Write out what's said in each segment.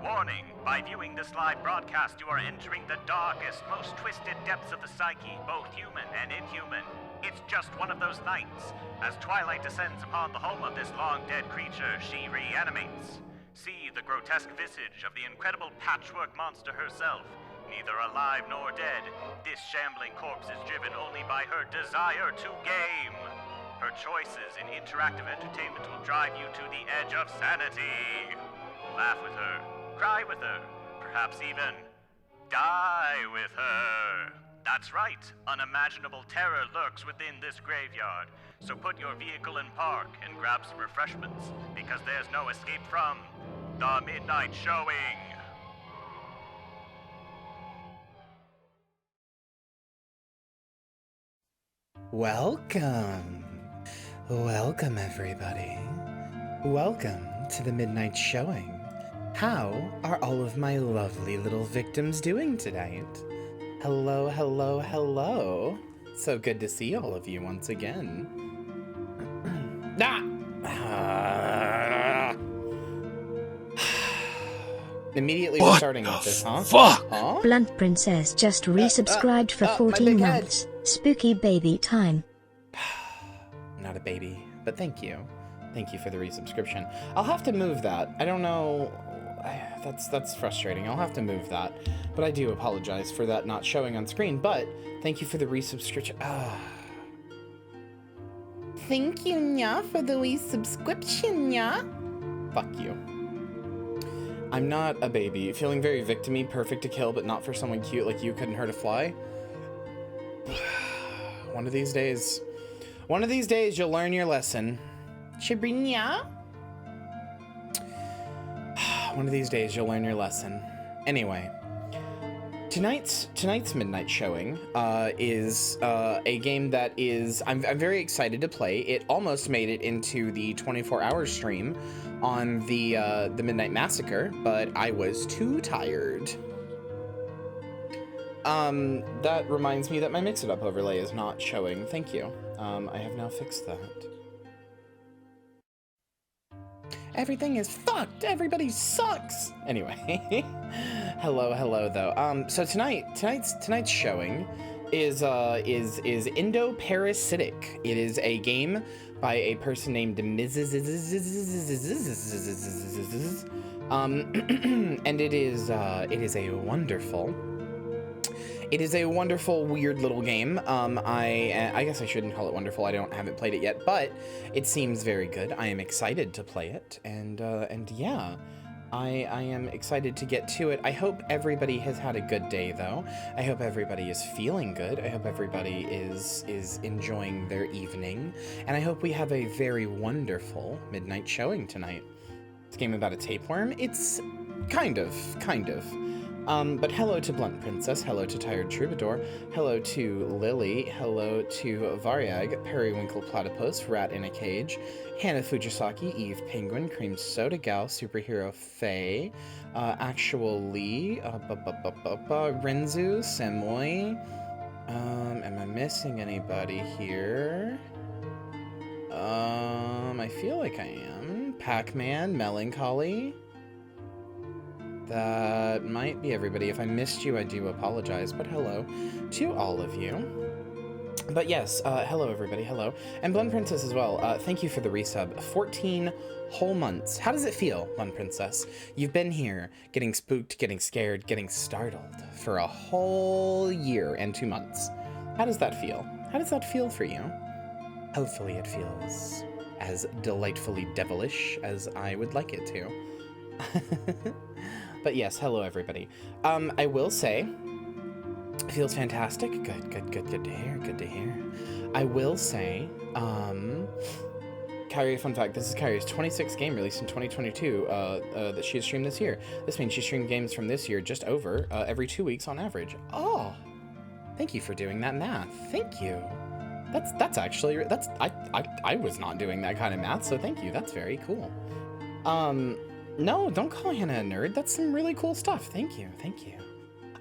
Warning, by viewing this live broadcast, you are entering the darkest, most twisted depths of the psyche, both human and inhuman. It's just one of those nights. As twilight descends upon the home of this long-dead creature, she reanimates. See the grotesque visage of the incredible patchwork monster herself. Neither alive nor dead, this shambling corpse is driven only by her desire to game. Her choices in interactive entertainment will drive you to the edge of sanity. Laugh with her, cry with her, perhaps even die with her. That's right, unimaginable terror lurks within this graveyard. So put your vehicle in park and grab some refreshments, because there's no escape from the midnight showing. Welcome. Welcome, everybody. Welcome to the midnight showing. How are all of my lovely little victims doing tonight? Hello, hello, hello. So good to see all of you once again. Immediately we're starting with this, huh? Fuck! Huh? Blunt Princess just resubscribed for 14 months. Spooky baby time. Not a baby, but thank you. Thank you for the resubscription. I'll have to move that. I don't know. That's frustrating. I'll have to move that. But I do apologize for that not showing on screen. But thank you for the resubscription. Thank you, Nya, for the resubscription, Nya. Fuck you. I'm not a baby. Feeling very victim-y, perfect to kill, but not for someone cute like you couldn't hurt a fly. One of these days you'll learn your lesson. Shibrinya? One of these days you'll learn your lesson. Anyway, tonight's midnight showing is a game that is I'm very excited to play. It almost made it into the 24-hour stream on the Midnight Massacre, but I was too tired. That reminds me that my Mix It Up overlay is not showing. Thank you. I have now fixed that. Everything is fucked. Everybody sucks. Anyway, hello though. So tonight's showing is Endoparasitic. It is a game by a person named Mrs. And it is a wonderful, weird little game. I guess I shouldn't call it wonderful. I haven't played it yet, but it seems very good. I am excited to play it, and yeah, I am excited to get to it. I hope everybody has had a good day, though. I hope everybody is feeling good. I hope everybody is enjoying their evening, and I hope we have a very wonderful midnight showing tonight. This game about a tapeworm? It's kind of. But hello to Blunt Princess, hello to Tired Troubadour, hello to Lily, hello to Variag, Periwinkle Platypus, Rat in a Cage, Hannah Fujisaki, Eve Penguin, Cream Soda Gal, Superhero Faye, Actual Lee, Renzu, Samoy, am I missing anybody here? I feel like I am. Pac-Man, Melancholy. That might be everybody. If I missed you, I do apologize, but hello to all of you. But yes, hello everybody, hello. And Blunt Princess as well, thank you for the resub. 14 whole months. How does it feel, Blunt Princess? You've been here, getting spooked, getting scared, getting startled for a whole year and 2 months. How does that feel? How does that feel for you? Hopefully it feels as delightfully devilish as I would like it to. But yes, hello everybody. I will say, it feels fantastic. Good to hear. I will say, Kyria, fun fact, this is Kyria's 26th game released in 2022 that she has streamed this year. This means she streamed games from this year just over every 2 weeks on average. Oh, thank you for doing that math. Thank you. That's actually, I was not doing that kind of math, so thank you. That's very cool. No, don't call Hannah a nerd. That's some really cool stuff. Thank you.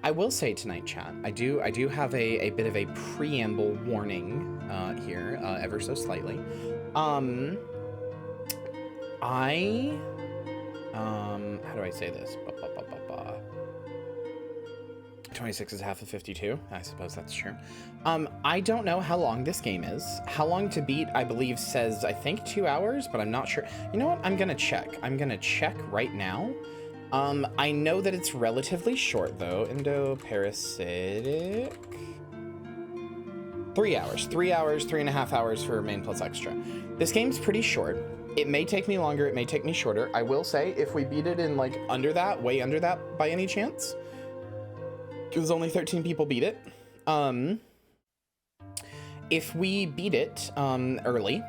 I will say tonight, chat, I do have a bit of a preamble warning here, ever so slightly. How do I say this? 26 is half of 52. I suppose that's true. I don't know how long this game is. How long to beat, I believe, says, I think 2 hours, but I'm not sure. You know what? I'm gonna check. I'm gonna check right now. I know that it's relatively short, though. Endoparasitic. 3 hours. 3 hours, 3.5 hours for main plus extra. This game's pretty short. It may take me longer, it may take me shorter. I will say, if we beat it in, like, under that, way under that, by any chance, because only 13 people beat it. If we beat it early,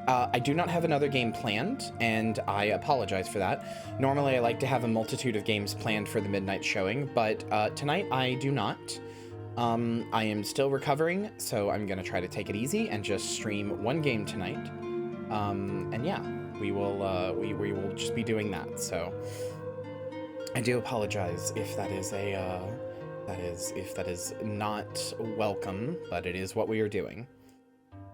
I do not have another game planned, and I apologize for that. Normally, I like to have a multitude of games planned for the midnight showing, but tonight I do not. I am still recovering, so I'm gonna try to take it easy and just stream one game tonight. And yeah, we will just be doing that. So I do apologize if that is a if that is not welcome, but it is what we are doing.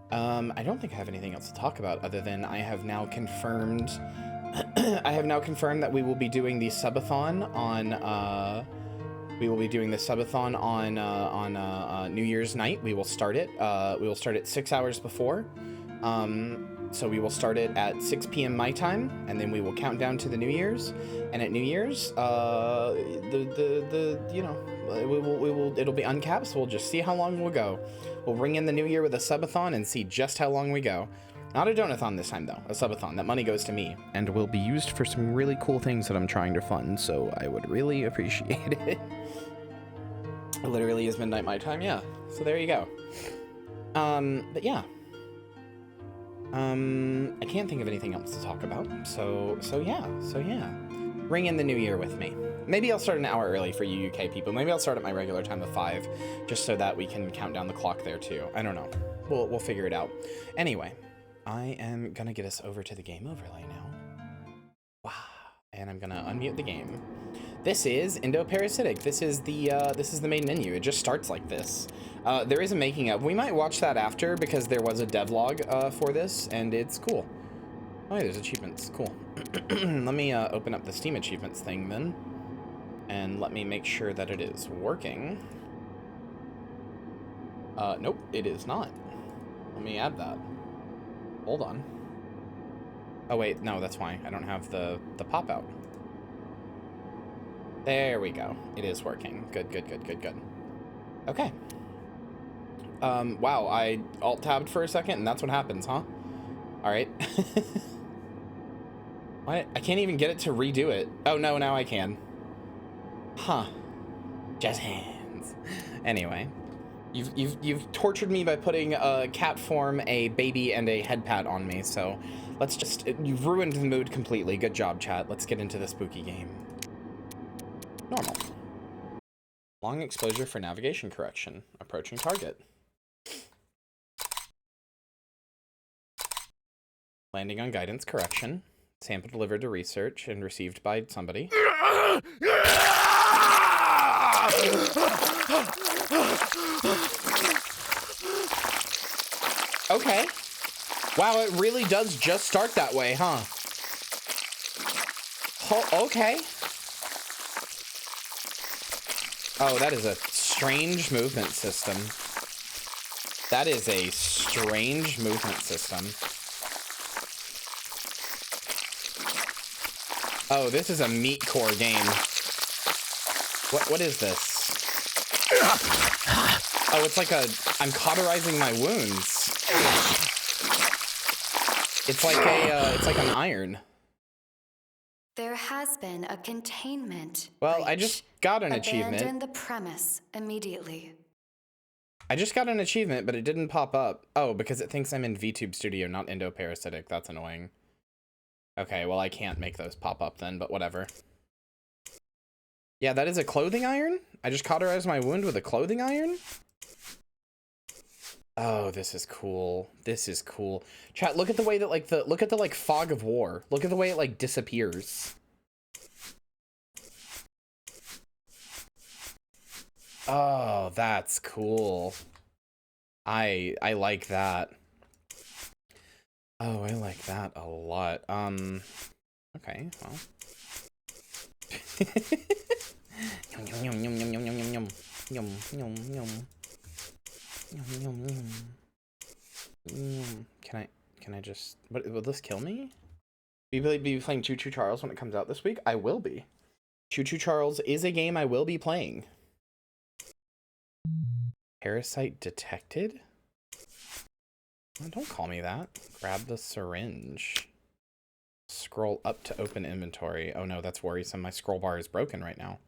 I don't think I have anything else to talk about other than I have now confirmed that we will be doing the subathon on New Year's night. We will start it. We will start it 6 hours before. So we will start it at 6 p.m. my time, and then we will count down to the New Year's. And at New Year's, it'll be uncapped, so we'll just see how long we'll go. We'll ring in the New Year with a subathon and see just how long we go. Not a donathon this time, though. A subathon. That money goes to me and will be used for some really cool things that I'm trying to fund, so I would really appreciate it. It literally is midnight my time, yeah. So there you go. But yeah. I can't think of anything else to talk about. So yeah. Ring in the New Year with me. Maybe I'll start an hour early for you UK people. Maybe I'll start at my regular time of 5, just so that we can count down the clock there too. I don't know. We'll figure it out. Anyway, I am gonna get us over to the game overlay now. Wow. And I'm gonna unmute the game. This is Endoparasitic. This is the main menu. It just starts like this. There is a making of. We might watch that after because there was a devlog for this, and it's cool. Oh, yeah, there's achievements. Cool. Let me open up the Steam achievements thing then, and let me make sure that it is working. Nope, it is not. Let me add that. Hold on. Oh wait, no, that's why. I don't have the pop-out. There we go. It is working. Good. Okay. Wow, I alt-tabbed for a second, and that's what happens, huh? Alright. What? I can't even get it to redo it. Oh, no, now I can. Huh. Jazz hands. Anyway. You've tortured me by putting a cat form, a baby, and a head pad on me, so let's just... You've ruined the mood completely. Good job, chat. Let's get into the spooky game. Normal. Long exposure for navigation correction. Approaching target. Landing on guidance correction. Sample delivered to research and received by somebody. Okay. Wow, it really does just start that way, huh? Okay. Oh, that is a strange movement system. That is a strange movement system. Oh, this is a meat core game. What is this? Oh, it's like I'm cauterizing my wounds. It's like an iron. There has been a containment. Well, I just got an achievement. Abandon the premise immediately. I just got an achievement, but it didn't pop up. Oh, because it thinks I'm in VTube Studio, not Endoparasitic. That's annoying. Okay, well, I can't make those pop up then, but whatever. Yeah, that is a clothing iron? I just cauterized my wound with a clothing iron? Oh, this is cool. This is cool. Chat, look at the way that, like, look at the, like, fog of war. Look at the way it, like, disappears. Oh, that's cool. I like that. Oh, I like that a lot. Okay, well, Yum, yum, yum, yum, yum, yum, yum, yum. Yum, yum, yum. Yum, yum, yum. Can I just... What, will this kill me? Will you be playing Choo Choo Charles when it comes out this week? I will be. Choo Choo Charles is a game I will be playing. Parasite detected? Oh, don't call me that. Grab the syringe. Scroll up to open inventory. Oh no, that's worrisome. My scroll bar is broken right now.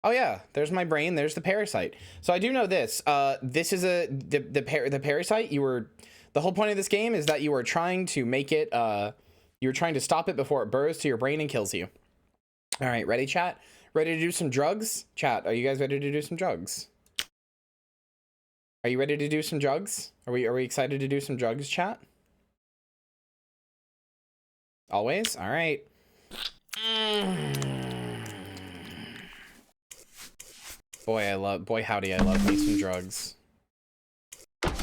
Oh yeah, there's my brain. There's the parasite. So I do know this. This is the parasite. The whole point of this game is that you are trying to make it. You're trying to stop it before it burrows to your brain and kills you. All right, ready, chat? Ready to do some drugs? Chat, are you guys ready to do some drugs? Are you ready to do some drugs? Are we excited to do some drugs, chat? Always? All right. Boy howdy, I love me some drugs.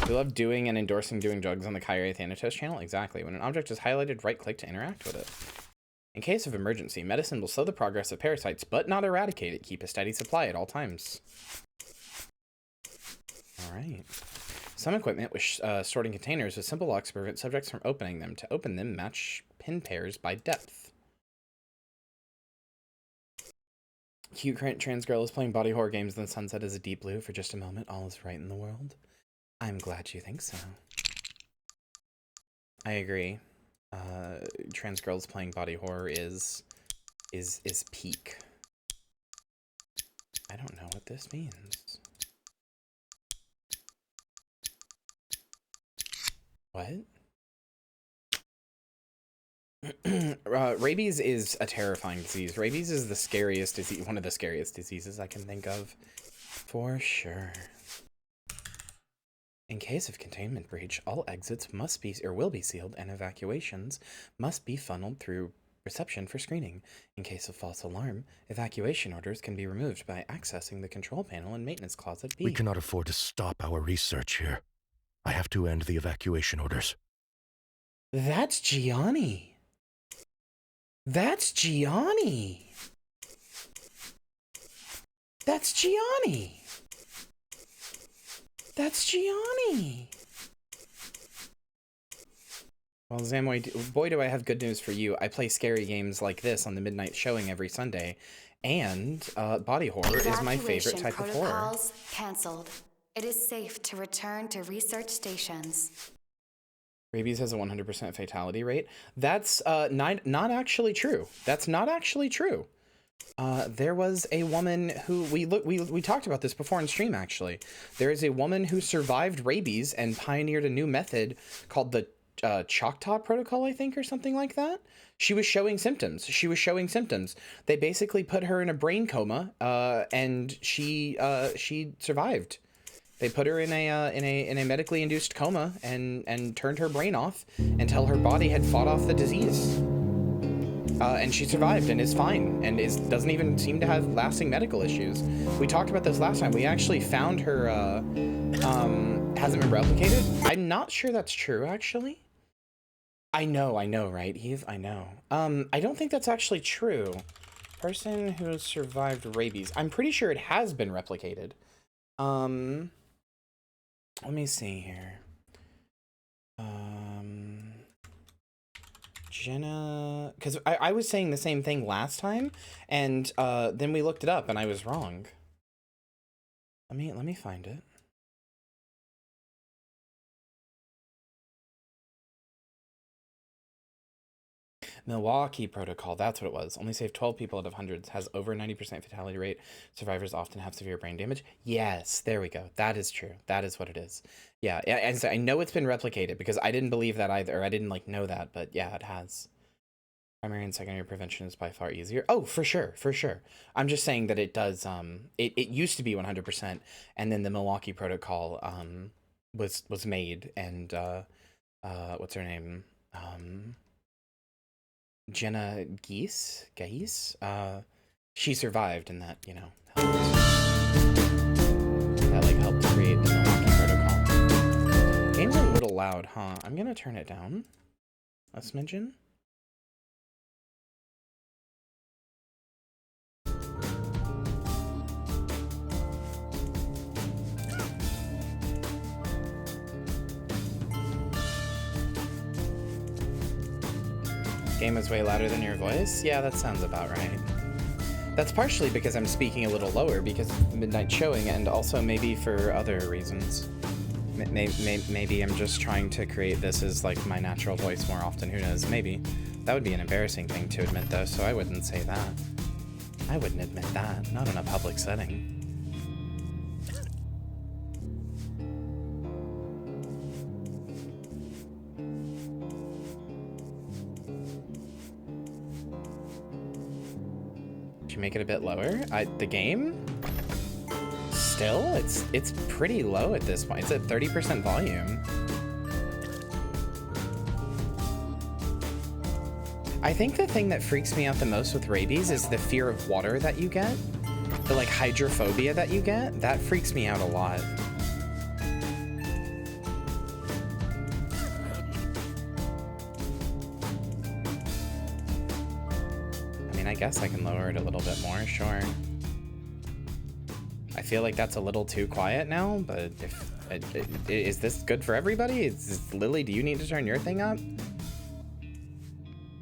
We love doing and endorsing doing drugs on the Kyria Thanatos channel. Exactly. When an object is highlighted, right click to interact with it. In case of emergency, medicine will slow the progress of parasites, but not eradicate it. Keep a steady supply at all times. All right. Some equipment with sorting containers with simple locks prevent subjects from opening them. To open them, match pin pairs by depth. Cute trans girl is playing body horror games, then sunset is a deep blue. For just a moment, all is right in the world. I'm glad you think so. I agree. Trans girls playing body horror is peak. I don't know what this means. What? Rabies is a terrifying disease. Rabies is the scariest disease, one of the scariest diseases I can think of, for sure. In case of containment breach, all exits must be or will be sealed, and evacuations must be funneled through reception for screening. In case of false alarm, evacuation orders can be removed by accessing the control panel in maintenance closet B. We cannot afford to stop our research here. I have to end the evacuation orders. That's Gianni. That's Gianni. That's Gianni. That's Gianni. Well, Zamoy, boy, do I have good news for you. I play scary games like this on the midnight showing every Sunday, and body horror is my favorite type of horror. Protocols canceled. It is safe to return to research stations. Rabies has a 100% fatality rate. That's not actually true. That's not actually true. There was a woman who we talked about this before in stream. Actually, there is a woman who survived rabies and pioneered a new method called the Choctaw Protocol, I think, or something like that. She was showing symptoms. They basically put her in a brain coma, and she survived. They put her in a medically induced coma and turned her brain off until her body had fought off the disease. And she survived and is fine and doesn't even seem to have lasting medical issues. We talked about this last time. We actually found her hasn't been replicated. I'm not sure that's true, actually. I know, right, Eve? I know. I don't think that's actually true. Person who has survived rabies. I'm pretty sure it has been replicated. Let me see here. Jenna, because I was saying the same thing last time, and then we looked it up and I was wrong. Let me find it. Milwaukee Protocol, that's what it was. Only saved 12 people out of hundreds. Has over 90% fatality rate. Survivors often have severe brain damage. Yes, there we go. That is true. That is what it is. Yeah, and so I know it's been replicated because I didn't believe that either. Or I didn't know that, but yeah, it has. Primary and secondary prevention is by far easier. Oh, for sure. I'm just saying that it does. It used to be 100%, and then the Milwaukee Protocol was made, and what's her name? Jenna Geese, she survived, and that, helped. That helped create the Milwaukee Protocol. Game's a little loud, huh? I'm gonna turn it down a smidgen. Game is way louder than your voice? Yeah, that sounds about right. That's partially because I'm speaking a little lower because of midnight showing, and also maybe for other reasons. Maybe I'm just trying to create this as like my natural voice more often, who knows, maybe. That would be an embarrassing thing to admit though, so I wouldn't say that. I wouldn't admit that, not in a public setting. Should you make it a bit lower? The game? Still, it's pretty low at this point. It's at 30% volume. I think the thing that freaks me out the most with rabies is the fear of water that you get. The like hydrophobia that you get. That freaks me out a lot. I mean, I guess I can lower it a little bit more, sure. I feel like that's a little too quiet now, but if is this good for everybody? Lily, do you need to turn your thing up?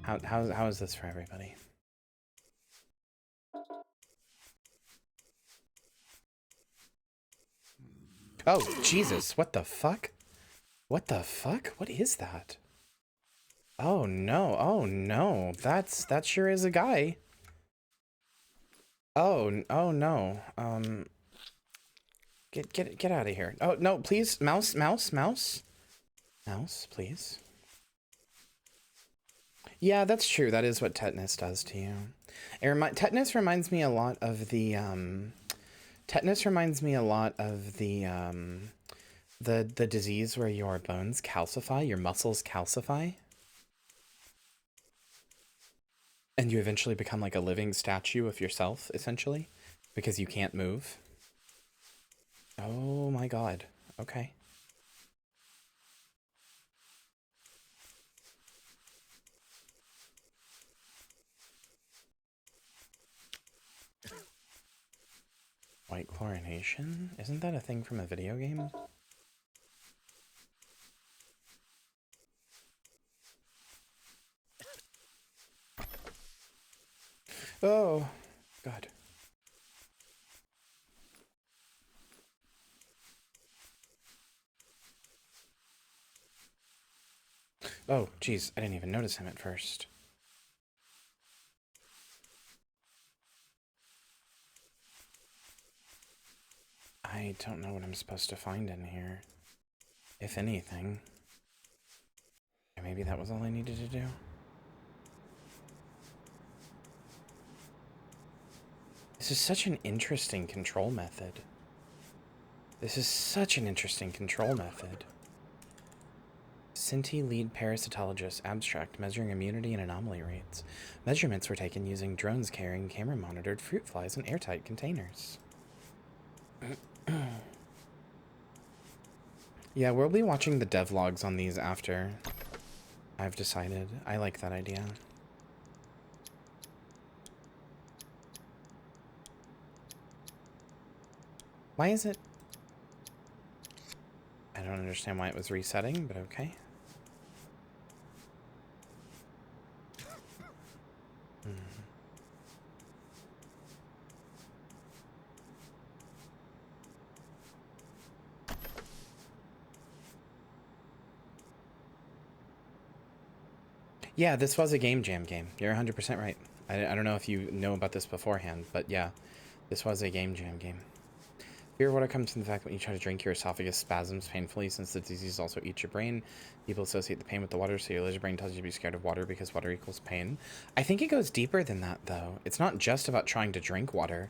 How is this for everybody? Oh, Jesus, what the fuck? What the fuck? What is that? Oh no, that sure is a guy. Oh no, get out of here. Oh no, please, mouse, please. Yeah, that's true. That is what tetanus does to you. Tetanus reminds me a lot of the the disease where your bones calcify, your muscles calcify, and you eventually become like a living statue of yourself, essentially, because you can't move. Oh my God. Okay. White chlorination? Isn't that a thing from a video game? Oh, God. Oh, geez, I didn't even notice him at first. I don't know what I'm supposed to find in here. If anything. Maybe that was all I needed to do. This is such an interesting control method. Sinti lead parasitologist abstract measuring immunity and anomaly rates. Measurements were taken using drones carrying camera monitored fruit flies in airtight containers. Yeah, we'll be watching the devlogs on these after. I've decided. I like that idea. Why is it? I don't understand why it was resetting, but okay. Yeah, this was a game jam game. You're 100% right. I don't know if you know about this beforehand, but yeah, this was a game jam game. Fear of water comes from the fact that when you try to drink, your esophagus spasms painfully since the disease also eats your brain. People associate the pain with the water, so your lizard brain tells you to be scared of water because water equals pain. I think it goes deeper than that, though. It's not just about trying to drink water.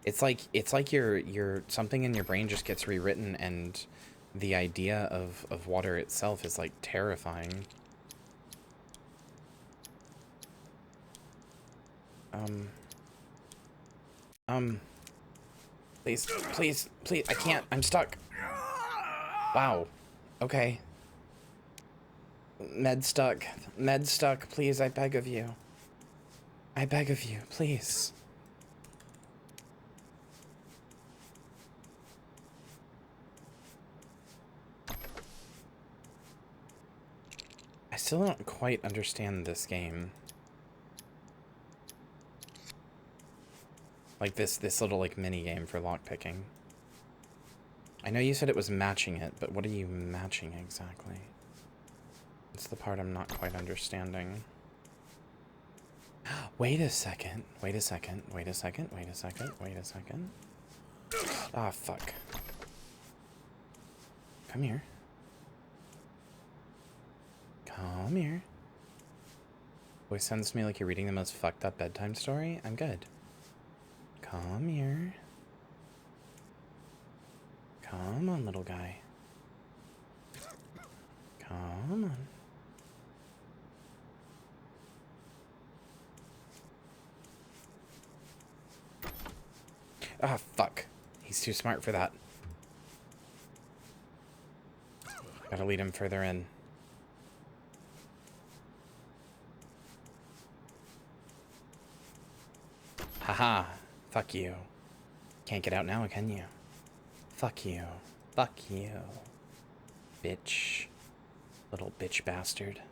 It's like your something in your brain just gets rewritten, and the idea of water itself is like terrifying. Please, I can't. I'm stuck. Wow. Okay. Med stuck, please, I beg of you. Please. I still don't quite understand this game. Like this little like mini game for lockpicking. I know you said it was matching it, but what are you matching exactly? It's the part I'm not quite understanding. Wait a second. Wait a second. Wait a second. Wait a second. Wait a second. Ah, fuck. Come here. Come here. Voice sounds to me like you're reading the most fucked up bedtime story. I'm good. Come here. Come on, little guy. Come on. Ah, fuck. He's too smart for that. Gotta lead him further in. Haha. Fuck you. Can't get out now, can you? Fuck you. Fuck you. Bitch. Little bitch bastard.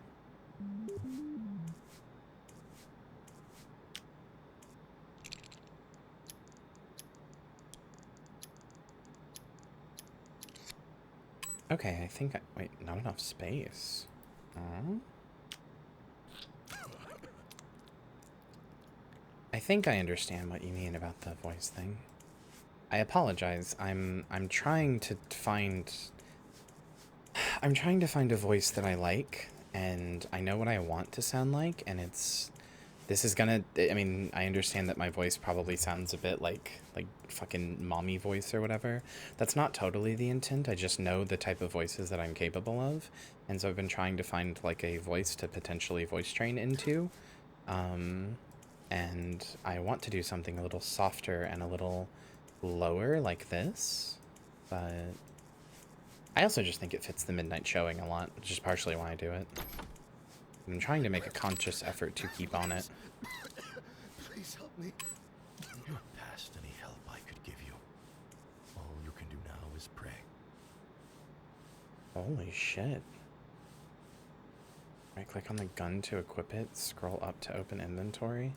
Okay, I think wait, not enough space. I think I understand what you mean about the voice thing. I apologize. I'm trying to find a voice that I like, and I know what I want to sound like, and this is gonna, I mean, I understand that my voice probably sounds a bit like fucking mommy voice or whatever. That's not totally the intent. I just know the type of voices that I'm capable of, and so I've been trying to find like a voice to potentially voice train into. And I want to do something a little softer and a little lower like this, but I also just think it fits the midnight showing a lot, which is partially why I do it. I'm trying to make a conscious effort to keep on it. Please help me. You're past any help I could give you. All you can do now is pray. Holy shit. Right click on the gun to equip it, scroll up to open inventory.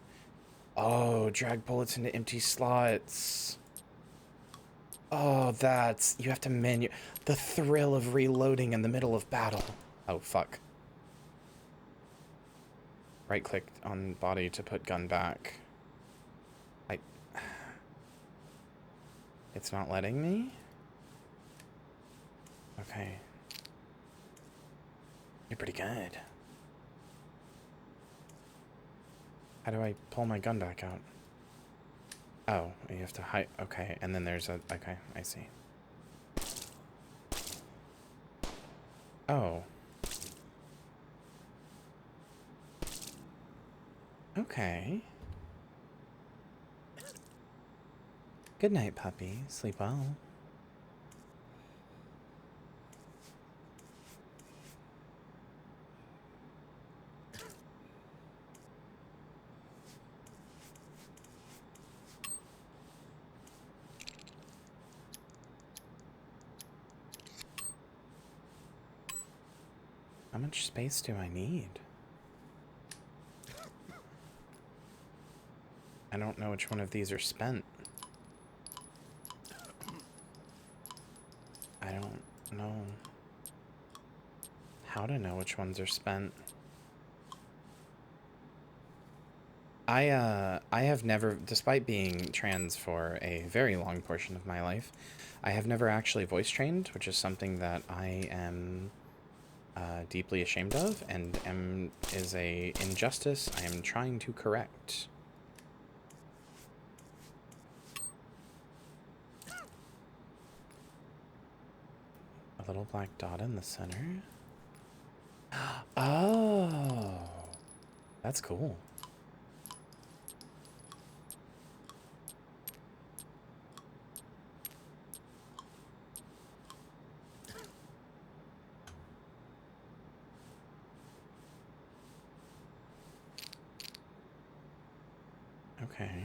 Oh, drag bullets into empty slots. Oh, that's... You have to menu... The thrill of reloading in the middle of battle. Oh, fuck. Right-click on body to put gun back. It's not letting me? Okay. You're pretty good. How do I pull my gun back out? Oh, you have to hide. Okay, and then there's a... Okay, I see. Oh. Okay. Good night, puppy. Sleep well. How much space do I need? I don't know which one of these are spent. I don't know how to know which ones are spent. I have never, despite being trans for a very long portion of my life, I have never actually voice trained, which is something that I am deeply ashamed of, and is a injustice I am trying to correct. A little black dot in the center. Oh, that's cool. Okay.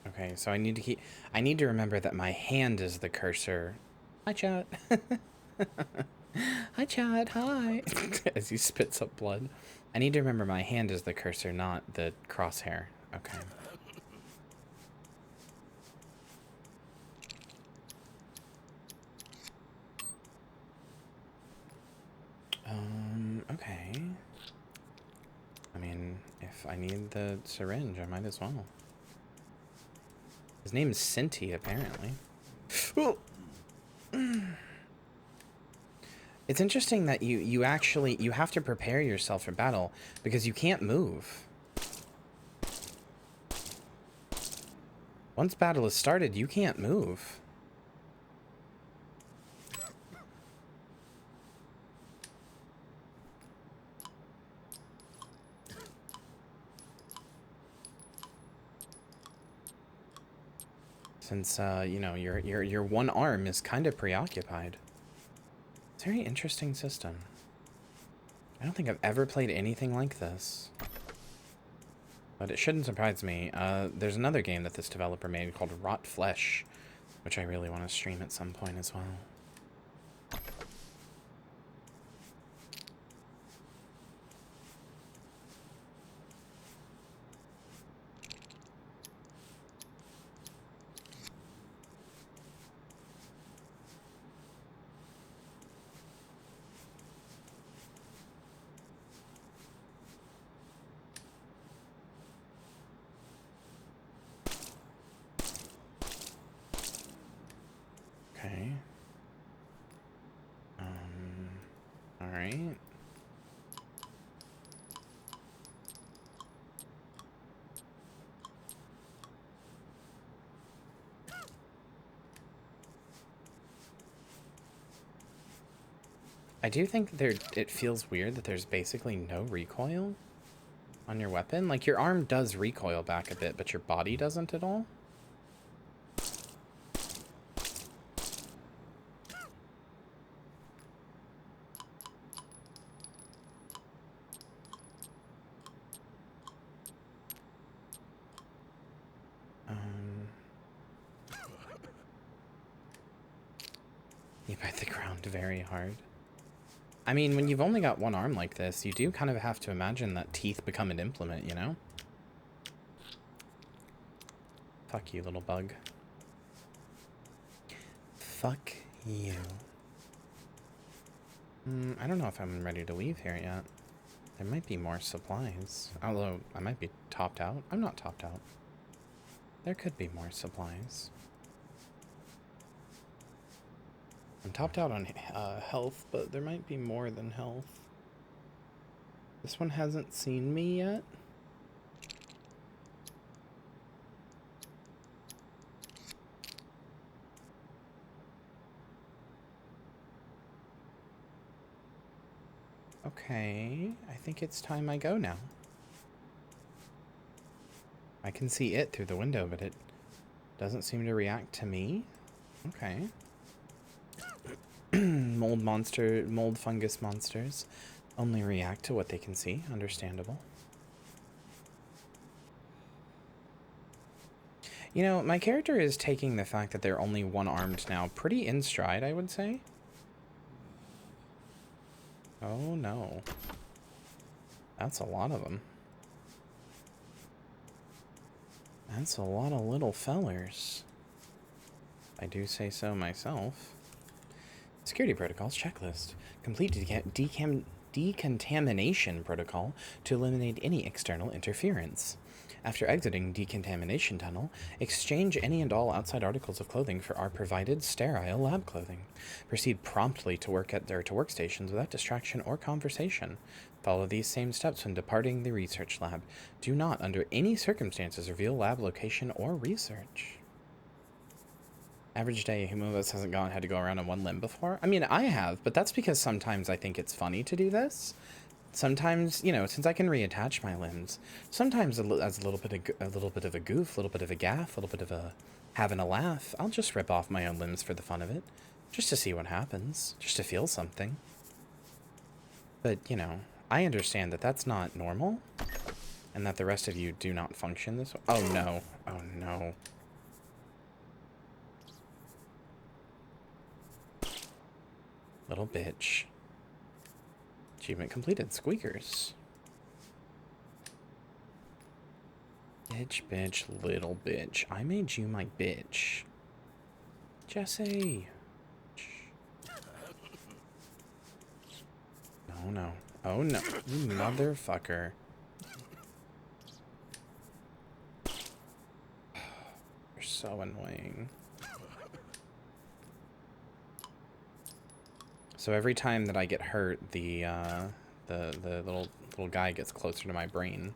Okay, so I need to remember that my hand is the cursor. Hi, chat. Hi, chat. Hi. As he spits up blood. I need to remember my hand is the cursor, not the crosshair. Okay. I need the syringe. I might as well. His name's Sinti, apparently. Oh. It's interesting that you actually have to prepare yourself for battle because you can't move. Once battle is started, you can't move. Since you know, your one arm is kind of preoccupied. It's a very interesting system. I don't think I've ever played anything like this. But it shouldn't surprise me. There's another game that this developer made called Rot Flesh, which I really want to stream at some point as well. Okay. All right. I do think it feels weird that there's basically no recoil on your weapon. Like, your arm does recoil back a bit, but your body doesn't at all. You bite the ground very hard. I mean, when you've only got one arm like this, you do kind of have to imagine that teeth become an implement, you know? Fuck you, little bug. Fuck you. I don't know if I'm ready to leave here yet. There might be more supplies. Although, I might be topped out. I'm not topped out. There could be more supplies. I'm topped out on health, but there might be more than health. This one hasn't seen me yet. Okay, I think it's time I go now. I can see it through the window, but it doesn't seem to react to me. Okay. Mold fungus monsters only react to what they can see. Understandable. You know, my character is taking the fact that they're only one-armed now pretty in stride, I would say. Oh no. That's a lot of them. That's a lot of little fellers. I do say so myself. Security protocols checklist. Complete decontamination protocol to eliminate any external interference. After exiting decontamination tunnel, exchange any and all outside articles of clothing for our provided sterile lab clothing. Proceed promptly to workstations without distraction or conversation. Follow these same steps when departing the research lab. Do not, under any circumstances, reveal lab location or research. Average day, who of us hasn't had to go around on one limb before? I mean, I have, but that's because sometimes I think it's funny to do this. Sometimes, you know, since I can reattach my limbs, sometimes as a little bit of a goof, a little bit of a gaff, a little bit of a having a laugh, I'll just rip off my own limbs for the fun of it, just to see what happens, just to feel something. But, you know, I understand that that's not normal, and that the rest of you do not function this way. Oh no, oh no. Little bitch. Achievement completed. Squeakers. Bitch, bitch, little bitch. I made you my bitch. Jesse. Oh no. Oh no. You motherfucker. so annoying. So every time that I get hurt, the little guy gets closer to my brain.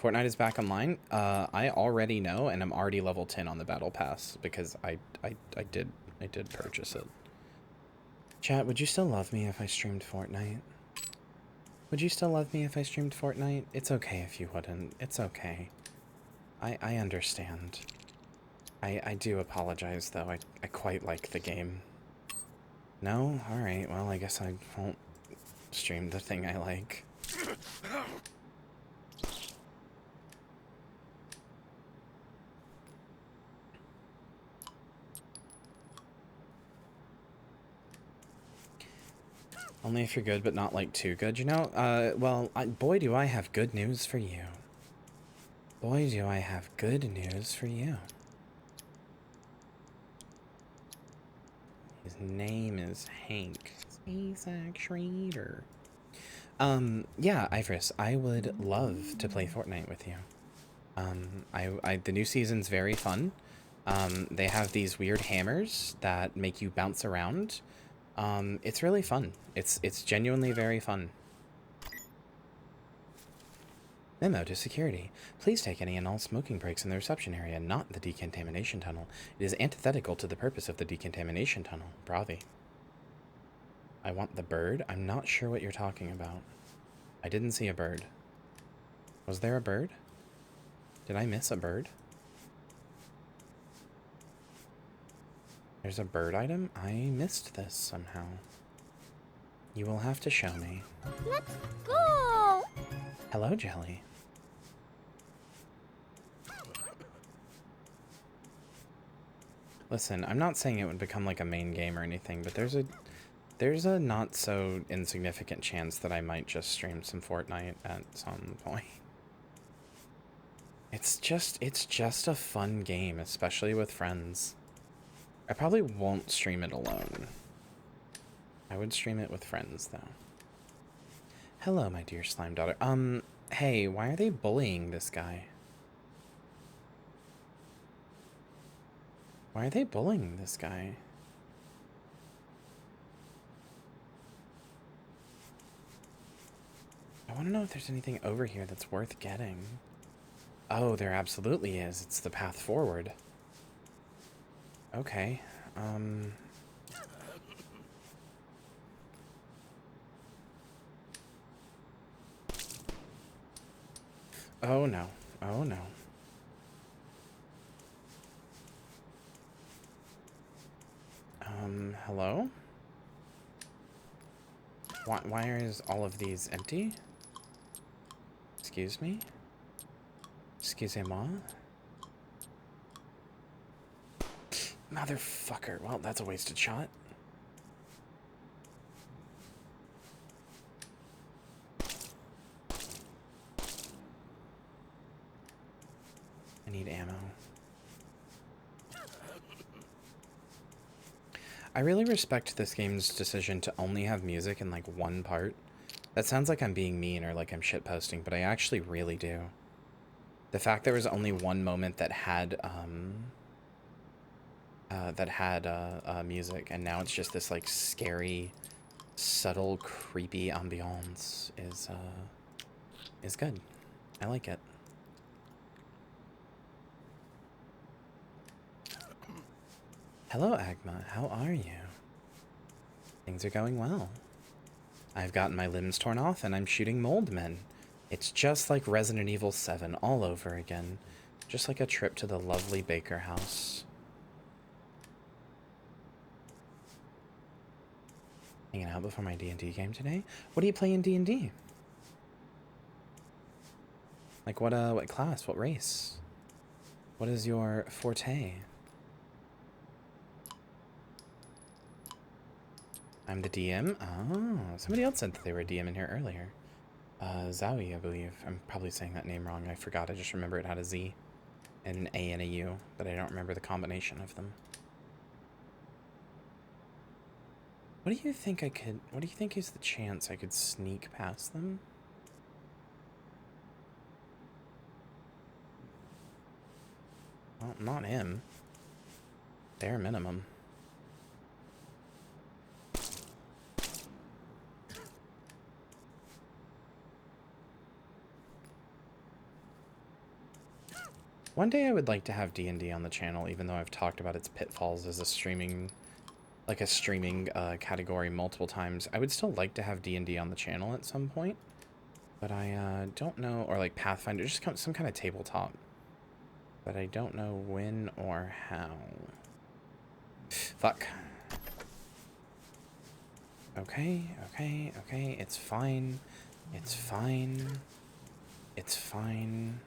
Fortnite is back online. I already know, and I'm already level 10 on the battle pass because I did purchase it. Chat, would you still love me if I streamed Fortnite? Would you still love me if I streamed Fortnite? It's okay if you wouldn't. It's okay. I understand. I do apologize, though. I quite like the game. No? Alright, well, I guess I won't stream the thing I like. Only if you're good, but not, like, too good, you know? Well, boy, do I have good news for you. Boy, do I have good news for you. His name is Hank. Isaac Schrader. Yeah, Ivorus, I would love to play Fortnite with you. The new season's very fun. They have these weird hammers that make you bounce around. It's really fun. It's genuinely very fun. Memo to security. Please take any and all smoking breaks in the reception area, not the decontamination tunnel. It is antithetical to the purpose of the decontamination tunnel. Bravi. I want the bird? I'm not sure what you're talking about. I didn't see a bird. Was there a bird? Did I miss a bird? There's a bird item? I missed this somehow. You will have to show me. Let's go! Hello, Jelly. Listen, I'm not saying it would become like a main game or anything, but there's a not so insignificant chance that I might just stream some Fortnite at some point. It's just a fun game, especially with friends. I probably won't stream it alone. I would stream it with friends, though. Hello, my dear slime daughter. Hey, why are they bullying this guy? Why are they bullying this guy? I want to know if there's anything over here that's worth getting. Oh, there absolutely is. It's the path forward. Okay. Oh no. Oh no. Hello? Why is all of these empty? Excuse me? Excusez-moi? Motherfucker. Well, that's a wasted shot. I need ammo. I really respect this game's decision to only have music in, like, one part. That sounds like I'm being mean or like I'm shitposting, but I actually really do. The fact there was only one moment that had, music, and now it's just this, like, scary, subtle, creepy ambiance is good. I like it. Hello, Agma. How are you? Things are going well. I've gotten my limbs torn off, and I'm shooting mold men. It's just like Resident Evil 7 all over again. Just like a trip to the lovely Baker house. Hanging out before my D&D game today? What do you play in D&D? Like, what class? What race? What is your forte? I'm the DM? Oh, somebody else said that they were a DM in here earlier. Zowie, I believe. I'm probably saying that name wrong. I forgot. I just remember it had a Z, an A, and a U, but I don't remember the combination of them. What do you think what do you think is the chance I could sneak past them? Well, not him. Bare minimum. One day I would like to have D&D on the channel, even though I've talked about its pitfalls as a streaming category multiple times. I would still like to have D&D on the channel at some point, but I don't know, or like Pathfinder, just some kind of tabletop, but I don't know when or how. Fuck. Okay, it's fine. It's fine. It's fine.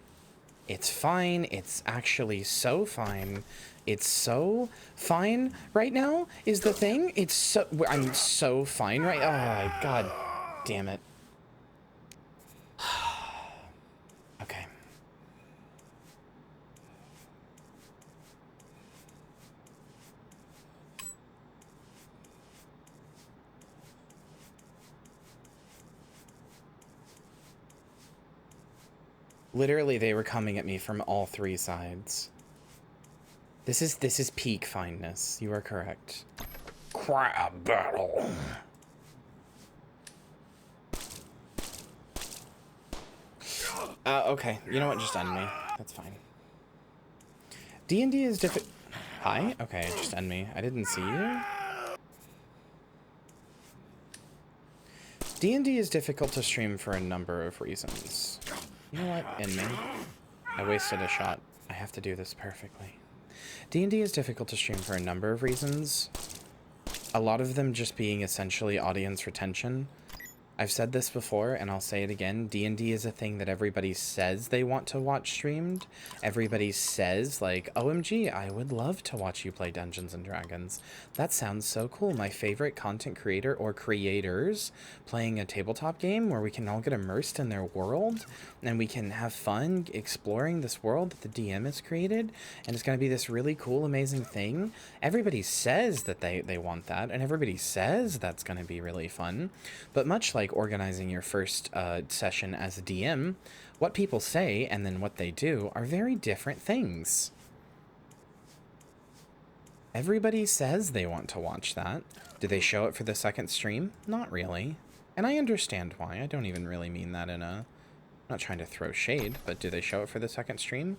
It's fine. It's actually so fine. It's so fine right now is the thing. It's so... I'm so fine right... Oh, God damn it. Okay. Literally, they were coming at me from all three sides. This is peak fineness. You are correct. Crab battle. Okay. You know what? Just end me. That's fine. D&D is difficult. Hi? Okay, just end me. I didn't see you. D&D is difficult to stream for a number of reasons. You know what? End me. I wasted a shot. I have to do this perfectly. D&D is difficult to stream for a number of reasons. A lot of them just being essentially audience retention. I've said this before, and I'll say it again. D&D is a thing that everybody says they want to watch streamed. Everybody says, like, OMG, I would love to watch you play Dungeons and Dragons. That sounds so cool. My favorite content creator or creators playing a tabletop game where we can all get immersed in their world, and we can have fun exploring this world that the DM has created, and it's going to be this really cool, amazing thing. Everybody says that they want that, and everybody says that's going to be really fun. But much like organizing your first session as a DM, what people say and then what they do are very different things. Everybody says they want to watch that. Do they show it for the second stream? Not really. And I understand why. I don't even really mean that in a... I'm not trying to throw shade, but do they show it for the second stream?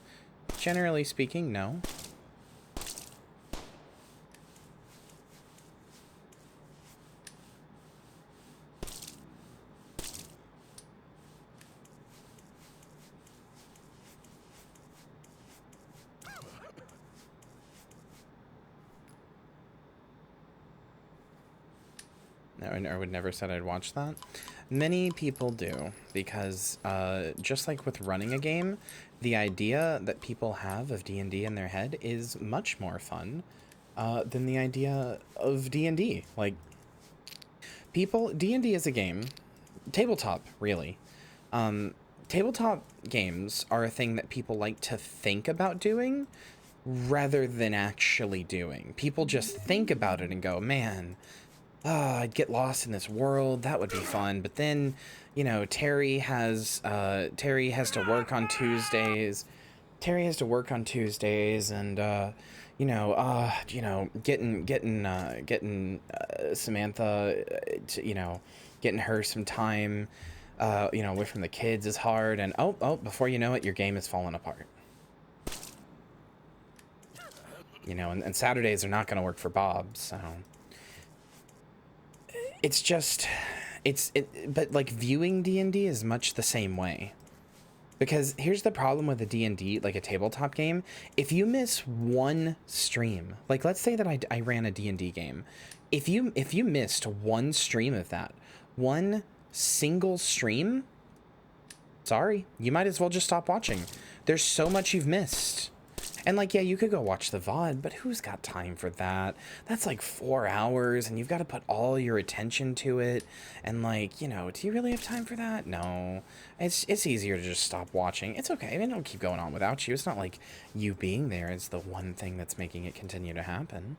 Generally speaking, no. I would never said I'd watch that. Many people do, because just like with running a game, the idea that people have of D&D in their head is much more fun than the idea of D&D. Like, D&D is a game, tabletop, really. Tabletop games are a thing that people like to think about doing rather than actually doing. People just think about it and go, man, I'd get lost in this world. That would be fun. But then, you know, Terry has to work on Tuesdays. And getting Samantha, getting her some time, away from the kids is hard. And before you know it, your game is falling apart. And Saturdays are not going to work for Bob, so. It's just, but like viewing D&D is much the same way. Because here's the problem with a D&D, like a tabletop game. If you miss one stream, like let's say that I ran a D&D game. If you missed one stream of that, one single stream, sorry, you might as well just stop watching. There's so much you've missed. And like, yeah, you could go watch the VOD, but who's got time for that? That's like 4 hours, and you've got to put all your attention to it. And like, do you really have time for that? No. It's easier to just stop watching. It's okay. I mean, it'll keep going on without you. It's not like you being there is the one thing that's making it continue to happen.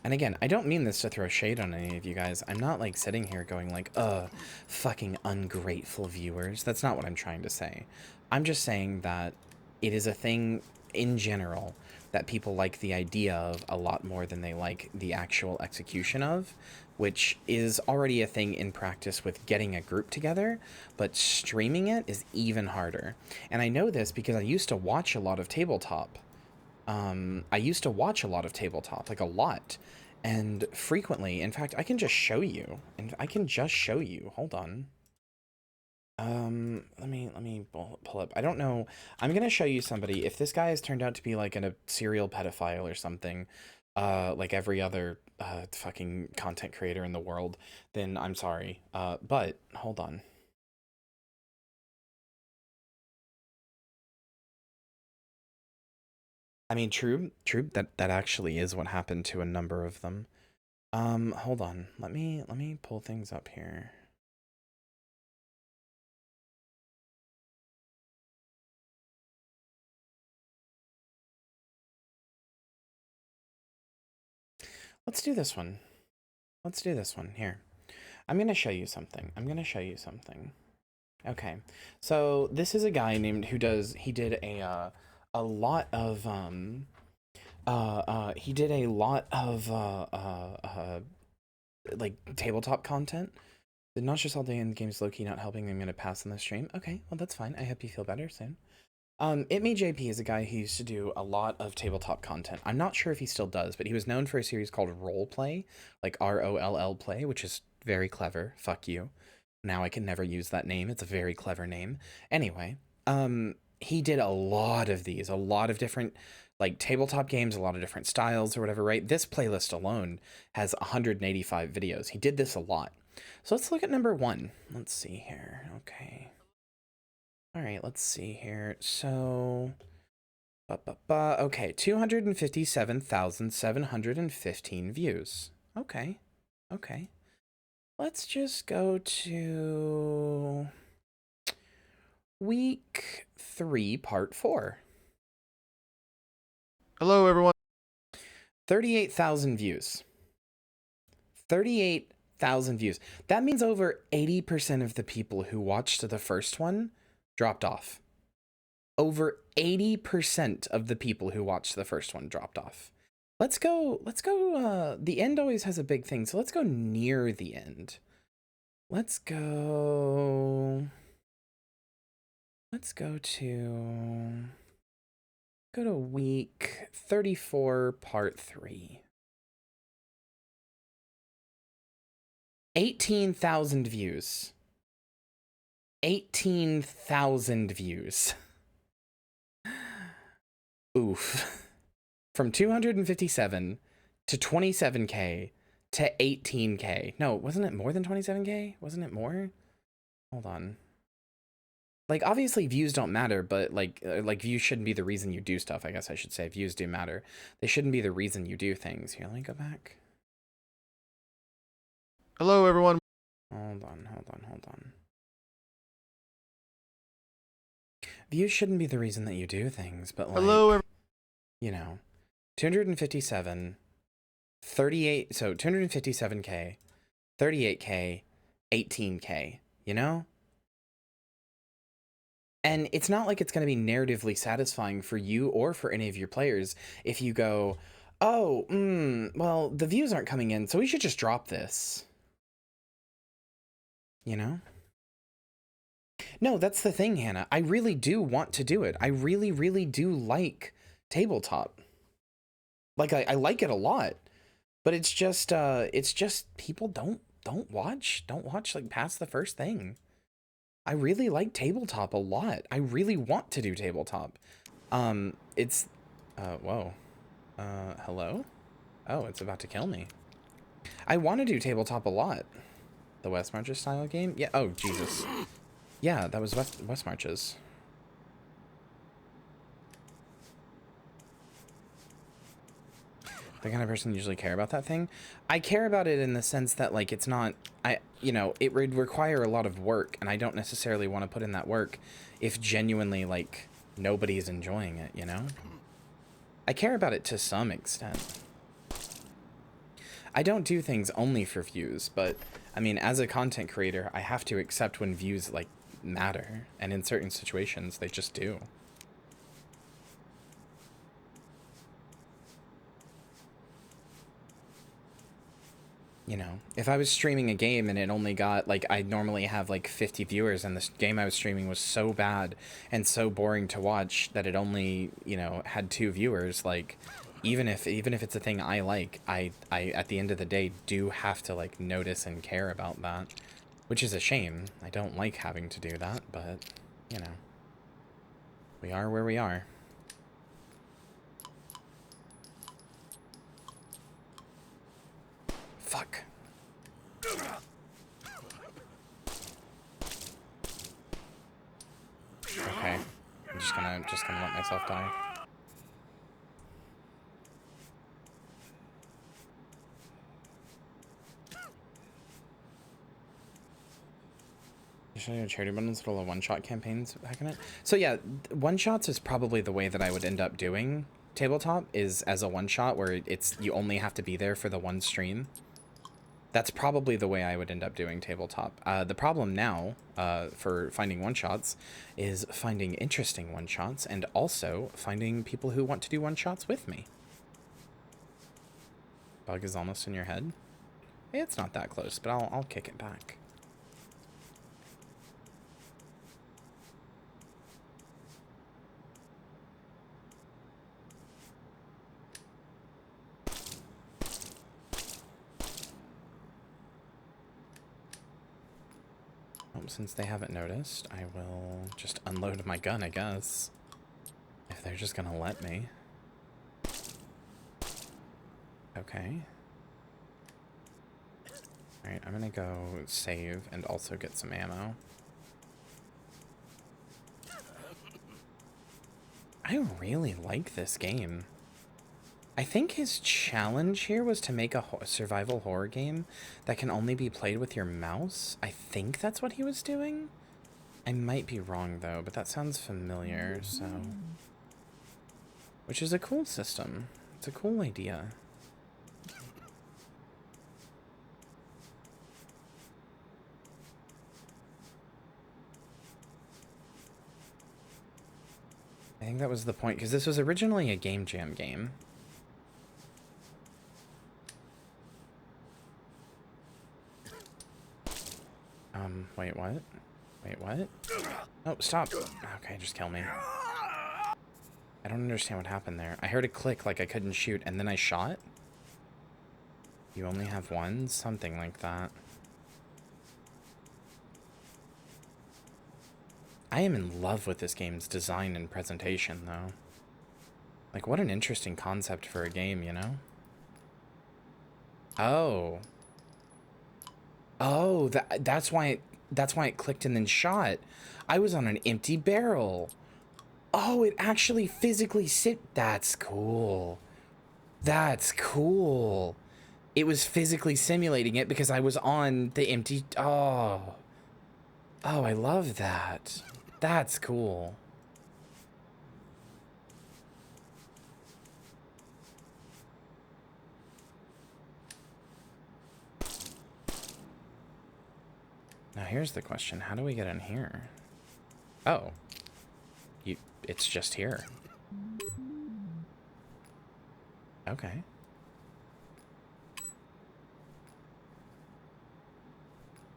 And again, I don't mean this to throw shade on any of you guys. I'm not like sitting here going like, fucking ungrateful viewers. That's not what I'm trying to say. I'm just saying that it is a thing in general that people like the idea of a lot more than they like the actual execution of, which is already a thing in practice with getting a group together, but streaming it is even harder. And I know this because I used to watch a lot of tabletop. Like a lot, and frequently. In fact, I can just show you, hold on. Let me pull up. I don't know. I'm gonna show you somebody. If this guy has turned out to be like a serial pedophile or something, like every other fucking content creator in the world, then I'm sorry. But hold on. I mean, true, that actually is what happened to a number of them. Hold on. Let me pull things up here. Let's do this one. Here. I'm going to show you something. Okay. So, this is a guy named he did a lot of like tabletop content. The not just all day in the game's low-key not helping. I'm gonna pass on the stream. Okay, well that's fine. I hope you feel better soon. JP is a guy who used to do a lot of tabletop content. I'm not sure if he still does, but he was known for a series called Roleplay, like ROLL play, which is very clever. Fuck you. Now I can never use that name. It's a very clever name. Anyway, he did a lot of these, a lot of different like tabletop games, a lot of different styles or whatever, right? This playlist alone has 185 videos. He did this a lot. So let's look at number 1. Let's see here. Okay. All right, let's see here. So, okay, 257,715 views. Okay. Let's just go to week 3, part 4. Hello, everyone. 38,000 views. 38,000 views. That means over 80% of the people who watched the first one dropped off. Over 80% of the people who watched the first one dropped off. Let's go, the end always has a big thing, so let's go near the end. Let's go to week 34, part 3. 18,000 views. 18,000 views. Oof. From 257 to 27K to 18K. No, wasn't it more than 27K? Wasn't it more? Hold on. Like, obviously views don't matter, but like views shouldn't be the reason you do stuff. I guess I should say views do matter. They shouldn't be the reason you do things. Here, let me go back. Hello, everyone. Hold on. Views shouldn't be the reason that you do things, but like, Hello, you know, 257, 38, so 257K, 38K, 18K, you know? And it's not like it's going to be narratively satisfying for you or for any of your players if you go, oh, well, the views aren't coming in, so we should just drop this. You know? No, that's the thing, Hannah. I really do want to do it. I really, really do like tabletop. Like, I like it a lot. But it's just people don't watch like past the first thing. I really like tabletop a lot. I really want to do tabletop. Whoa. Hello? Oh, it's about to kill me. I want to do tabletop a lot. The West Marches style game? Yeah, oh, Jesus. Yeah, that was West Marches. The kind of person usually care about that thing. I care about it in the sense that, like, it's not, it would require a lot of work, and I don't necessarily want to put in that work if genuinely, like, nobody's enjoying it, you know? I care about it to some extent. I don't do things only for views, but I mean, as a content creator, I have to accept when views like matter, and in certain situations they just do. You know, if I was streaming a game and it only got, like, I normally have like 50 viewers, and this game I was streaming was so bad and so boring to watch that it only, you know, had 2 viewers, like, even if it's a thing I like, I at the end of the day do have to like notice and care about that, which is a shame. I don't like having to do that, but you know, we are where we are. Fuck. Okay, I'm just gonna let myself die. Show you charity bundles with all the one-shot campaigns back in it. So yeah, one-shots is probably the way that I would end up doing tabletop, is as a one-shot where it's you only have to be there for the one stream. That's probably the way I would end up doing tabletop. The problem now for finding one-shots is finding interesting one-shots, and also finding people who want to do one-shots with me. Bug is almost in your head. It's not that close, but I'll kick it back. Since they haven't noticed, I will just unload my gun, I guess. If they're just gonna let me. Okay. Alright, I'm gonna go save and also get some ammo. I really like this game. I think his challenge here was to make a survival horror game that can only be played with your mouse. I think that's what he was doing. I might be wrong though, but that sounds familiar, so. Which is a cool system. It's a cool idea. I think that was the point, because this was originally a Game Jam game. Wait, what? Wait, what? Oh, stop. Okay, just kill me. I don't understand what happened there. I heard a click like I couldn't shoot, and then I shot? You only have one? Something like that. I am in love with this game's design and presentation, though. Like, what an interesting concept for a game, you know? Oh. Oh, that's why it clicked and then shot. I was on an empty barrel. Oh, it actually physically that's cool. That's cool. It was physically simulating it because I was on the empty... Oh. Oh, I love that. That's cool. Now here's the question. How do we get in here? Oh. It's just here. Okay.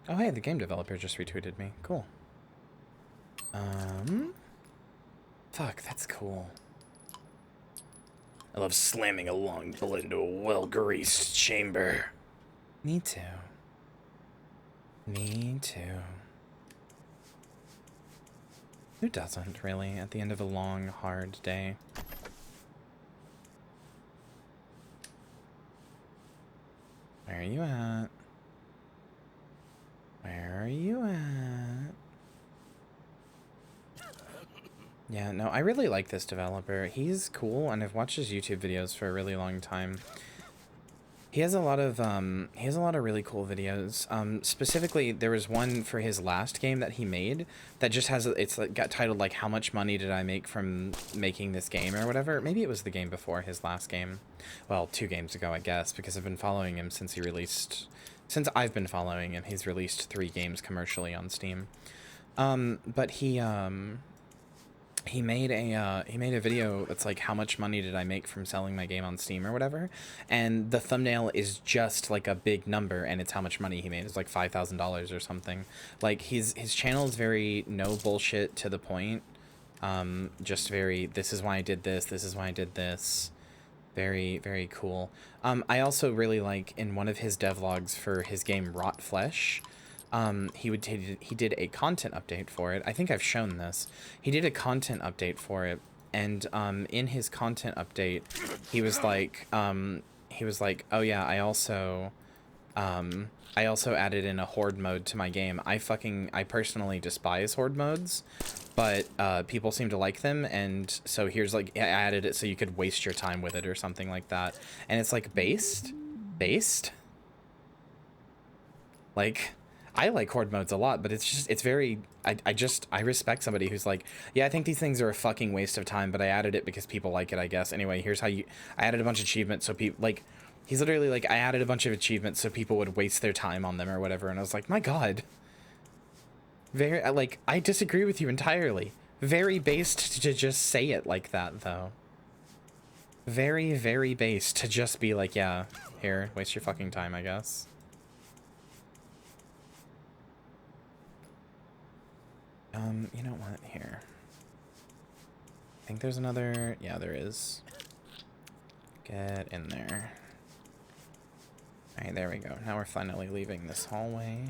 Oh, hey, the game developer just retweeted me. Cool. Fuck, that's cool. I love slamming a long bullet into a well-greased chamber. Me too. Me too. Who doesn't, really, at the end of a long, hard day? Where are you at? Where are you at? Yeah, no, I really like this developer. He's cool, and I've watched his YouTube videos for a really long time. He has a lot of really cool videos. Specifically, there was one for his last game that he made that just has it's like got titled like "How much money did I make from making this game?" or whatever. Maybe it was the game before his last game. Well, 2 games ago, I guess, because I've been following him since he released. Since I've been following him, he's released 3 games commercially on Steam. But he made a video that's like, how much money did I make from selling my game on Steam or whatever, and the thumbnail is just like a big number, and it's how much money he made. It's like $5,000 or something. Like his channel is very no bullshit, to the point. Just very, this is why I did this, this is why I did this. Very, very cool. I also really like, in one of his devlogs for his game Rot Flesh, he did a content update for it. I think I've shown this. He did a content update for it, and in his content update, he was like, oh yeah, I also added in a horde mode to my game. I personally despise horde modes, but people seem to like them, and so here's like, I added it so you could waste your time with it or something like that. And it's like based. Like, I like horde modes a lot, but it's very, I respect somebody who's like, yeah, I think these things are a fucking waste of time, but I added it because people like it, I guess. Anyway, here's how I added a bunch of achievements so people, like, he's literally like, I added a bunch of achievements so people would waste their time on them or whatever, and I was like, my god. Very, like, I disagree with you entirely. Very based to just say it like that, though. Very, very based to just be like, yeah, here, waste your fucking time, I guess. You know what? Here. I think there's another... Yeah, there is. Get in there. Alright, there we go. Now we're finally leaving this hallway.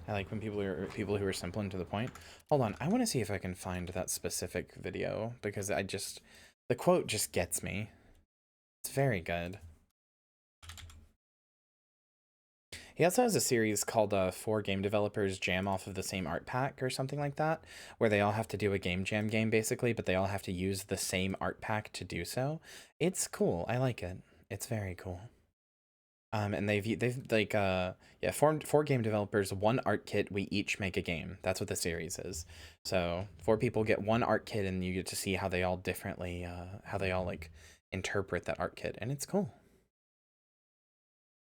I like when people who are simple and to the point. Hold on, I want to see if I can find that specific video, because the quote just gets me. It's very good. He also has a series called 4 game developers jam off of the same art pack or something like that, where they all have to do a game jam game basically, but they all have to use the same art pack to do so. It's cool. I like it. It's very cool. And they've like yeah, 4 game developers, 1 art kit, we each make a game. That's what the series is. So 4 people get 1 art kit, and you get to see how they all differently how they all like interpret that art kit, and it's cool.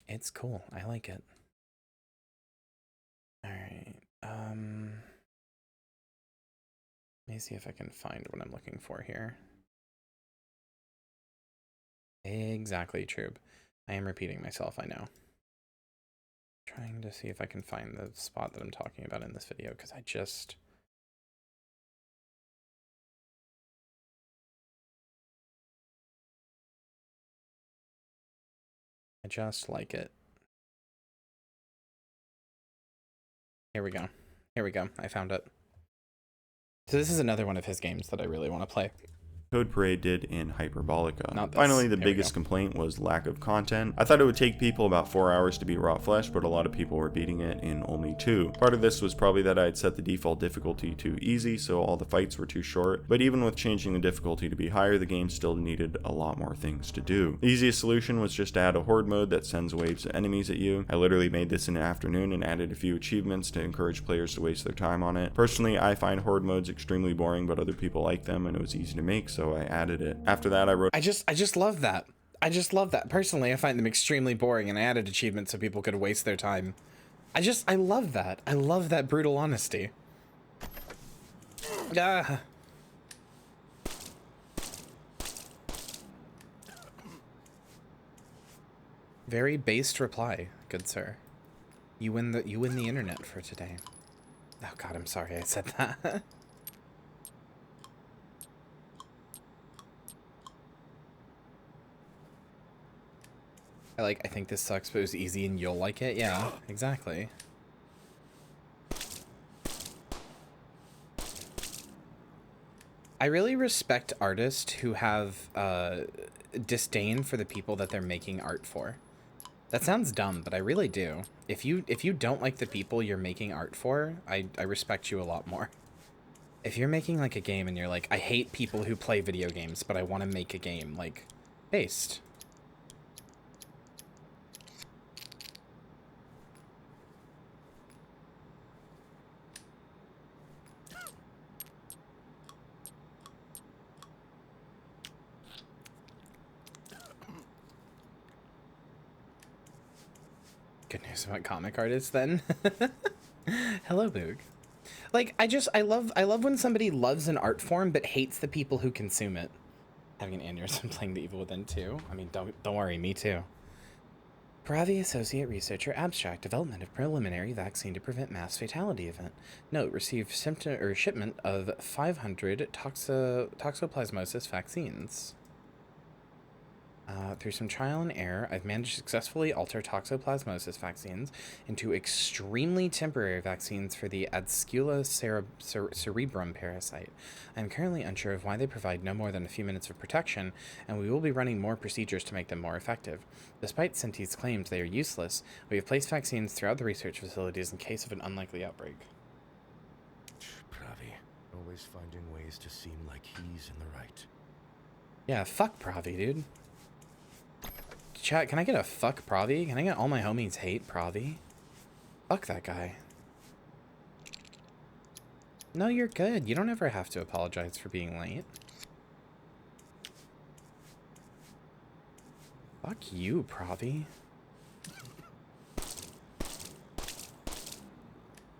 It's cool. I like it. All right. Let me see if I can find what I'm looking for here. Exactly, Trube. I am repeating myself, I know. Trying to see if I can find the spot that I'm talking about in this video, because I just like it. Here we go. Here we go. I found it. So this is another one of his games that I really want to play. Code Parade did in Hyperbolica. Not this. Finally, the There we biggest go. complaint was lack of content. I thought it would take people about 4 hours to beat Rot Flesh, but a lot of people were beating it in only 2. Part of this was probably that I had set the default difficulty to easy, so all the fights were too short, but even with changing the difficulty to be higher, the game still needed a lot more things to do. The easiest solution was just to add a horde mode that sends waves of enemies at you. I literally made this in an afternoon and added a few achievements to encourage players to waste their time on it. Personally, I find horde modes extremely boring, but other people like them, and it was easy to make, so I added it. After that, I wrote... I just love that. I just love that. Personally, I find them extremely boring, and I added achievements so people could waste their time. I love that. I love that brutal honesty. Ah. Very based reply, good sir. You win the internet for today. Oh god, I'm sorry I said that. I think this sucks, but it was easy and you'll like it. Yeah, exactly. I really respect artists who have disdain for the people that they're making art for. That sounds dumb, but I really do. If you don't like the people you're making art for, I respect you a lot more. If you're making like a game and you're like, I hate people who play video games, but I want to make a game like based. Good news about comic artists then. Hello, Boog. Like, I love when somebody loves an art form but hates the people who consume it. Having an aneurysm playing The Evil Within too. I mean, don't worry, me too. Pravi Associate Researcher Abstract Development of Preliminary Vaccine to Prevent Mass Fatality Event. Note, received shipment of 500 toxoplasmosis vaccines. Through some trial and error, I've managed to successfully alter toxoplasmosis vaccines into extremely temporary vaccines for the Adscula cerebrum parasite. I am currently unsure of why they provide no more than a few minutes of protection, and we will be running more procedures to make them more effective. Despite Senti's claims they are useless, we have placed vaccines throughout the research facilities in case of an unlikely outbreak. Pravi, always finding ways to seem like he's in the right. Yeah, fuck Pravi, dude. Chat, can I get a fuck Pravi? Can I get all my homies hate Pravi? Fuck that guy. No, you're good. You don't ever have to apologize for being late. Fuck you, Pravi.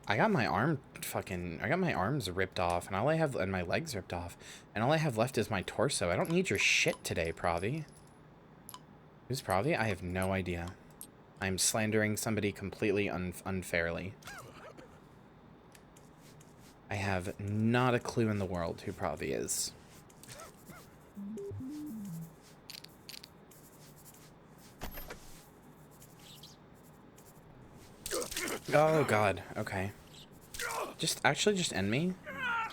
I got my arms ripped off, and and my legs ripped off, and all I have left is my torso. I don't need your shit today, Pravi. Who's Pravi? I have no idea. I'm slandering somebody completely unfairly. I have not a clue in the world who Pravi is. Oh god, okay. Just end me.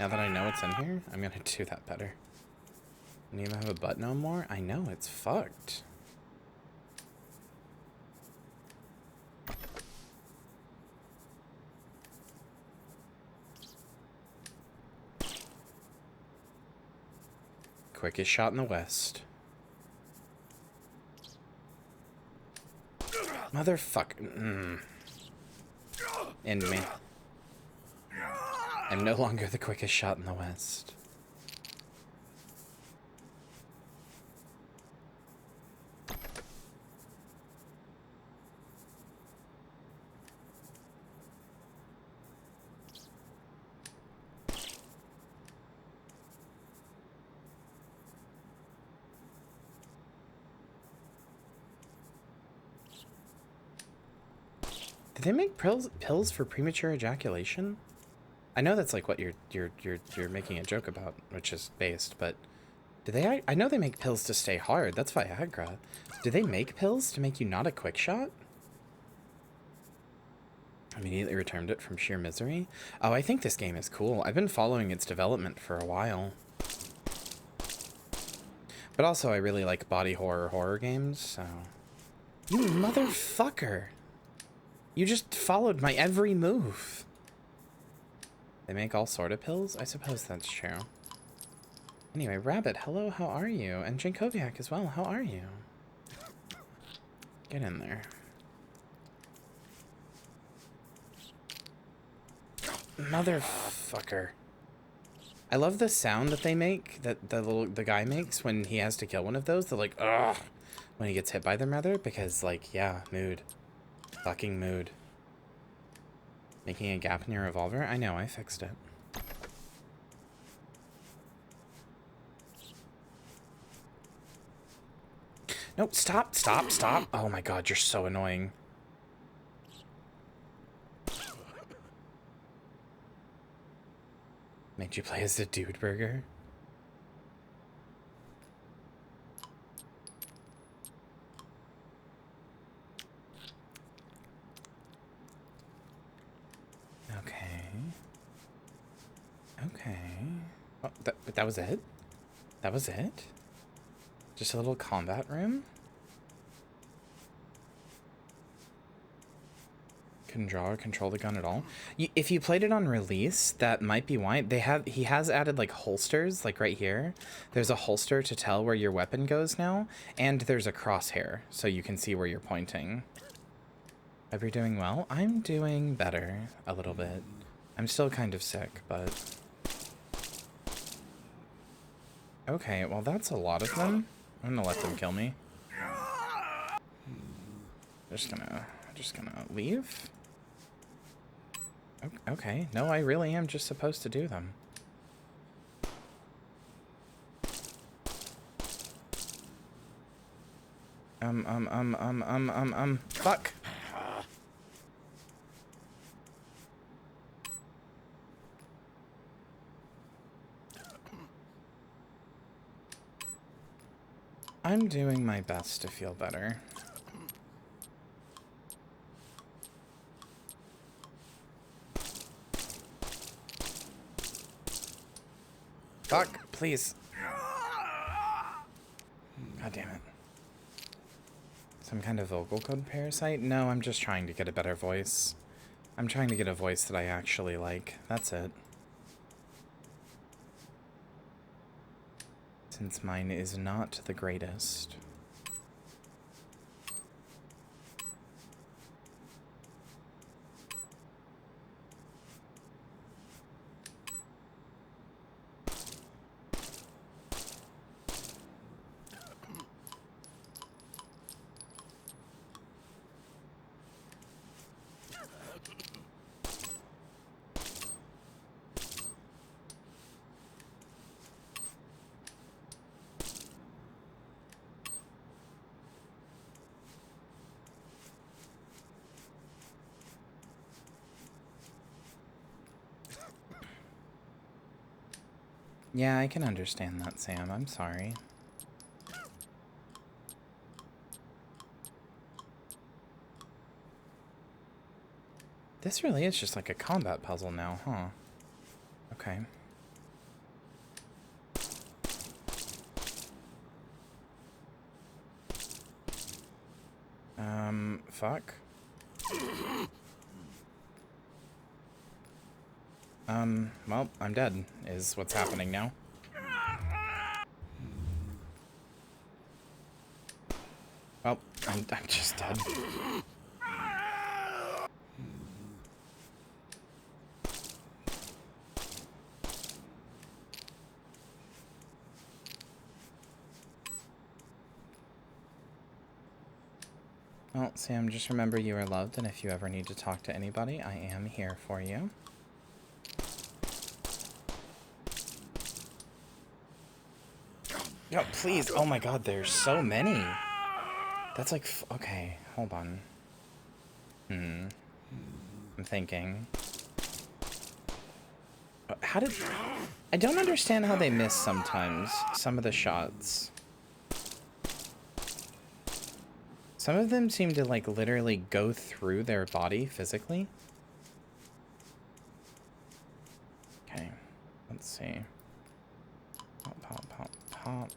Now that I know it's in here, I'm gonna do that better. Don't even have a butt no more? I know, it's fucked. Quickest shot in the West. Motherfucker. End me. I'm no longer the quickest shot in the West. Did they make pills for premature ejaculation? I know that's like what you're making a joke about, which is based, but do they? I know they make pills to stay hard. That's Viagra. Do they make pills to make you not a quick shot? Immediately returned it from sheer misery. Oh, I think this game is cool. I've been following its development for a while. But also, I really like body horror games, so... You motherfucker! You just followed my every move. They make all sort of pills? I suppose that's true. Anyway, Rabbit, hello, how are you? And Jankoviak as well, how are you? Get in there. Motherfucker. I love the sound that they make, that the guy makes when he has to kill one of those. They're like, ugh, when he gets hit by them, rather, because, like, yeah, mood. Fucking mood. Making a gap in your revolver? I know, I fixed it. No, stop, stop, stop. Oh my god, you're so annoying. Made you play as the dude burger? Okay. Okay. Oh, that was it? That was it? Just a little combat room? can draw or control the gun at all. If you played it on release, that might be why. He has added like holsters, like right here. There's a holster to tell where your weapon goes now, and there's a crosshair, so you can see where you're pointing. Hope you're doing well. I'm doing better, a little bit. I'm still kind of sick, but... Okay, well that's a lot of them. I'm gonna let them kill me. Just gonna leave. Okay, no, I really am just supposed to do them. Fuck. I'm doing my best to feel better. Fuck, please. God damn it. Some kind of vocal code parasite? No, I'm just trying to get a better voice. I'm trying to get a voice that I actually like. That's it. Since mine is not the greatest. Yeah, I can understand that, Sam. I'm sorry. This really is just like a combat puzzle now, huh? Okay. Fuck. Well, I'm dead, is what's happening now. Well, I'm just dead. Well, Sam, just remember you are loved, and if you ever need to talk to anybody, I am here for you. Yo, please. Oh my god, there's so many. That's like, okay, hold on. I'm thinking. How did... I don't understand how they miss sometimes, some of the shots. Some of them seem to, like, literally go through their body physically. Okay, let's see. Pop, pop, pop, pop.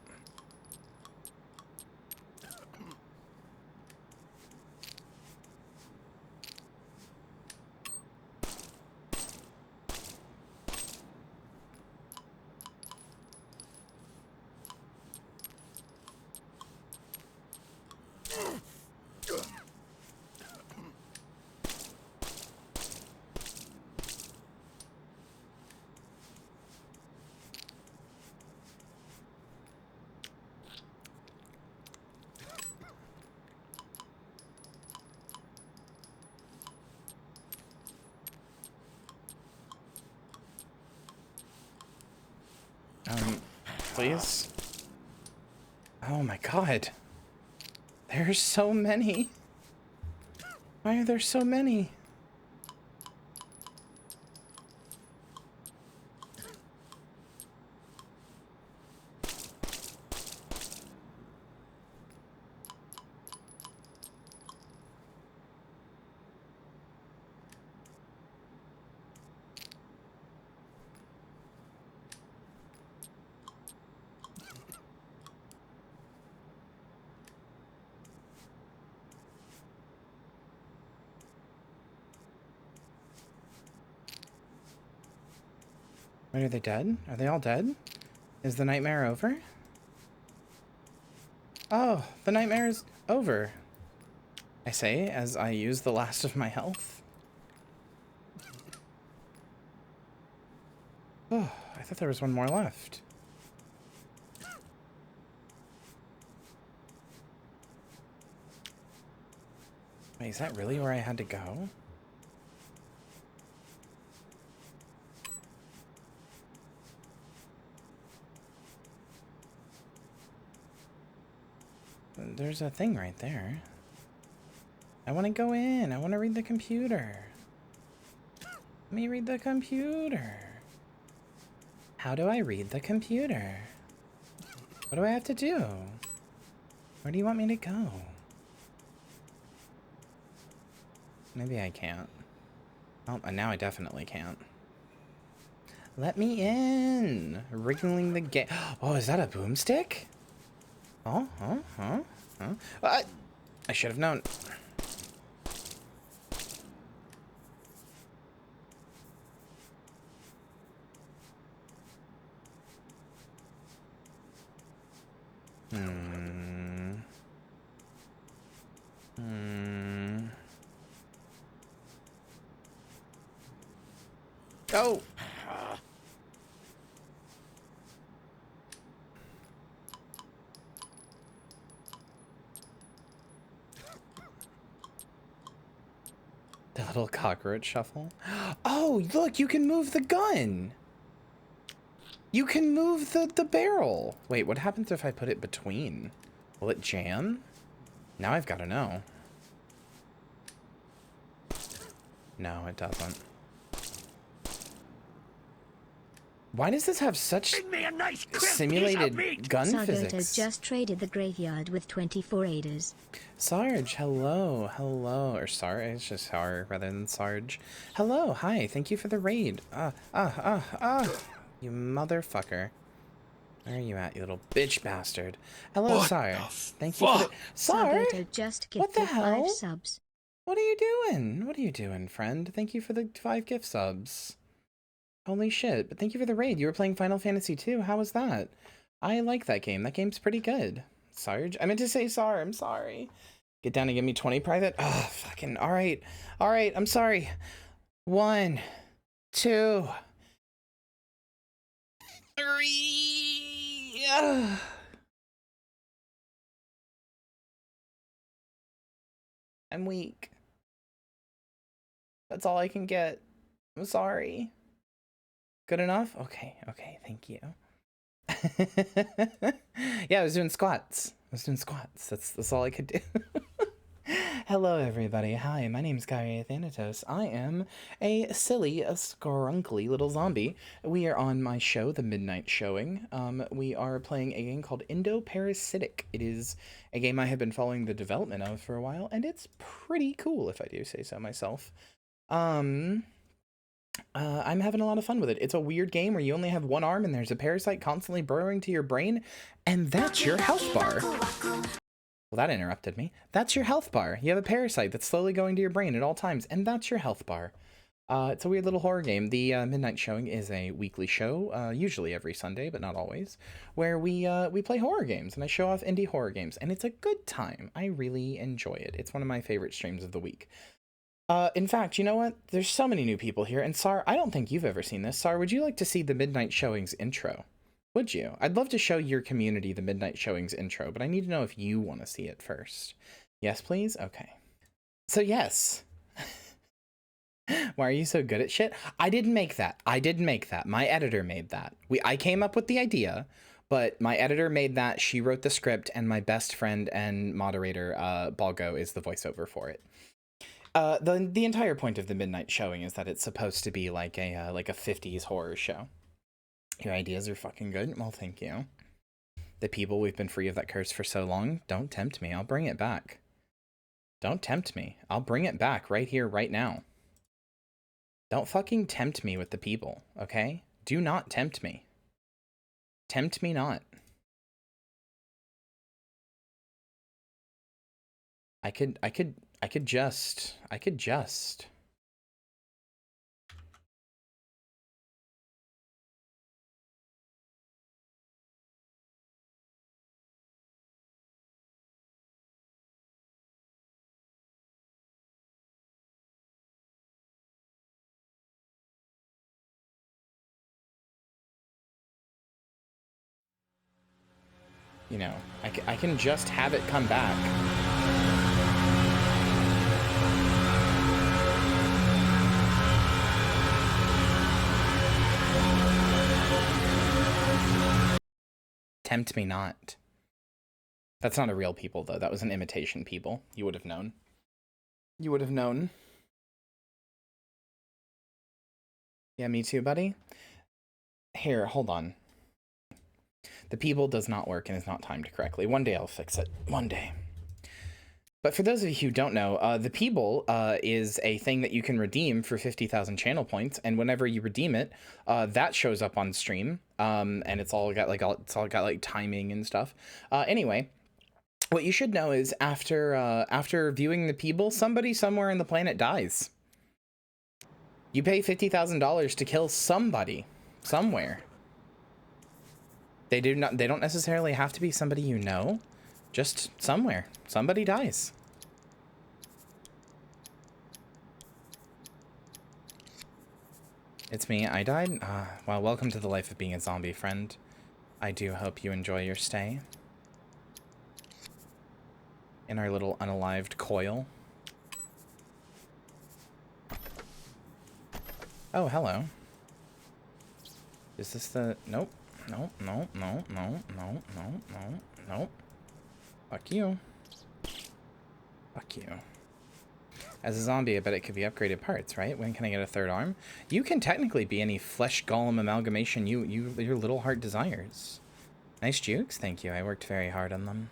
Please? Oh my god. There's so many. Why are there so many? Wait, are they dead? Are they all dead? Is the nightmare over? Oh, the nightmare is over. I say as I use the last of my health. Oh, I thought there was one more left. Wait, is that really where I had to go? There's a thing right there. I want to go in. I want to read the computer. Let me read the computer. How do I read the computer? What do I have to do? Where do you want me to go? Maybe I can't. Oh, and now I definitely can't. Let me in. Wriggling the gate. Oh, is that a boomstick? Oh, I should have known. Oh! The little cockroach shuffle. Oh, look, you can move the gun! You can move the barrel! Wait, what happens if I put it between? Will it jam? Now I've got to know. No, it doesn't. Why does this have such simulated gun physics? Sarge just traded the graveyard with 24 Aiders. Sarge, hello, hello. Or Sarge, it's just Sar rather than Sarge. Hello, hi, thank you for the raid. You motherfucker. Where are you at, you little bitch bastard? Hello, Sar. Thank you for the... Sar? Just What the gifted 5 hell? subs. What are you doing? What are you doing, friend? Thank you for the 5 gift subs. Holy shit, but thank you for the raid. You were playing Final Fantasy 2. How was that? I like that game. That game's pretty good. Sarge? I meant to say Sar. I'm sorry. Get down and give me 20 private? Oh, fucking... Alright. Alright, I'm sorry. 1, 2, 3... I'm weak. That's all I can get. I'm sorry. Good enough? Okay, okay, thank you. Yeah, I was doing squats. That's all I could do. Hello, everybody. Hi, my name's Kyria Thanatos. I am a silly, scrunkly little zombie. We are on my show, The Midnight Showing. We are playing a game called Endoparasitic. It is a game I have been following the development of for a while, and it's pretty cool, if I do say so myself. I'm having a lot of fun with it. It's a weird game where you only have one arm and there's a parasite constantly burrowing to your brain, and that's your health bar. Well, that interrupted me. That's your health bar. You have a parasite that's slowly going to your brain at all times, and that's your health bar. It's a weird little horror game. The Midnight Showing is a weekly show, usually every Sunday, but not always, where we play horror games, and I show off indie horror games, and it's a good time. I really enjoy it. It's one of my favorite streams of the week. In fact, you know what? There's so many new people here, and Sar, I don't think you've ever seen this. Sar, would you like to see the Midnight Showings intro? Would you? I'd love to show your community the Midnight Showings intro, but I need to know if you want to see it first. Yes, please? Okay. So yes. Why are you so good at shit? I didn't make that. I didn't make that. My editor made that. I came up with the idea, but my editor made that. She wrote the script, and my best friend and moderator, Balgo, is the voiceover for it. The entire point of the Midnight Showing is that it's supposed to be like a 50s horror show. Your ideas are fucking good. Well, thank you. The people, we've been free of that curse for so long. Don't tempt me. I'll bring it back. Don't tempt me. I'll bring it back right here, right now. Don't fucking tempt me with the people, okay? Do not tempt me. Tempt me not. I could just. You know, I can just have it come back. Tempt me not. That's not a real people, though. That was an imitation people. You would have known. You would have known. Yeah, me too, buddy. Here, hold on. The people does not work and is not timed correctly. One day I'll fix it. One day. But for those of you who don't know, the people is a thing that you can redeem for 50,000 channel points, and whenever you redeem it, that shows up on stream, and it's all got like timing and stuff. Anyway, what you should know is after viewing the people, somebody somewhere on the planet dies. You pay $50,000 to kill somebody somewhere. They don't necessarily have to be somebody you know. Just somewhere. Somebody dies. It's me. I died? Well, welcome to the life of being a zombie, friend. I do hope you enjoy your stay in our little unalived coil. Oh, hello. Is this the... Nope. Nope, no, no, no, no, no, no, no. Fuck you. Fuck you. As a zombie, I bet it could be upgraded parts, right? When can I get a third arm? You can technically be any flesh golem amalgamation your little heart desires. Nice jukes, thank you. I worked very hard on them.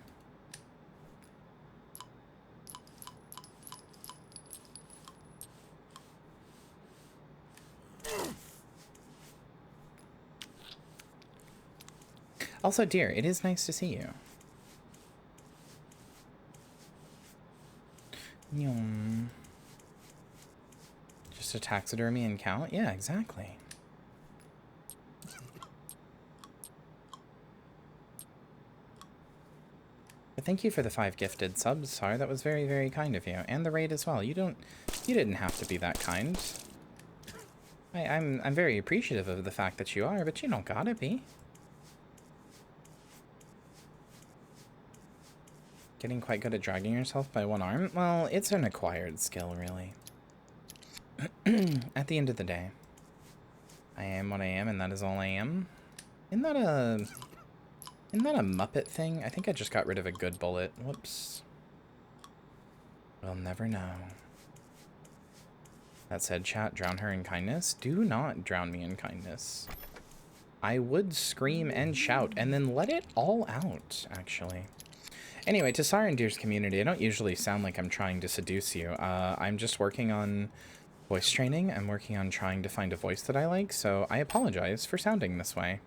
Also, dear, it is nice to see you. Yum. Just a taxidermy and count? Yeah, exactly. But thank you for the 5 gifted subs, Sar. That was very, very kind of you. And the raid as well. You didn't have to be that kind. I'm very appreciative of the fact that you are, but you don't gotta be. Getting quite good at dragging yourself by one arm? Well, it's an acquired skill, really. At the end of the day, I am what I am, and that is all I am. Isn't that a Muppet thing? I think I just got rid of a good bullet. Whoops. We'll never know. That said, chat, drown her in kindness. Do not drown me in kindness. I would scream and shout, and then let it all out, actually. Anyway, to Sarendir's community, I don't usually sound like I'm trying to seduce you. I'm just working on voice training. I'm working on trying to find a voice that I like, so I apologize for sounding this way.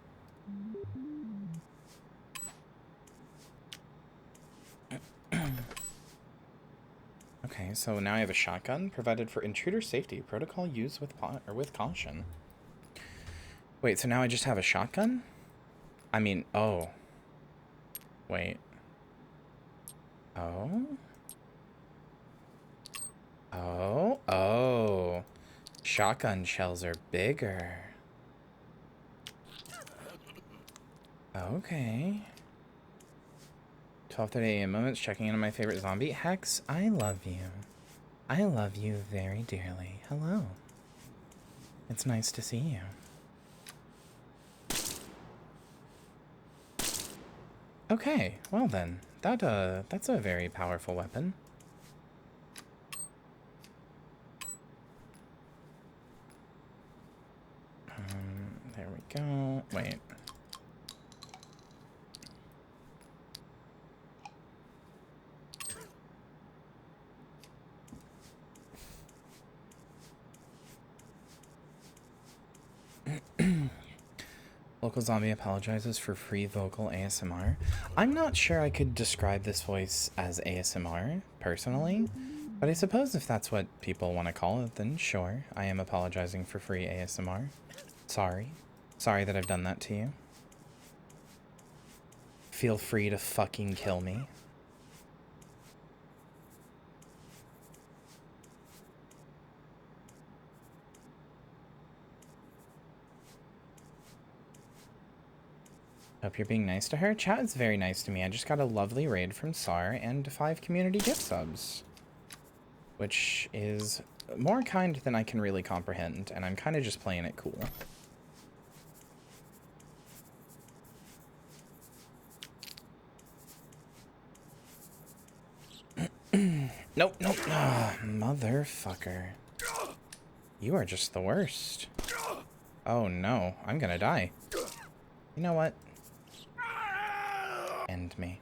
Okay, so now I have a shotgun provided for intruder safety. Protocol used with caution. Wait, so now I just have a shotgun? I mean, oh. Wait. Oh? Oh? Oh. Shotgun shells are bigger. Okay. 12:30 a.m. moments, checking in on my favorite zombie. Hex, I love you. I love you very dearly. Hello. It's nice to see you. Okay, well then. That's a very powerful weapon. There we go. Wait. Local zombie apologizes for free vocal ASMR. I'm not sure I could describe this voice as ASMR, personally, but I suppose if that's what people want to call it, then sure, I am apologizing for free ASMR. Sorry. Sorry that I've done that to you. Feel free to fucking kill me. Hope you're being nice to her. Chat is very nice to me. I just got a lovely raid from Sar and 5 community gift subs, which is more kind than I can really comprehend, and I'm kind of just playing it cool. Nope, nope. Ah, motherfucker. You are just the worst. Oh no, I'm gonna die. You know what? End me.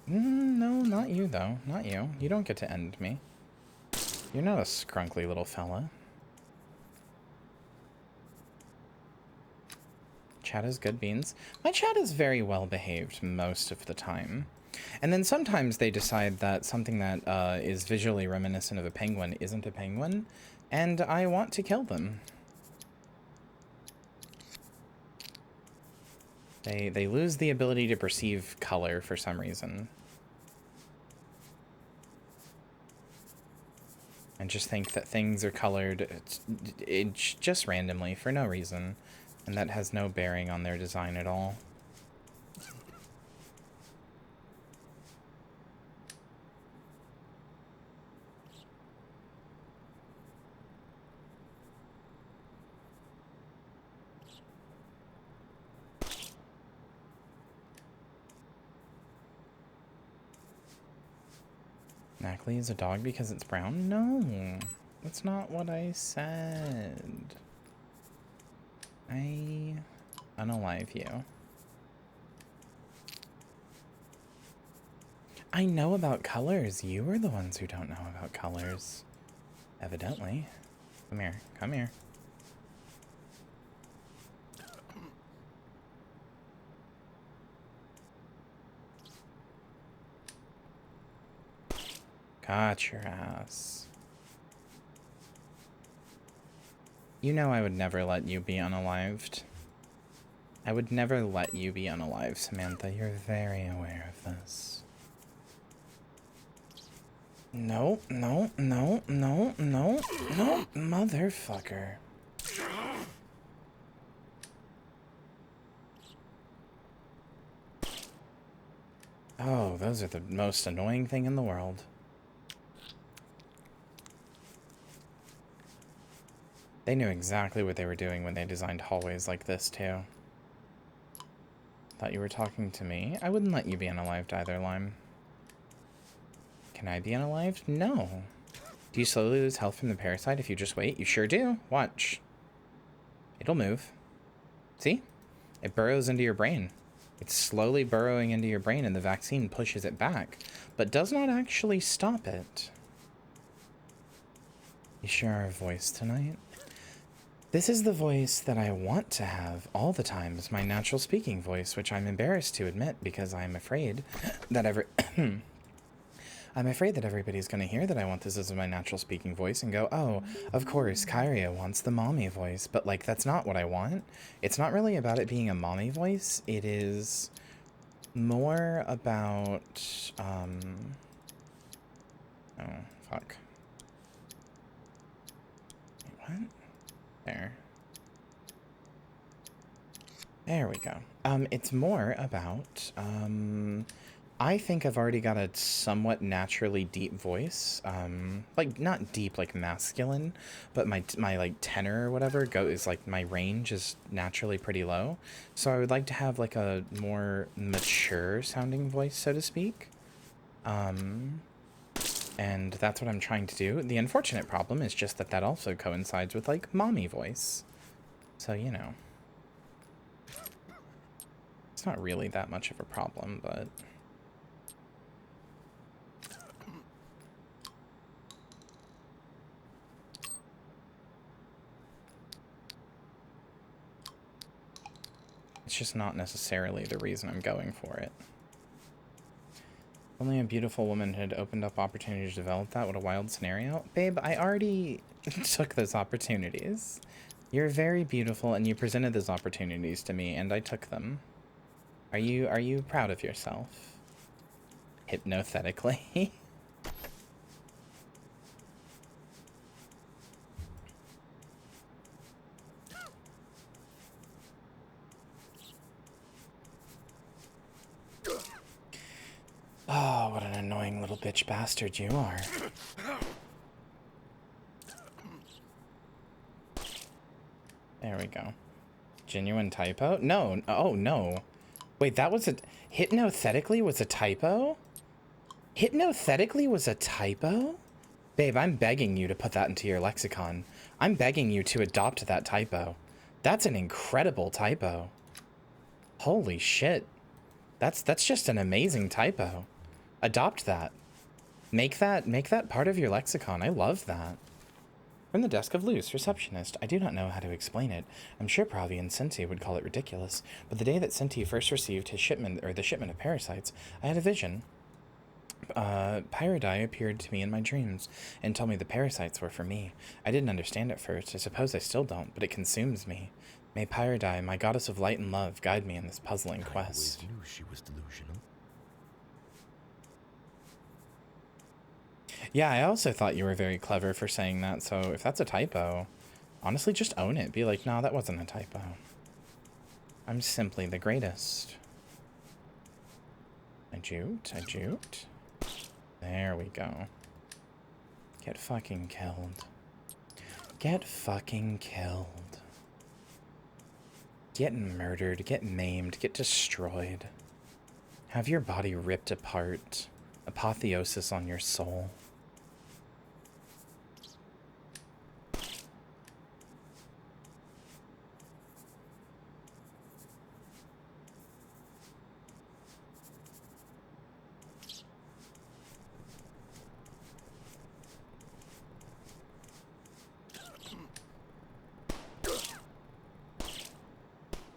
No, not you though. Not you. You don't get to end me. You're not a scrunkly little fella. Chat is good beans. My chat is very well behaved most of the time. And then sometimes they decide that something that is visually reminiscent of a penguin isn't a penguin, and I want to kill them. They lose the ability to perceive color for some reason. And just think that things are colored just randomly for no reason. And that has no bearing on their design at all. Knackley is a dog because it's brown? No, that's not what I said. I unalive you. I know about colors. You are the ones who don't know about colors. Evidently. Come here. Come here. Got your ass. You know I would never let you be unalived. I would never let you be unalived, Samantha. You're very aware of this. No, no, no, no, no, no, motherfucker. Oh, those are the most annoying thing in the world. They knew exactly what they were doing when they designed hallways like this, too. Thought you were talking to me? I wouldn't let you be unalived either, Lime. Can I be unalived? No. Do you slowly lose health from the parasite if you just wait? You sure do. Watch. It'll move. See? It burrows into your brain. It's slowly burrowing into your brain and the vaccine pushes it back, but does not actually stop it. You share our voice tonight? This is the voice that I want to have all the time, is my natural speaking voice, which I'm embarrassed to admit because I'm afraid that I'm afraid that everybody's going to hear that I want this as my natural speaking voice and go, oh, of course, Kyria wants the mommy voice. But, like, that's not what I want. It's not really about it being a mommy voice. It is more about, oh, fuck. Wait, what? There. There we go. It's more about, I think I've already got a somewhat naturally deep voice. Like, not deep, like masculine, but my like, tenor or whatever is, like, my range is naturally pretty low. So I would like to have, like, a more mature sounding voice, so to speak. And that's what I'm trying to do. The unfortunate problem is just that also coincides with, like, mommy voice. So, you know. It's not really that much of a problem, but... it's just not necessarily the reason I'm going for it. Only a beautiful woman had opened up opportunity to develop that. What a wild scenario. Babe, I already took those opportunities. You're very beautiful, and you presented those opportunities to me, and I took them. Are you proud of yourself? Hypnothetically? bitch bastard you are. There we go. Genuine typo? No. Oh, no. Wait, that was a... Hypnothetically was a typo? Hypnothetically was a typo? Babe, I'm begging you to put that into your lexicon. I'm begging you to adopt that typo. That's an incredible typo. Holy shit. That's just an amazing typo. Adopt that. Make that part of your lexicon. I love that. From the desk of Luce, receptionist. I do not know how to explain it. I'm sure Pravi and Sinti would call it ridiculous, but the day that Sinti first received his shipment, or the shipment of parasites, I had a vision. Pyridai appeared to me in my dreams and told me the parasites were for me. I didn't understand at first. I suppose I still don't, but it consumes me. May Pyridai, my goddess of light and love, guide me in this puzzling quest. I always knew she was delusional. Yeah, I also thought you were very clever for saying that, so if that's a typo, honestly, just own it. Be like, no, that wasn't a typo. I'm simply the greatest. I juked. There we go. Get fucking killed. Get fucking killed. Get murdered, get maimed, get destroyed. Have your body ripped apart. Apotheosis on your soul.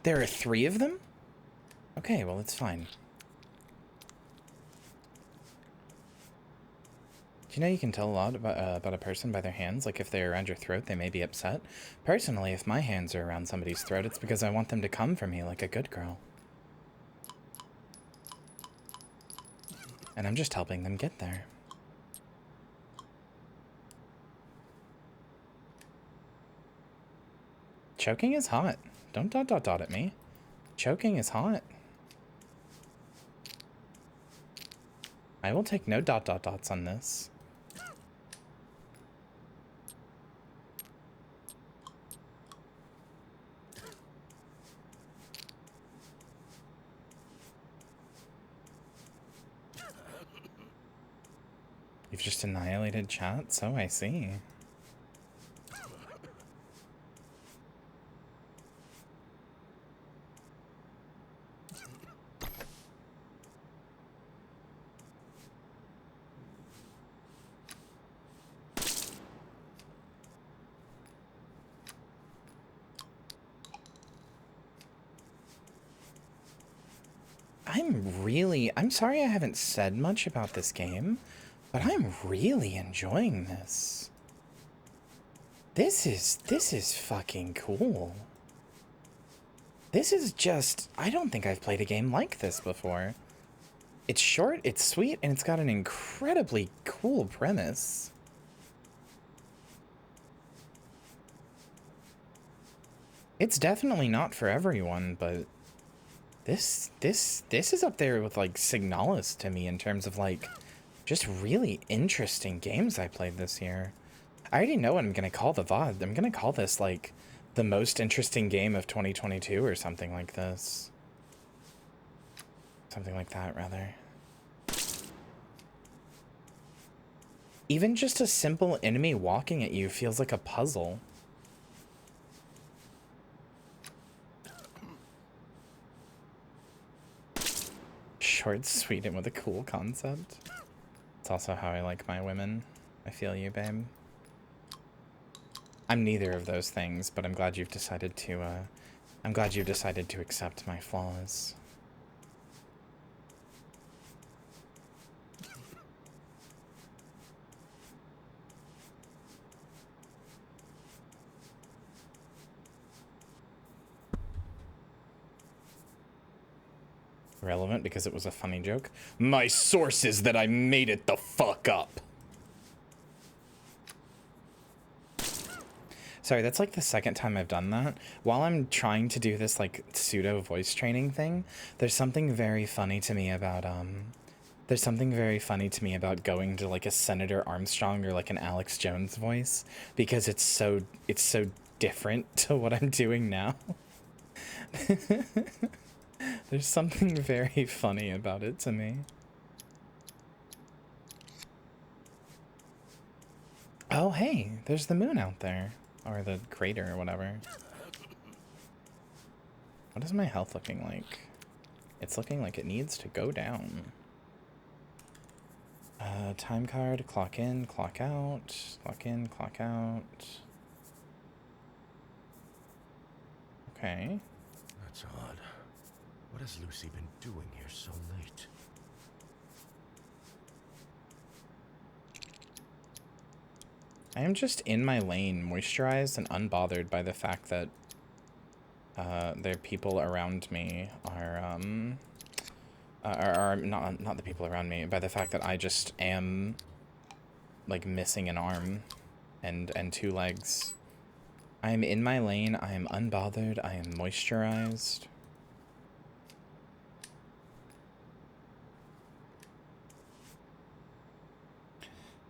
There are 3 of them? Okay, well, it's fine. Do you know you can tell a lot about a person by their hands? Like, if they're around your throat, they may be upset. Personally, if my hands are around somebody's throat, it's because I want them to come for me like a good girl. And I'm just helping them get there. Choking is hot. Don't ... at me. Choking is hot. I will take no ... on this. You've just annihilated chat? So I see. I'm sorry I haven't said much about this game, but I'm really enjoying this. This is fucking cool. This is just, I don't think I've played a game like this before. It's short, it's sweet, and it's got an incredibly cool premise. It's definitely not for everyone, but this is up there with like Signalis to me in terms of like just really interesting games I played this year. I already know what I'm gonna call the VOD. I'm gonna call this like the most interesting game of 2022 or something like this. Something like that, rather. Even just a simple enemy walking at you feels like a puzzle. Short, sweet, and with a cool concept. It's also how I like my women. I feel you, babe. I'm neither of those things, but I'm glad you've decided to, accept my flaws. Relevant because it was a funny joke. My source is that I made it the fuck up. Sorry, that's like the second time I've done that. While I'm trying to do this like pseudo voice training thing, there's something very funny to me about There's something very funny to me about going to like a Senator Armstrong or like an Alex Jones voice because it's so different to what I'm doing now. There's something very funny about it to me. Oh, hey, there's the moon out there. Or the crater or whatever. What is my health looking like? It's looking like it needs to go down. Time card, clock in, clock out, clock in, clock out. Okay. That's odd. What has Lucy been doing here so late? I am just in my lane, moisturized and unbothered by the fact that the people around me are not the people around me, by the fact that I just am like missing an arm and 2 legs. I am in my lane, I am unbothered, I am moisturized.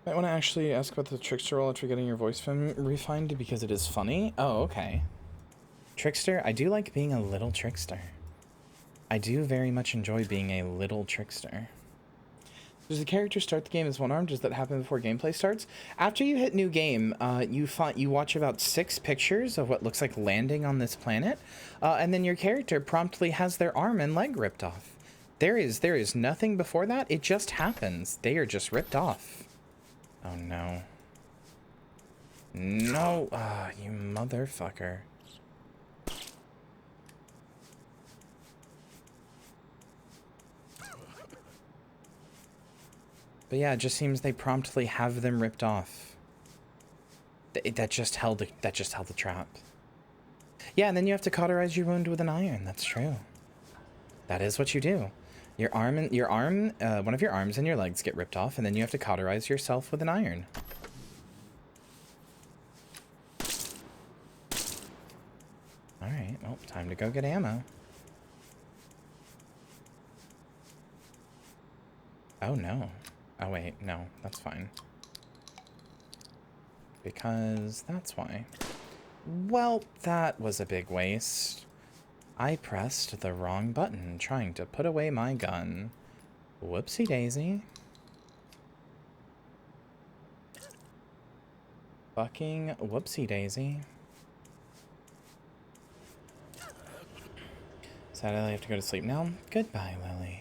Might want to actually ask about the trickster role after getting your voice refined because it is funny. Oh, okay. Trickster, I do like being a little trickster. I do very much enjoy being a little trickster. Does the character start the game as one-armed? Does that happen before gameplay starts? After you hit new game, you watch about 6 pictures of what looks like landing on this planet, and then your character promptly has their arm and leg ripped off. There is nothing before that. It just happens. They are just ripped off. Oh no. No, you motherfucker. But yeah, it just seems they promptly have them ripped off. That just held the trap. Yeah, and then you have to cauterize your wound with an iron. That's true. That is what you do. One of your arms and your legs get ripped off, and then you have to cauterize yourself with an iron. All right, well, time to go get ammo. Oh no. Oh wait, no, that's fine. Because that's why. Well, that was a big waste. I pressed the wrong button trying to put away my gun. Whoopsie daisy. Fucking whoopsie daisy. Sadly, I have to go to sleep now. Goodbye, Lily.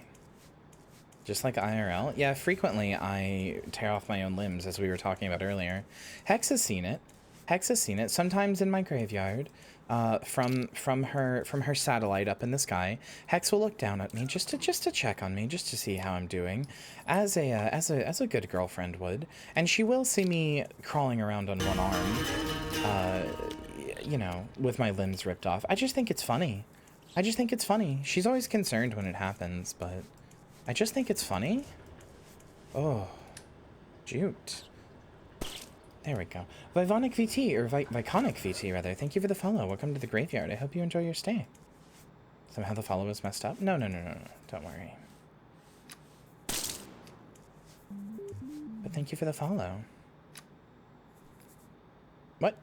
Just like IRL? Yeah, frequently I tear off my own limbs, as we were talking about earlier. Hex has seen it. Hex has seen it, sometimes in my graveyard, from her satellite up in the sky. Hex will look down at me just to check on me, just to see how I'm doing, as a good girlfriend would. And she will see me crawling around on one arm, you know, with my limbs ripped off. I just think it's funny. I just think it's funny. She's always concerned when it happens, but I just think it's funny. Oh, jute. There we go. Vivonic VT, or Viconic VT, rather. Thank you for the follow. Welcome to the graveyard. I hope you enjoy your stay. Somehow the follow was messed up? No. Don't worry. But thank you for the follow. What?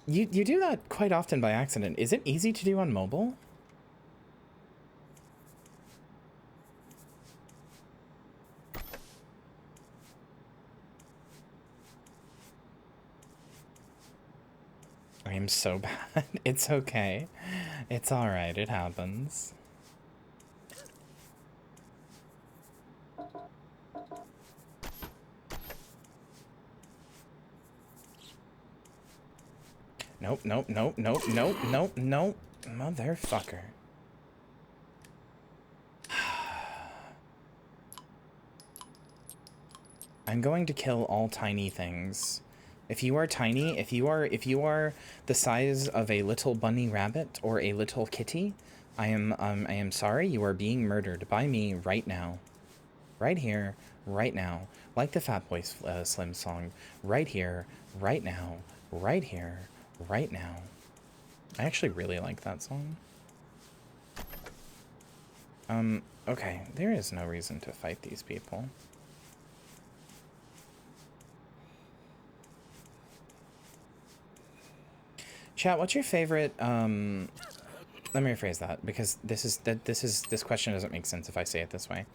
You do that quite often by accident. Is it easy to do on mobile? I am so bad. It's okay. It's alright. It happens. Nope. Motherfucker. I'm going to kill all tiny things. If you are tiny, if you are the size of a little bunny rabbit or a little kitty, I am sorry, you are being murdered by me right now. Right here, right now. Like the Fatboy Slim song. Right here, right now. Right here, right now. I actually really like that song. Okay, there is no reason to fight these people. Chat, what's your favorite, let me rephrase that, because this question doesn't make sense if I say it this way.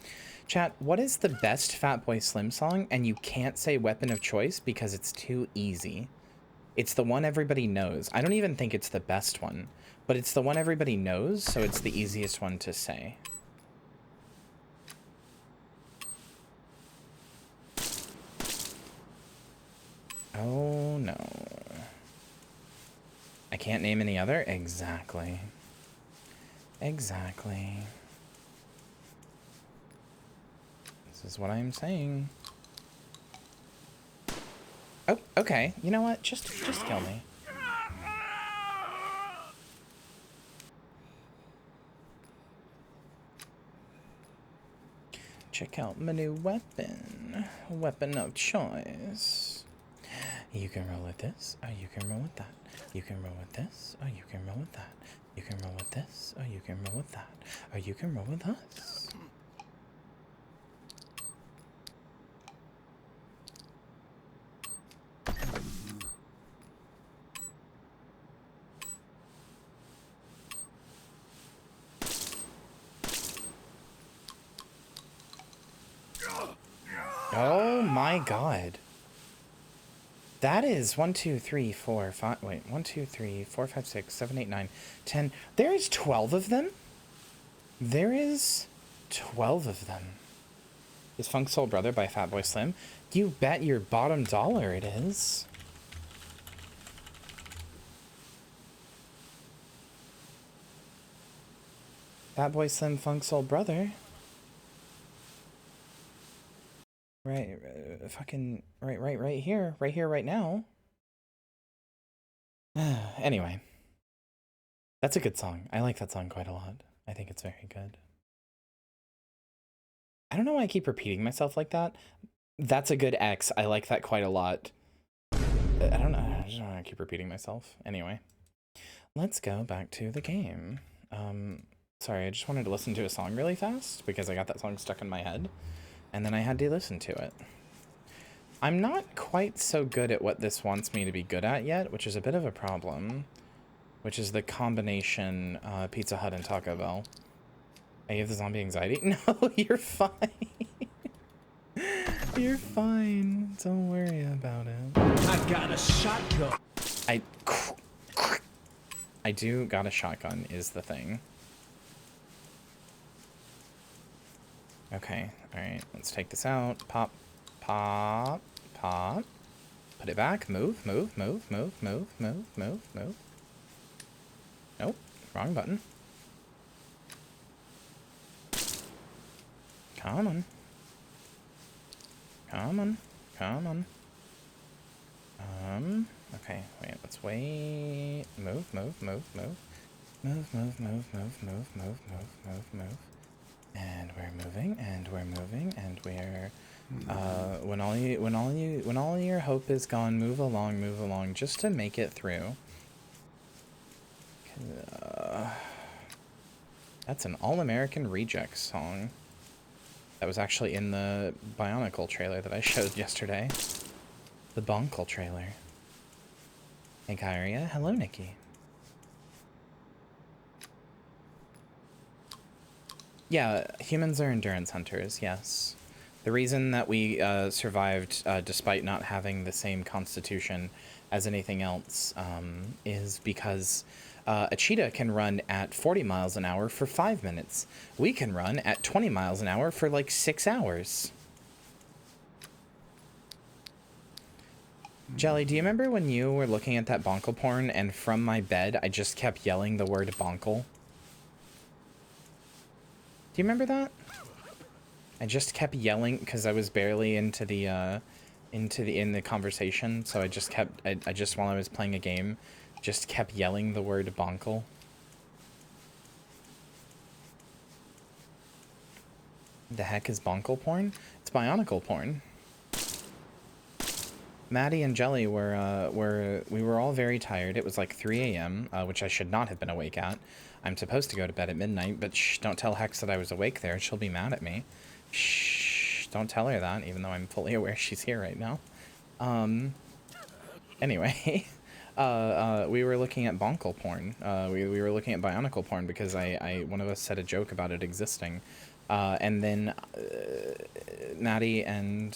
Chat, what is the best Fatboy Slim song? And you can't say weapon of choice because it's too easy. It's the one everybody knows. I don't even think it's the best one, but it's the one everybody knows, so it's the easiest one to say. Oh no. I can't name any other? Exactly. Exactly. This is what I'm saying. Oh, okay. You know what? Just kill me. Check out my new weapon. Weapon of choice. You can roll with this, or you can roll with that. You can roll with this, or you can roll with that. You can roll with this, or you can roll with that. Or you can roll with us. Oh my god. That is 1, 2, 3, 4, 5. Wait, 1, 2, 3, 4, 5, 6, 7, 8, 9, 10. There is 12 of them? There is 12 of them. Is Funk Soul Brother by Fatboy Slim? You bet your bottom dollar it is. Fatboy Slim Funk Soul Brother. Right, fucking, right here, right now. Anyway. That's a good song. I like that song quite a lot. I think it's very good. I don't know why I keep repeating myself like that. That's a good X. I like that quite a lot. I don't know. I just don't want to keep repeating myself. Anyway. Let's go back to the game. Sorry, I just wanted to listen to a song really fast because I got that song stuck in my head. And then I had to listen to it. I'm not quite so good at what this wants me to be good at yet, which is a bit of a problem. Which is the combination Pizza Hut and Taco Bell. I have the zombie anxiety? No, you're fine. You're fine. Don't worry about it. I got a shotgun. I do got a shotgun is the thing. Okay, alright, let's take this out. Pop, pop, pop. Put it back. Move, move, move, move, move, move, move, move. Nope, wrong button. Come on. Come on, come on. Okay, wait, let's wait. Move, move, move, move. Move, move, move, move, move, move, move, move, move. And we're moving, and we're moving, and we're when all your hope is gone, move along, just to make it through. That's an All-American Rejects song. That was actually in the Bionicle trailer that I showed yesterday. The Bonkle trailer. Hey Kyria, hello Nikki. Yeah, humans are endurance hunters, yes. The reason that we survived despite not having the same constitution as anything else is because a cheetah can run at 40 miles an hour for 5 minutes. We can run at 20 miles an hour for like 6 hours. Jelly, do you remember when you were looking at that bonkle porn and from my bed I just kept yelling the word bonkle? Do you remember that? I just kept yelling because I was barely into the in the conversation, so I just kept I just while I was playing a game just kept yelling the word bonkle. The heck is bonkle porn? It's Bionicle porn. Maddie and Jelly we were all very tired. It was like 3 a.m., which I should not have been awake at. I'm supposed to go to bed at midnight, but shh, don't tell Hex that I was awake there. She'll be mad at me. Shh, don't tell her that, even though I'm fully aware she's here right now. Anyway, we were looking at bonkle porn. We were looking at bionicle porn because one of us said a joke about it existing. And then Maddie and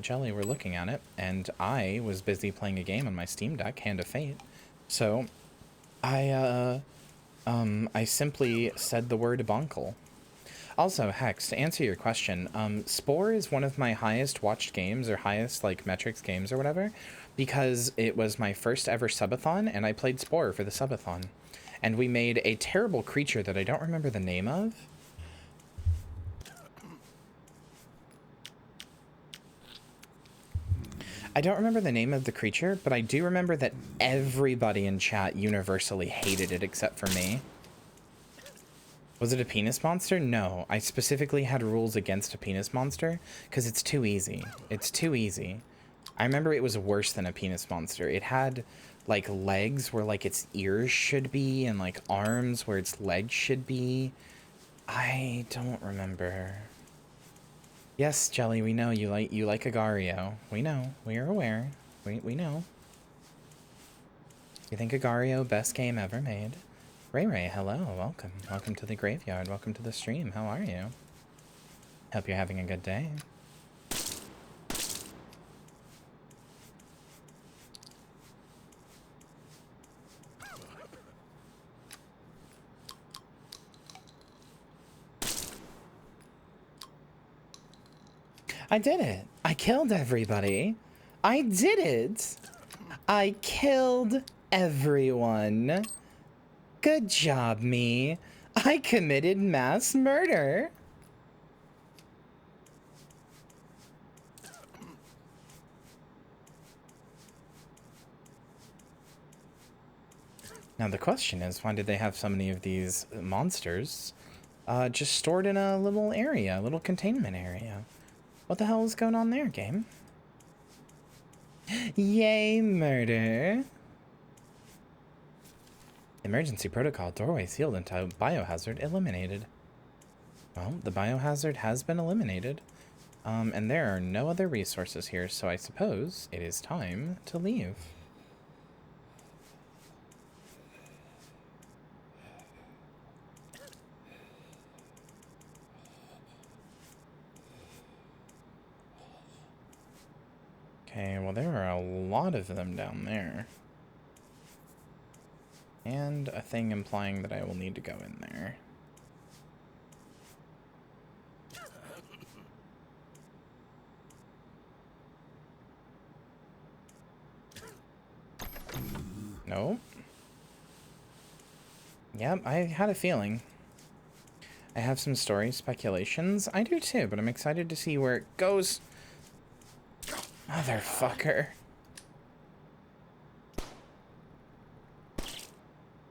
Jelly were looking at it, and I was busy playing a game on my Steam Deck, Hand of Fate. So I simply said the word bonkle. Also, Hex, to answer your question, Spore is one of my highest watched games, or highest, like, metrics games or whatever, because it was my first ever subathon, and I played Spore for the subathon. And we made a terrible creature that I don't remember the name of. I don't remember the name of the creature, but I do remember that everybody in chat universally hated it except for me. Was it a penis monster? No. I specifically had rules against a penis monster because it's too easy. It's too easy. I remember it was worse than a penis monster. It had, like, legs where, like, its ears should be and, like, arms where its legs should be. I don't remember. Yes, Jelly, we know you like Agario. We know. We are aware. We know. You think Agario best game ever made? Ray Ray, hello, welcome. Welcome to the graveyard, welcome to the stream. How are you? Hope you're having a good day. I did it. I killed everybody. I did it. I killed everyone. Good job, me. I committed mass murder. Now the question is, why did they have so many of these monsters just stored in a little area, a little containment area? What the hell is going on there, game? Yay, murder. Emergency protocol, doorway sealed until biohazard eliminated. Well, the biohazard has been eliminated. And there are no other resources here, so I suppose it is time to leave. Okay, well, there are a lot of them down there. And a thing implying that I will need to go in there. Nope. Yep, I had a feeling. I have some story speculations. I do too, but I'm excited to see where it goes. Motherfucker.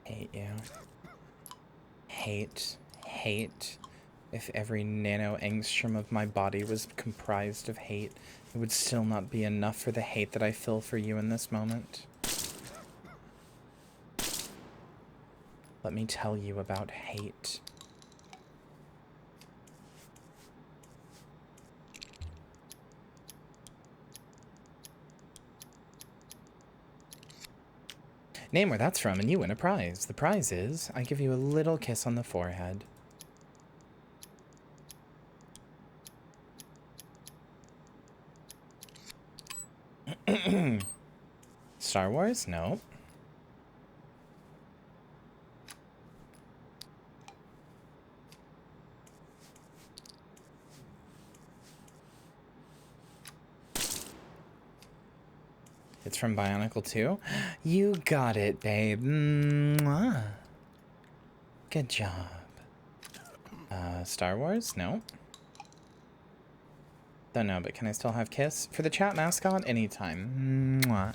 Hate you. Hate. If every nano-angstrom of my body was comprised of hate, it would still not be enough for the hate that I feel for you in this moment. Let me tell you about hate. Name where that's from and you win a prize. The prize is, I give you a little kiss on the forehead. Star Wars? No. It's from Bionicle 2? You got it, babe. Mwah. Good job. Star Wars? No. Don't know, but can I still have kiss? For the chat mascot? Anytime. Mwah.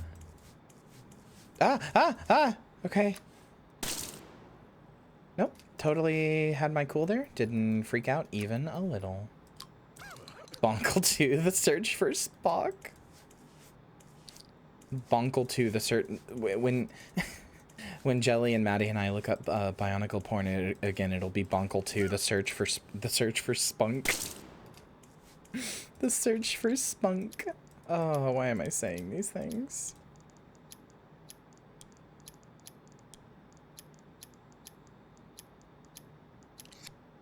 Okay. Nope. Totally had my cool there. Didn't freak out even a little. Bonkle 2, the search for Spock. Bonkle 2, the search... When... When Jelly and Maddie and I look up Bionicle porn again, it'll be Bonkle 2, the search for Spunk. The search for Spunk. Oh, why am I saying these things?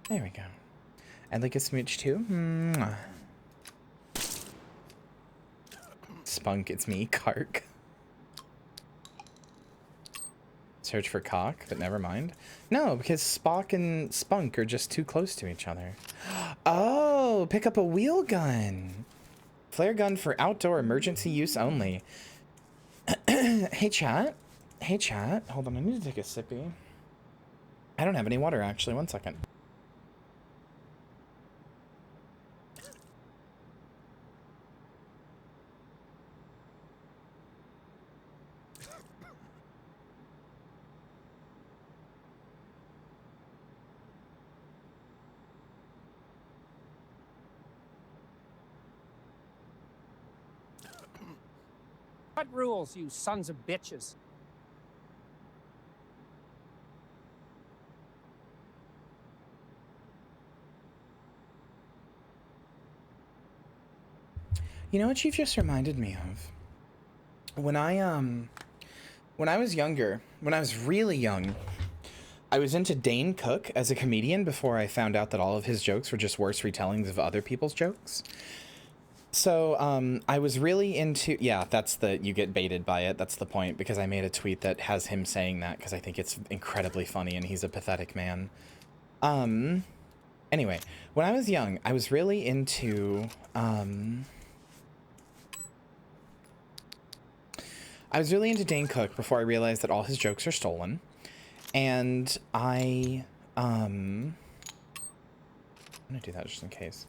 There we go. I'd like a smooch too. Mwah. Spunk, it's me, Kark. Search for cock, but never mind. No, because Spock and Spunk are just too close to each other. Oh, pick up a wheel gun. Flare gun for outdoor emergency use only. Hey, chat. Hey, chat. Hold on, I need to take a sippy. I don't have any water, actually. 1 second. What rules, you sons of bitches? You know what you've just reminded me of? When I was younger, when I was really young, I was into Dane Cook as a comedian before I found out that all of his jokes were just worse retellings of other people's jokes. So, I was really into, yeah, that's you get baited by it, that's the point, because I made a tweet that has him saying that, because I think it's incredibly funny, and he's a pathetic man. Anyway, when I was young, I was really into, Dane Cook before I realized that all his jokes are stolen, and I'm gonna do that just in case.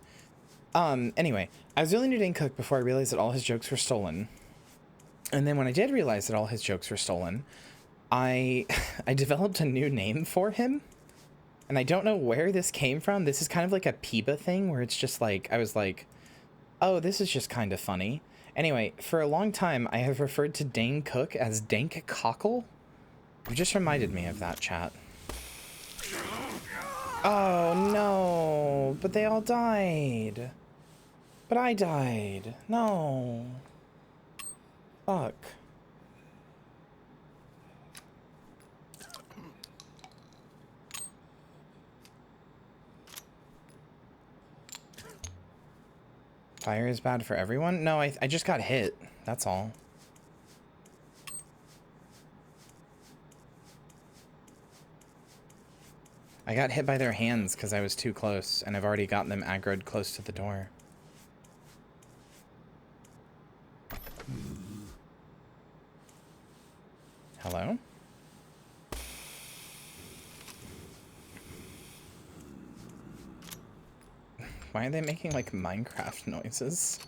Anyway, I was really into Dane Cook before I realized that all his jokes were stolen. And then when I did realize that all his jokes were stolen, I developed a new name for him. And I don't know where this came from. This is kind of like a Peeba thing where it's just like, I was like, oh, this is just kind of funny. Anyway, for a long time, I have referred to Dane Cook as Dank Cockle. You just reminded me of that, chat. Oh, no. But they all died. But I died. No. Fuck. Fire is bad for everyone? No, I just got hit. That's all. I got hit by their hands because I was too close, and I've already gotten them aggroed close to the door. Hello? Why are they making, like, Minecraft noises?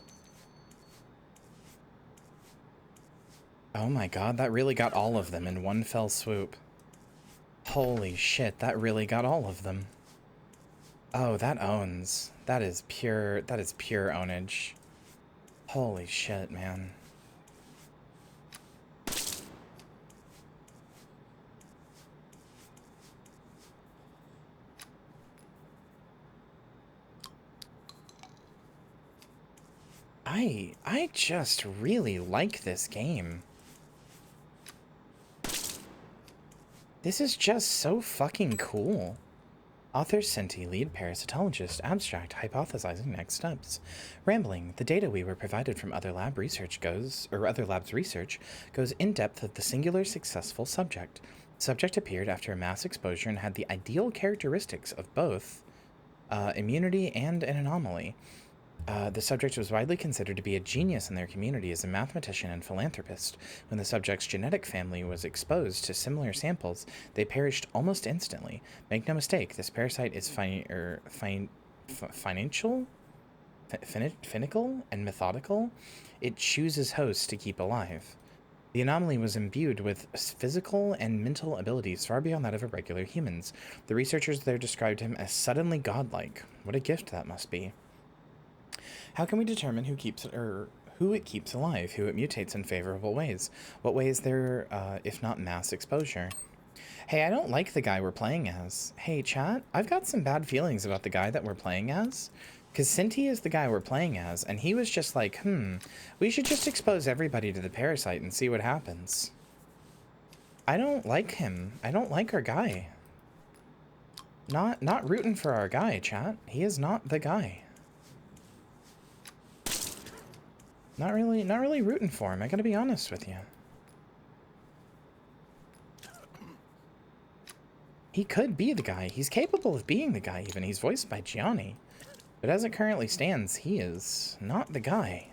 Oh my god, that really got all of them in one fell swoop. Holy shit, that really got all of them. Oh, that owns. That is pure ownage. Holy shit, man. I just really like this game. This is just so fucking cool. Author Senti, lead parasitologist, abstract, hypothesizing next steps. Rambling, the data we were provided from other labs' research goes in depth of the singular successful subject. Subject appeared after a mass exposure and had the ideal characteristics of both immunity and an anomaly. The subject was widely considered to be a genius in their community as a mathematician and philanthropist. When the subject's genetic family was exposed to similar samples, they perished almost instantly. Make no mistake, this parasite is finical and methodical. It chooses hosts to keep alive. The anomaly was imbued with physical and mental abilities far beyond that of regular humans. The researchers there described him as suddenly godlike. What a gift that must be. How can we determine who it keeps alive, who it mutates in favorable ways? What way is there, if not mass exposure? Hey, I don't like the guy we're playing as. Hey, chat, I've got some bad feelings about the guy that we're playing as. Because Sinti is the guy we're playing as, and he was just like, we should just expose everybody to the parasite and see what happens. I don't like him. I don't like our guy. Not rooting for our guy, chat. He is not the guy. Not really rooting for him, I gotta be honest with you. He could be the guy. He's capable of being the guy even. He's voiced by Gianni. But as it currently stands, he is not the guy.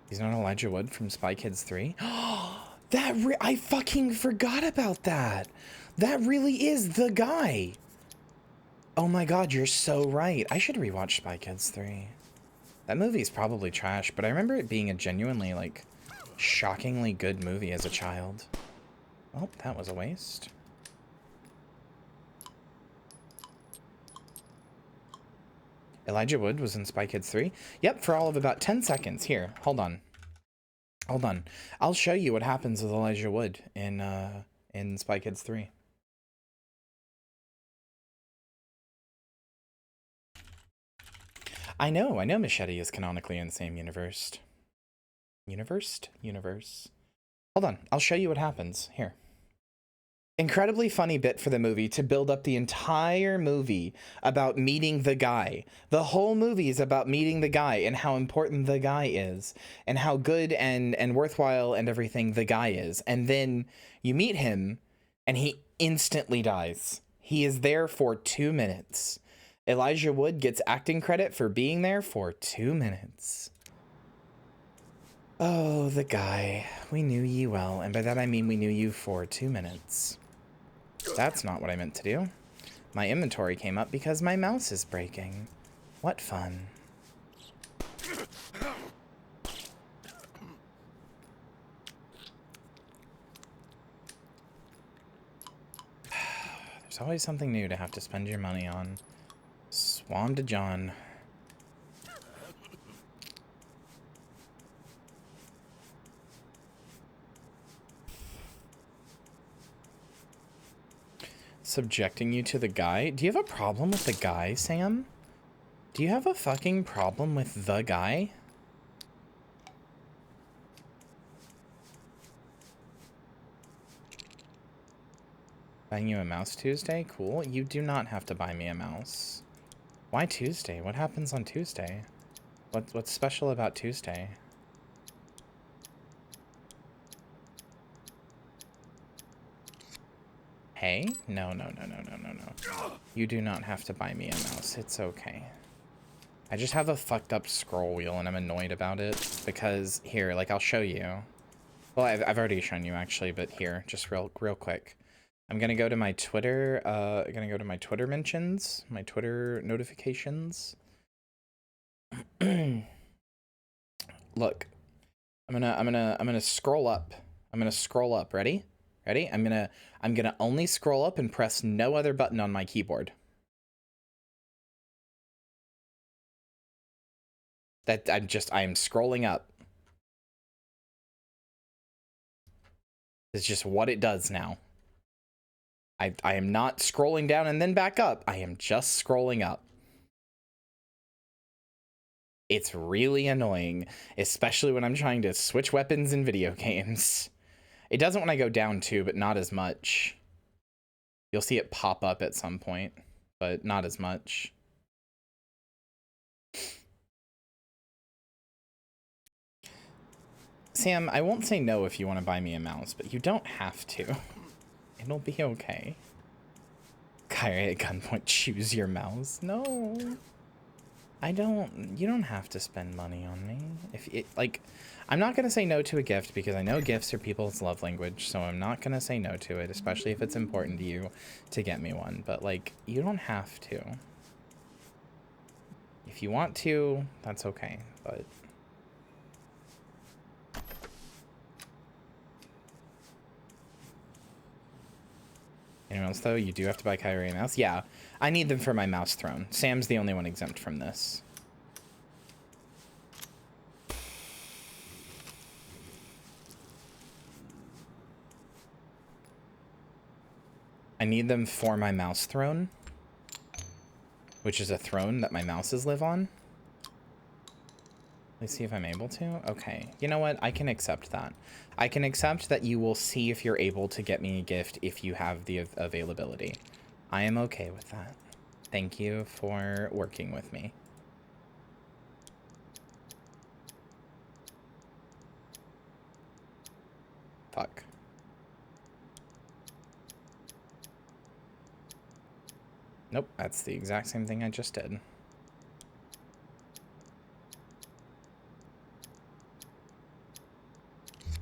He's not Elijah Wood from Spy Kids 3. I fucking forgot about that. That really is the guy. Oh my god, you're so right. I should rewatch Spy Kids 3. That movie's probably trash, but I remember it being a genuinely, like, shockingly good movie as a child. Oh, that was a waste. Elijah Wood was in Spy Kids 3? Yep, for all of about 10 seconds. Here, hold on. Hold on. I'll show you what happens with Elijah Wood in Spy Kids 3. I know Machete is canonically in the same universe. Universe? Hold on, I'll show you what happens. Here. Incredibly funny bit for the movie to build up the entire movie about meeting the guy. The whole movie is about meeting the guy and how important the guy is and how good and worthwhile and everything the guy is. And then you meet him and he instantly dies. He is there for 2 minutes. Elijah Wood gets acting credit for being there for 2 minutes. Oh, the guy. We knew you well, and by that I mean we knew you for 2 minutes. That's not what I meant to do. My inventory came up because my mouse is breaking. What fun. There's always something new to have to spend your money on. Swan to John. Subjecting you to the guy? Do you have a problem with the guy, Sam? Do you have a fucking problem with the guy? Buying you a mouse Tuesday? Cool. You do not have to buy me a mouse. Why Tuesday? What happens on Tuesday? What's special about Tuesday? Hey? No. You do not have to buy me a mouse. It's okay. I just have a fucked up scroll wheel and I'm annoyed about it because here, like I'll show you. Well, I've already shown you actually, but here, just real quick. I'm gonna go to my Twitter, mentions, my Twitter notifications. Look, I'm gonna scroll up. I'm gonna scroll up. Ready? I'm gonna only scroll up and press no other button on my keyboard. I am scrolling up. It's just what it does now. I am not scrolling down and then back up. I am just scrolling up. It's really annoying, especially when I'm trying to switch weapons in video games. It doesn't when I go down too, but not as much. You'll see it pop up at some point, but not as much. Sam, I won't say no if you want to buy me a mouse, but you don't have to. It'll be okay. Kyria at gunpoint, choose your mouse. No. You don't have to spend money on me. I'm not going to say no to a gift because I know gifts are people's love language, so I'm not going to say no to it, especially if it's important to you to get me one. But, you don't have to. If you want to, that's okay, but... Anyone else, though? You do have to buy Kyria mouse? Yeah, I need them for my mouse throne. Sam's the only one exempt from this. I need them for my mouse throne, which is a throne that my mouses live on. Let's see if I'm able to. Okay, you know what? I can accept that. I can accept that you will see if you're able to get me a gift if you have the availability. I am okay with that. Thank you for working with me. Fuck. Nope, that's the exact same thing I just did.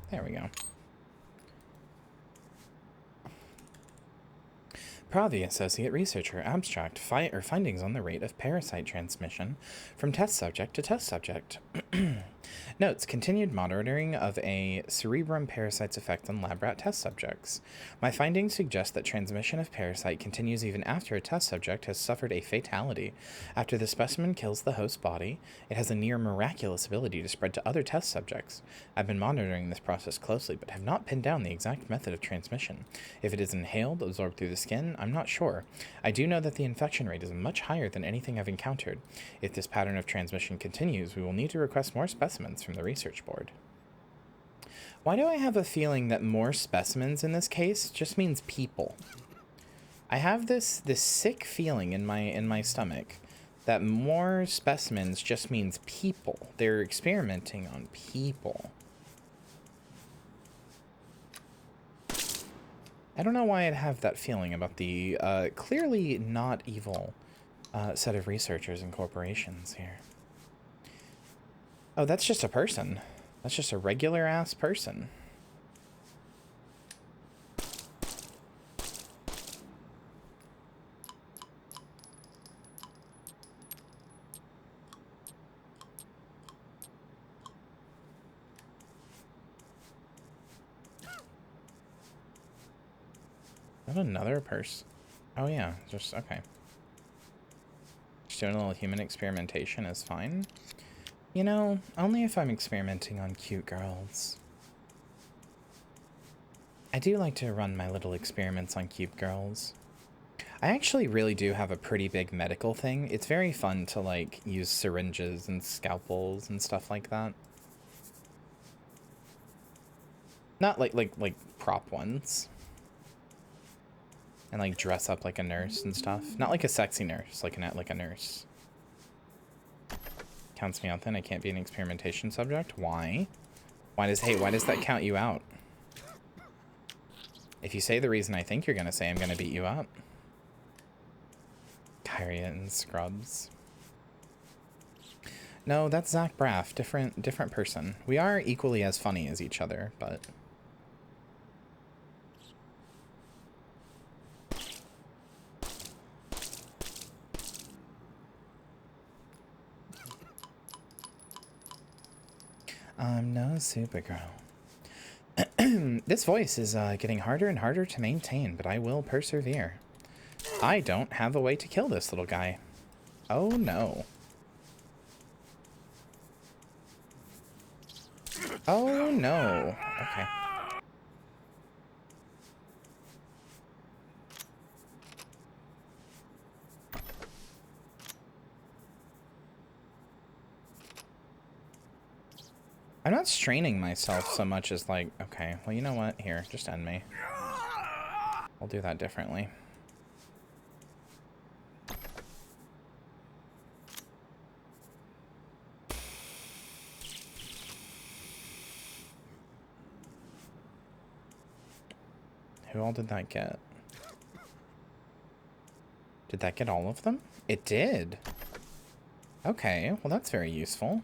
There we go. Pravi, Associate Researcher, Abstract, findings on the rate of parasite transmission from test subject to test subject. Notes, continued monitoring of a cerebrum parasite's effect on lab rat test subjects. My findings suggest that transmission of parasite continues even after a test subject has suffered a fatality. After the specimen kills the host body, it has a near miraculous ability to spread to other test subjects. I've been monitoring this process closely, but have not pinned down the exact method of transmission. If it is inhaled, absorbed through the skin, I'm not sure. I do know that the infection rate is much higher than anything I've encountered. If this pattern of transmission continues, we will need to request more specimens from the research board. Why do I have a feeling that more specimens in this case just means people? I have this sick feeling in my stomach that more specimens just means people. They're experimenting on people. I don't know why I'd have that feeling about the clearly not evil set of researchers and corporations here. Oh, that's just a person. That's just a regular ass person. Is that another person? Oh yeah, just okay. Just doing a little human experimentation is fine. You know, only if I'm experimenting on cute girls. I do like to run my little experiments on cute girls. I actually really do have a pretty big medical thing. It's very fun to, like, use syringes and scalpels and stuff like that. Not like prop ones. And, like, dress up like a nurse and stuff. Not like a sexy nurse, like a nurse. Counts me out then. I can't be an experimentation subject. Why? Why does that count you out? If you say the reason I think you're gonna say, I'm gonna beat you up. Kyria and Scrubs. No, that's Zach Braff. Different person. We are equally as funny as each other, but I'm no Supergirl. This voice is getting harder and harder to maintain, but I will persevere. I don't have a way to kill this little guy. Oh no. Oh no. Okay. I'm not straining myself so much as like, okay, well, you know what? Here, just end me. I'll do that differently. Who all did that get? Did that get all of them? It did. Okay, well, that's very useful.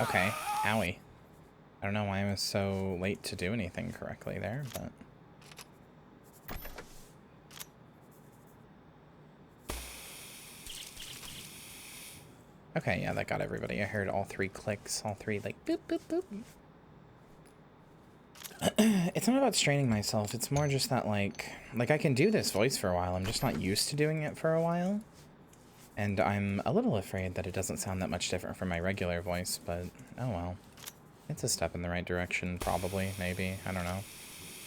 Okay, owie. I don't know why I was so late to do anything correctly there, but Okay, yeah, that got everybody. I heard all 3 clicks, all 3 like boop, boop, boop. It's not about straining myself. It's more just that like I can do this voice for a while. I'm just not used to doing it for a while. And I'm a little afraid that it doesn't sound that much different from my regular voice, but oh well. It's a step in the right direction, probably, maybe. I don't know.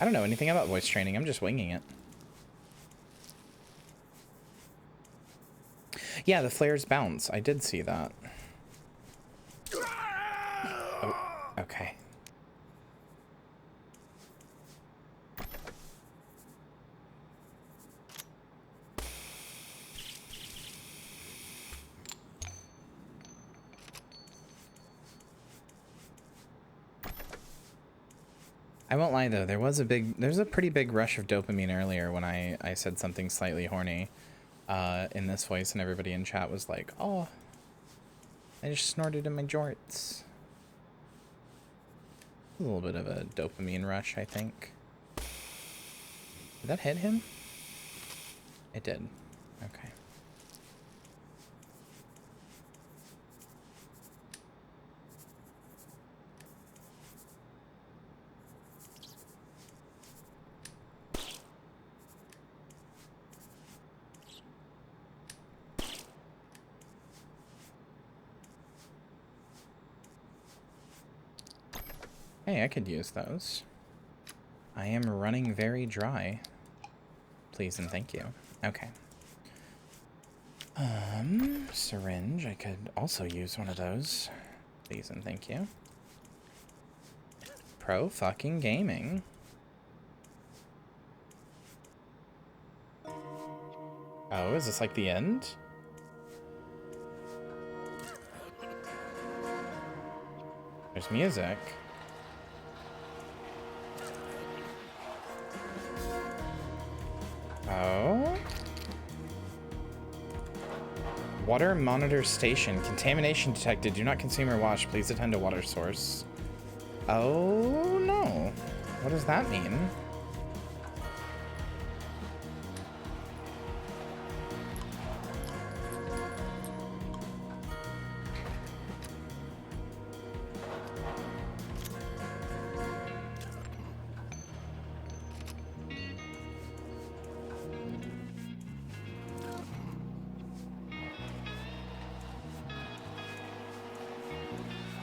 I don't know anything about voice training. I'm just winging it. Yeah, the flares bounce. I did see that. Oh, okay. I won't lie though, there's a pretty big rush of dopamine earlier when I said something slightly horny in this voice, and everybody in chat was like, oh, I just snorted in my jorts. A little bit of a dopamine rush, I think. Did that hit him? It did. Okay. Hey, I could use those. I am running very dry. Please and thank you. Okay. Syringe. I could also use one of those. Please and thank you. Pro fucking gaming. Oh, is this like the end? There's music. Oh. Water monitor station. Contamination detected. Do not consume or wash. Please attend to water source. Oh no. What does that mean?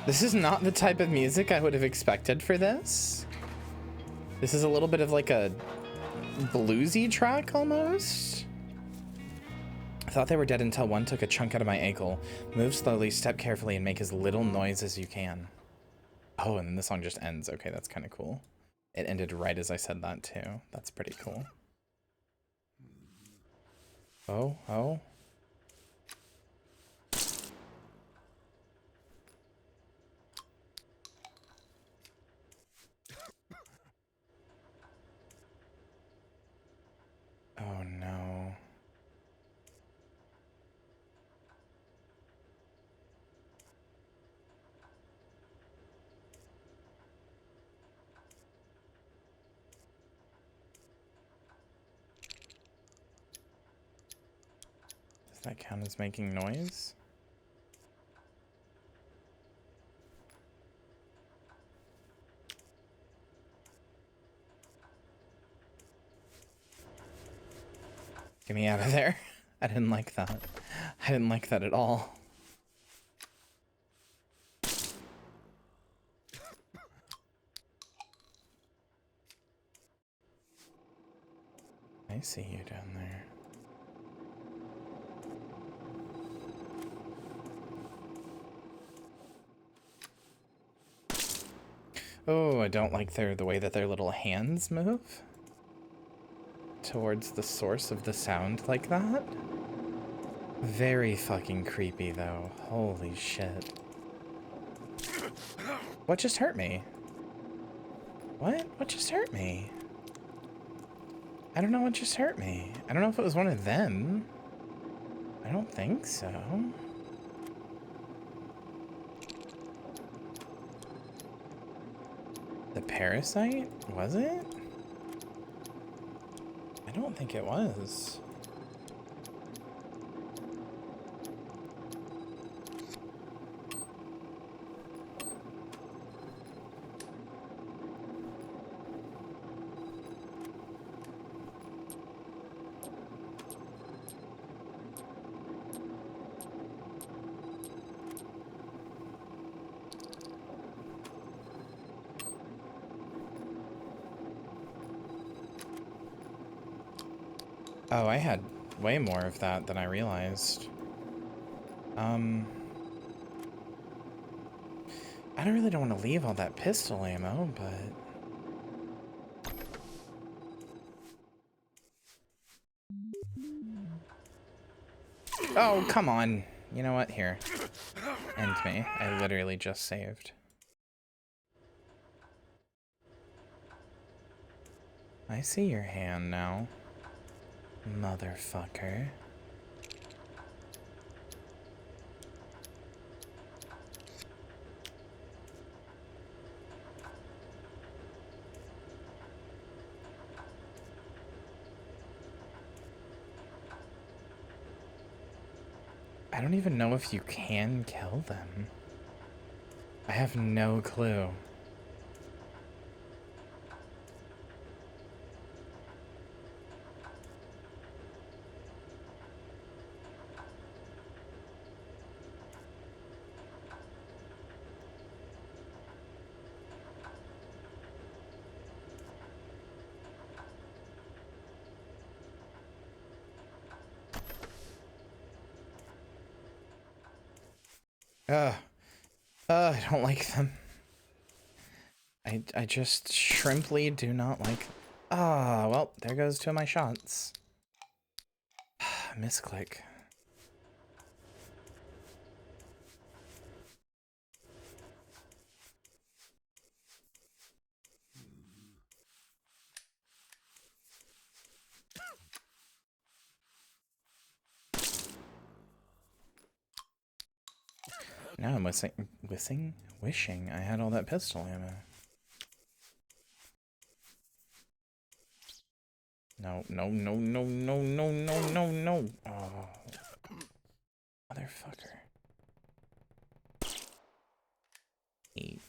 This is not the type of music I would have expected for this. This is a little bit of like a bluesy track almost. I thought they were dead until one took a chunk out of my ankle. Move slowly, step carefully, and make as little noise as you can. Oh, and then the song just ends. Okay, that's kind of cool. It ended right as I said that too. That's pretty cool. Oh, oh. Oh no. Does that count as making noise? Get me out of there. I didn't like that. I didn't like that at all. I see you down there. Oh, I don't like the way that their little hands move towards the source of the sound like that. Very fucking creepy though. Holy shit. What just hurt me? What? What just hurt me? I don't know what just hurt me. I don't know if it was one of them. I don't think so. The parasite? Was it? I don't think it was. Oh, I had way more of that than I realized. I really don't want to leave all that pistol ammo, but... Oh, come on. You know what? Here. End me. I literally just saved. I see your hand now. Motherfucker. I don't even know if you can kill them. I have no clue. I don't like them. I just shrimply do not like... Ah, well, there goes two of my shots. Misclick. Now I'm wishing I had all that pistol ammo. No, no, no, no, no, no, no, no, no. Oh. Motherfucker. Hate.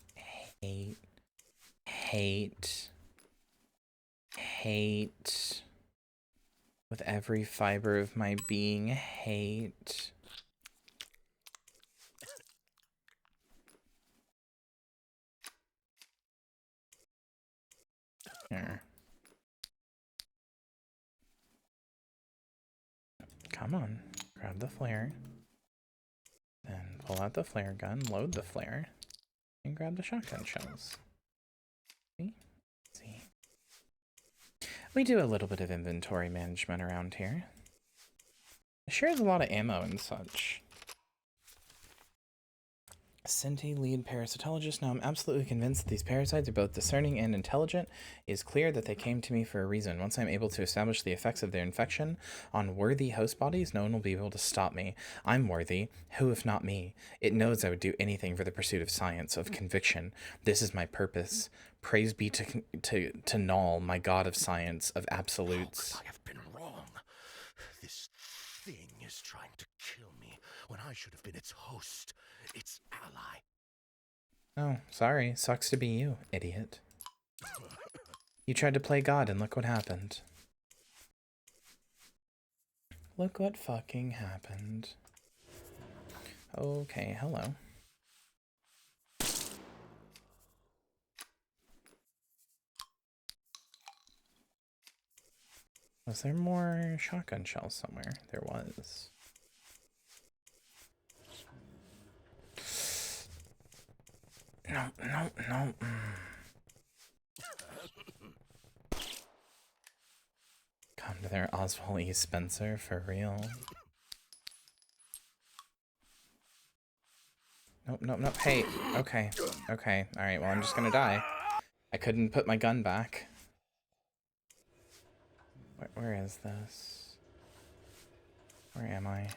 Hate. With every fiber of my being, hate. Here. Come on. Grab the flare. Then pull out the flare gun, load the flare, and grab the shotgun shells. See? See. We do a little bit of inventory management around here. It shares a lot of ammo and such. Senti, lead parasitologist. Now I'm absolutely convinced that these parasites are both discerning and intelligent. It is clear that they came to me for a reason. Once I'm able to establish the effects of their infection on worthy host bodies, no one will be able to stop me. I'm worthy. Who if not me? It knows I would do anything for the pursuit of science, of conviction. This is my purpose. Praise be to Null, my god of science, of absolutes. I have been wrong. This thing is trying to kill me when I should have been its host, its ally. Oh, sorry. Sucks to be you, idiot. You tried to play God and look what happened. Look what fucking happened. Okay, hello. Was there more shotgun shells somewhere? There was. No, no, no. Come to their Oswald E. Spencer, for real. Nope, nope, nope. Hey, okay, okay. Alright, well, I'm just gonna die. I couldn't put my gun back. Where is this? Where am I?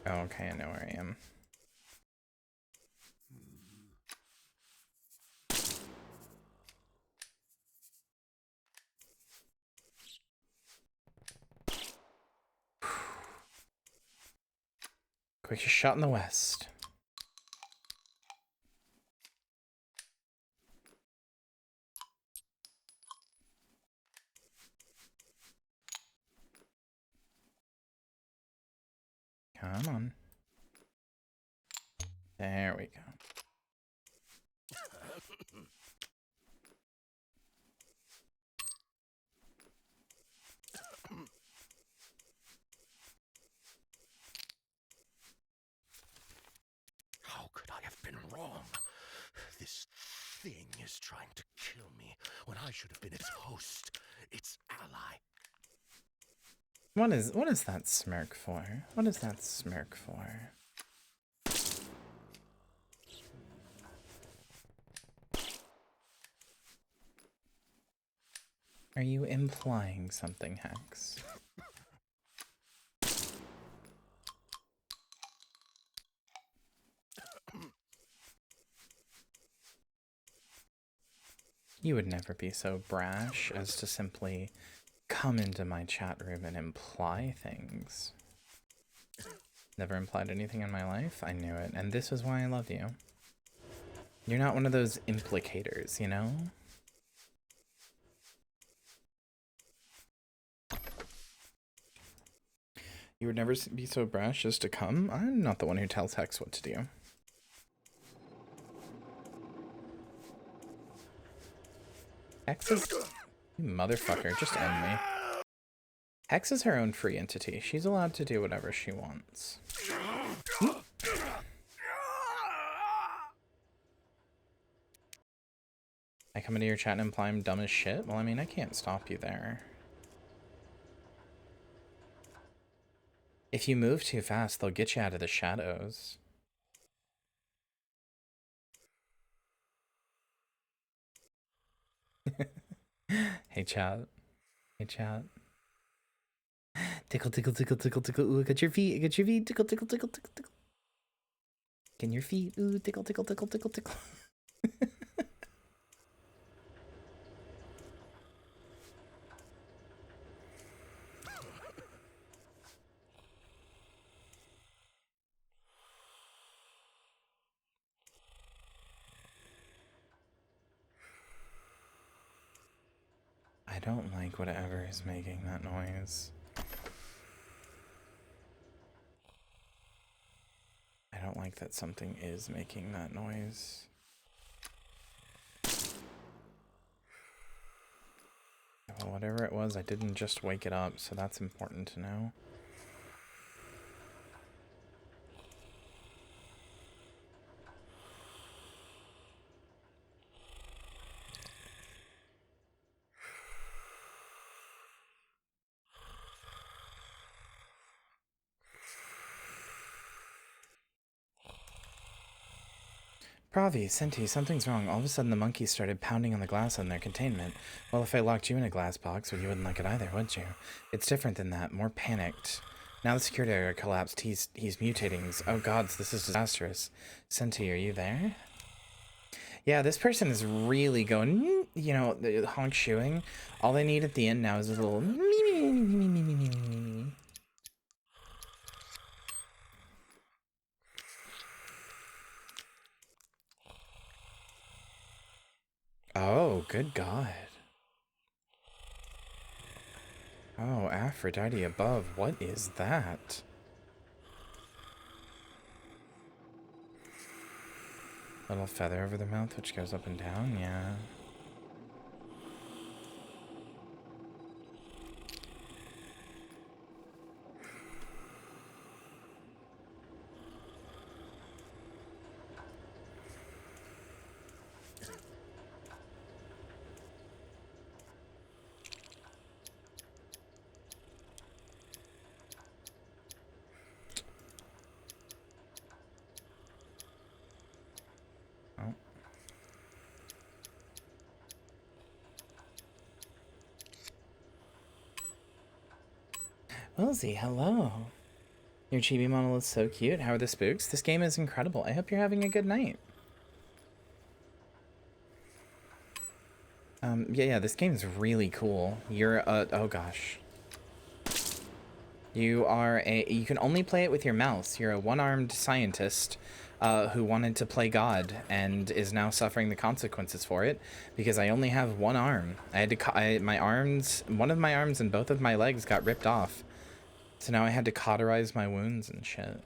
Oh, okay, I know where I am. Quickest shot in the West. Come on. There we go. been wrong. This thing is trying to kill me when I should have been its host, its ally. What is that smirk for? What is that smirk for? Are you implying something, Hex? You would never be so brash as to simply come into my chat room and imply things. Never implied anything in my life. I knew it, and this is why I love you. You're not one of those implicators, you know? You would never be so brash as to come? I'm not the one who tells Hex what to do. Hex is... You motherfucker, just end me. Hex is her own free entity. She's allowed to do whatever she wants. I come into your chat and imply I'm dumb as shit? Well, I mean, I can't stop you there. If you move too fast, they'll get you out of the shadows. Hey, chat. Hey, chat. Tickle, tickle, tickle, tickle, tickle. Ooh, got your feet. Got your feet. Tickle, tickle, tickle, tickle, tickle. Get your feet. Ooh, tickle, tickle, tickle, tickle, tickle. I don't like whatever is making that noise. I don't like that something is making that noise. Well, whatever it was, I didn't just wake it up, so that's important to know. Pravi, Senti, something's wrong. All of a sudden the monkeys started pounding on the glass in their containment. Well, if I locked you in a glass box, well, you wouldn't like it either, would you? It's different than that, more panicked. Now the security area collapsed. He's mutating. Oh gods, this is disastrous. Senti, are you there? Yeah, this person is really going, you know, the honk shoeing. All they need at the end now is a little me, me, me, me, me, me, me, me, me. Oh, good God. Oh, Aphrodite above. What is that? Little feather over the mouth, which goes up and down, yeah. Wilsey, hello. Your chibi model is so cute. How are the spooks? This game is incredible. I hope you're having a good night. Yeah, this game is really cool. You're oh gosh. You can only play it with your mouse. You're a one-armed scientist who wanted to play God and is now suffering the consequences for it because I only have one arm. I had to, one of my arms and both of my legs got ripped off. So now I had to cauterize my wounds and shit.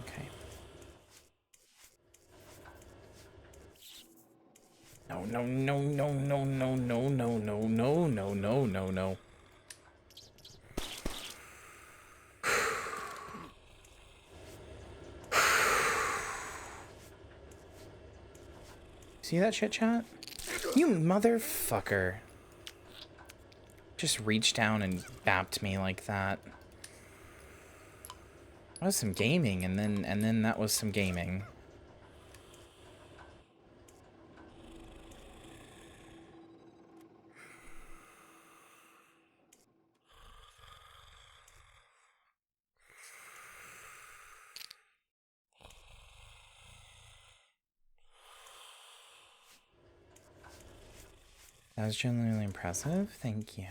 Okay. No, no, no, no, no, no, no, no, no, no, no, no, no, no. See that shit, chat? You motherfucker. Just reached down and bapped me like that. That was some gaming, and then that was some gaming. That was genuinely impressive. Thank you.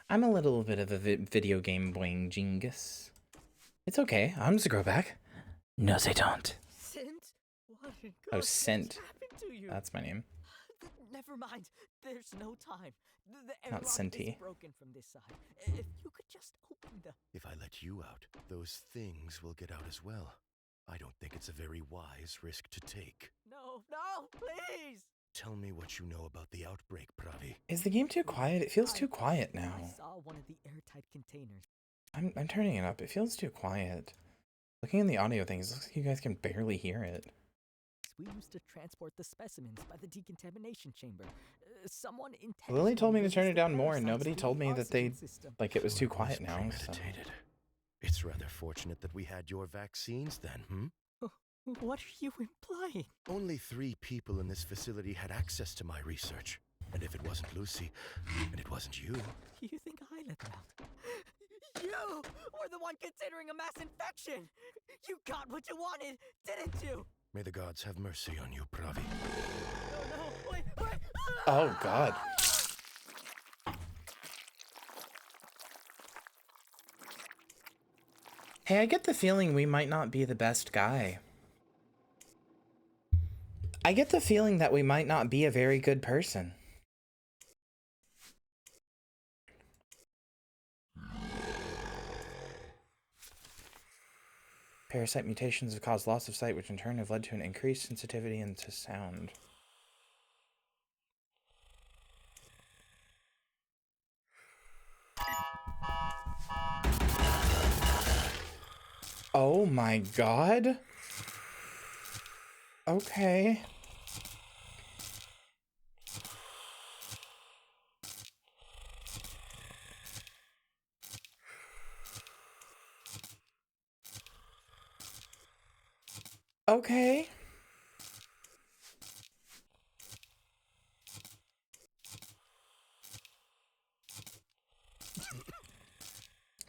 I'm a little bit of a video game boing jingus. It's okay. I'm just a grow back. No, they don't. Scent? What on Oh, earth Scent. happened to you? That's my name. Never mind. There's no time. The Not airlock Senti. is broken from this side. If you could just open the... If I let you out, those things will get out as well. I don't think it's a very wise risk to take. No, no, please! Tell me what you know about the outbreak, Pravi. Is the game too quiet? It feels too quiet now. I saw one of the airtight containers. I'm turning it up. It feels too quiet. Looking in the audio things, it looks like you guys can barely hear it. We used to transport the specimens by the decontamination chamber. Someone Lily told me to turn it down more, and parasites nobody the told me that they, oxygen system. like, it was too quiet now. So. Premeditated. It's rather fortunate that we had your vaccines then, What are you implying? Only 3 people in this facility had access to my research. And if it wasn't Lucy, and it wasn't you... You think I let them out? You were the one considering a mass infection! You got what you wanted, didn't you? May the gods have mercy on you, Pravi. No, wait! Oh, God. Hey, I get the feeling we might not be the best guy. I get the feeling that we might not be a very good person. Parasite mutations have caused loss of sight, which in turn have led to an increased sensitivity to sound. Oh my God. Okay. Okay.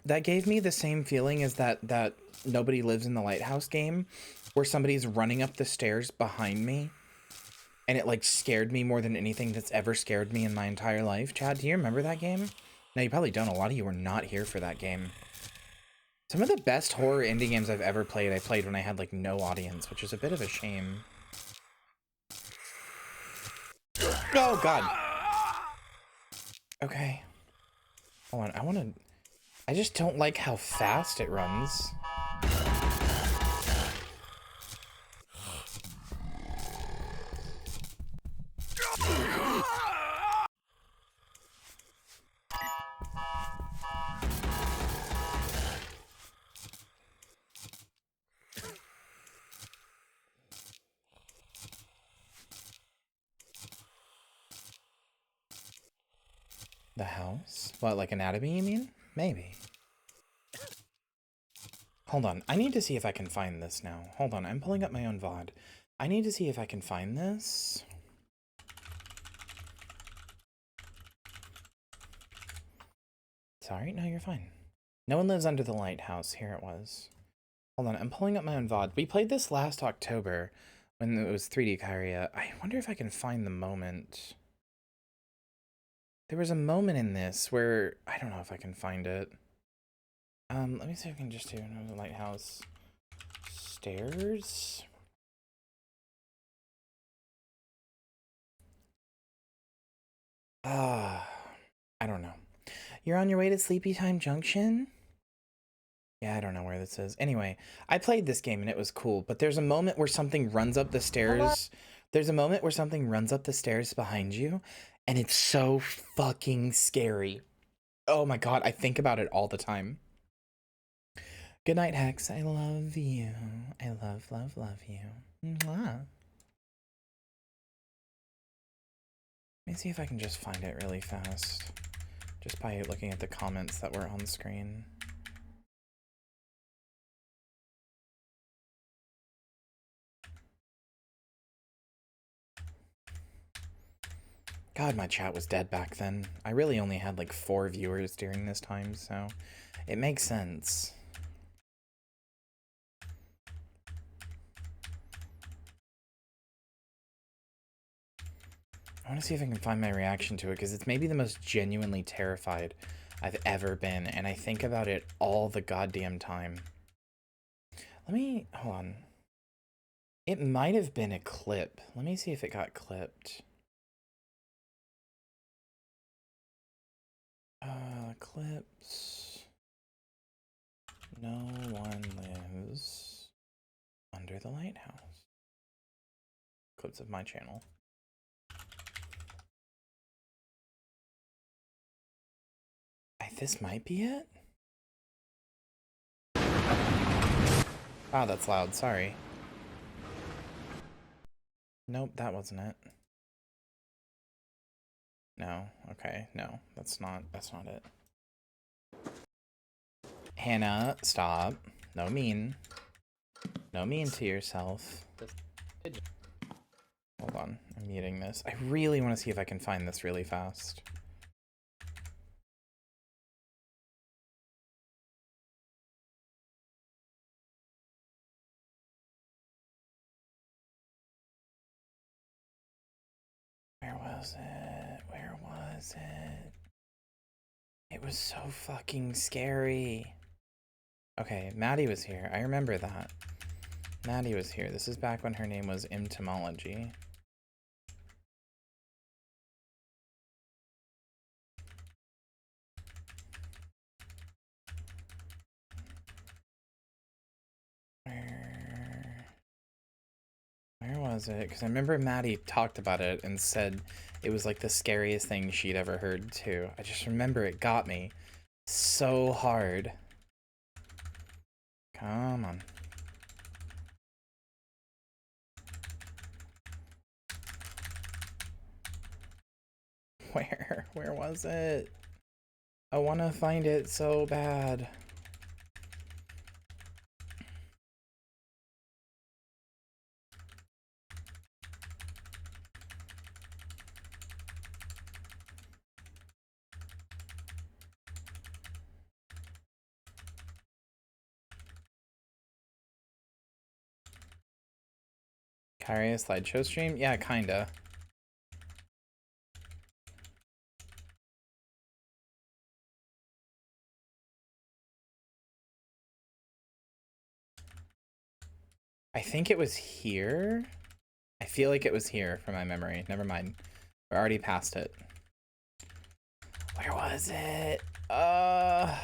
That gave me the same feeling as that Nobody Lives in the Lighthouse game, where somebody's running up the stairs behind me, and it like scared me more than anything that's ever scared me in my entire life. Chad, do you remember that game? No, you probably don't. A lot of you were not here for that game. Some of the best horror indie games I've ever played, I played when I had like no audience, which is a bit of a shame. Oh God. Okay. Hold on, I just don't like how fast it runs. The house? What, like anatomy, you mean? Maybe. Hold on, I need to see if I can find this now. Hold on, I'm pulling up my own VOD. I need to see if I can find this. Sorry, no, you're fine. No One Lives Under the Lighthouse. Here it was. Hold on, I'm pulling up my own VOD. We played this last October when it was 3D Kyria. I wonder if I can find the moment. There was a moment in this where, I don't know if I can find it. Let me see if I can just do the lighthouse stairs. I don't know. You're on your way to Sleepy Time Junction? Yeah, I don't know where this is. Anyway, I played this game and it was cool, but there's a moment where something runs up the stairs. There's a moment where something runs up the stairs behind you, and it's so fucking scary. Oh my god, I think about it all the time. Good night, Hex. I love you. I love, love, love you. Mwah. Let me see if I can just find it really fast. Just by looking at the comments that were on screen. God, my chat was dead back then. I really only had like 4 viewers during this time, so it makes sense. I want to see if I can find my reaction to it, because it's maybe the most genuinely terrified I've ever been, and I think about it all the goddamn time. Let me, hold on. It might have been a clip. Let me see if it got clipped. Clips. No one lives under the lighthouse. Clips of my channel. This might be it? Wow, that's loud. Sorry. Nope, that wasn't it. No. Okay, no. That's not it. Hannah, stop. No mean. No mean to yourself. Hold on. I'm muting this. I really want to see if I can find this really fast. Where was it? Where was it? It was so fucking scary. Okay, Maddie was here. I remember that. Maddie was here. This is back when her name was Entomology. Where was it? Because I remember Maddie talked about it and said it was like the scariest thing she'd ever heard too. I just remember it got me so hard. Come on. Where was it? I want to find it so bad. Kyria slideshow stream? Yeah, kinda. I think it was here. I feel like it was here from my memory. Never mind. We're already past it. Where was it? I'm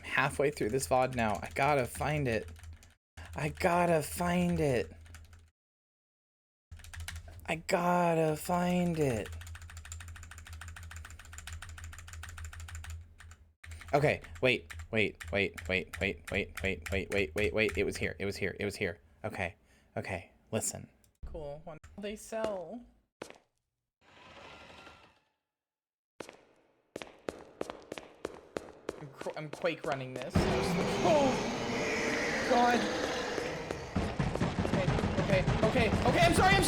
halfway through this VOD now. I gotta find it. I gotta find it. I gotta find it. Okay, wait. It was here. Okay, listen. Cool, what do they sell? I'm Quake running this. Oh, God. Okay, I'm sorry.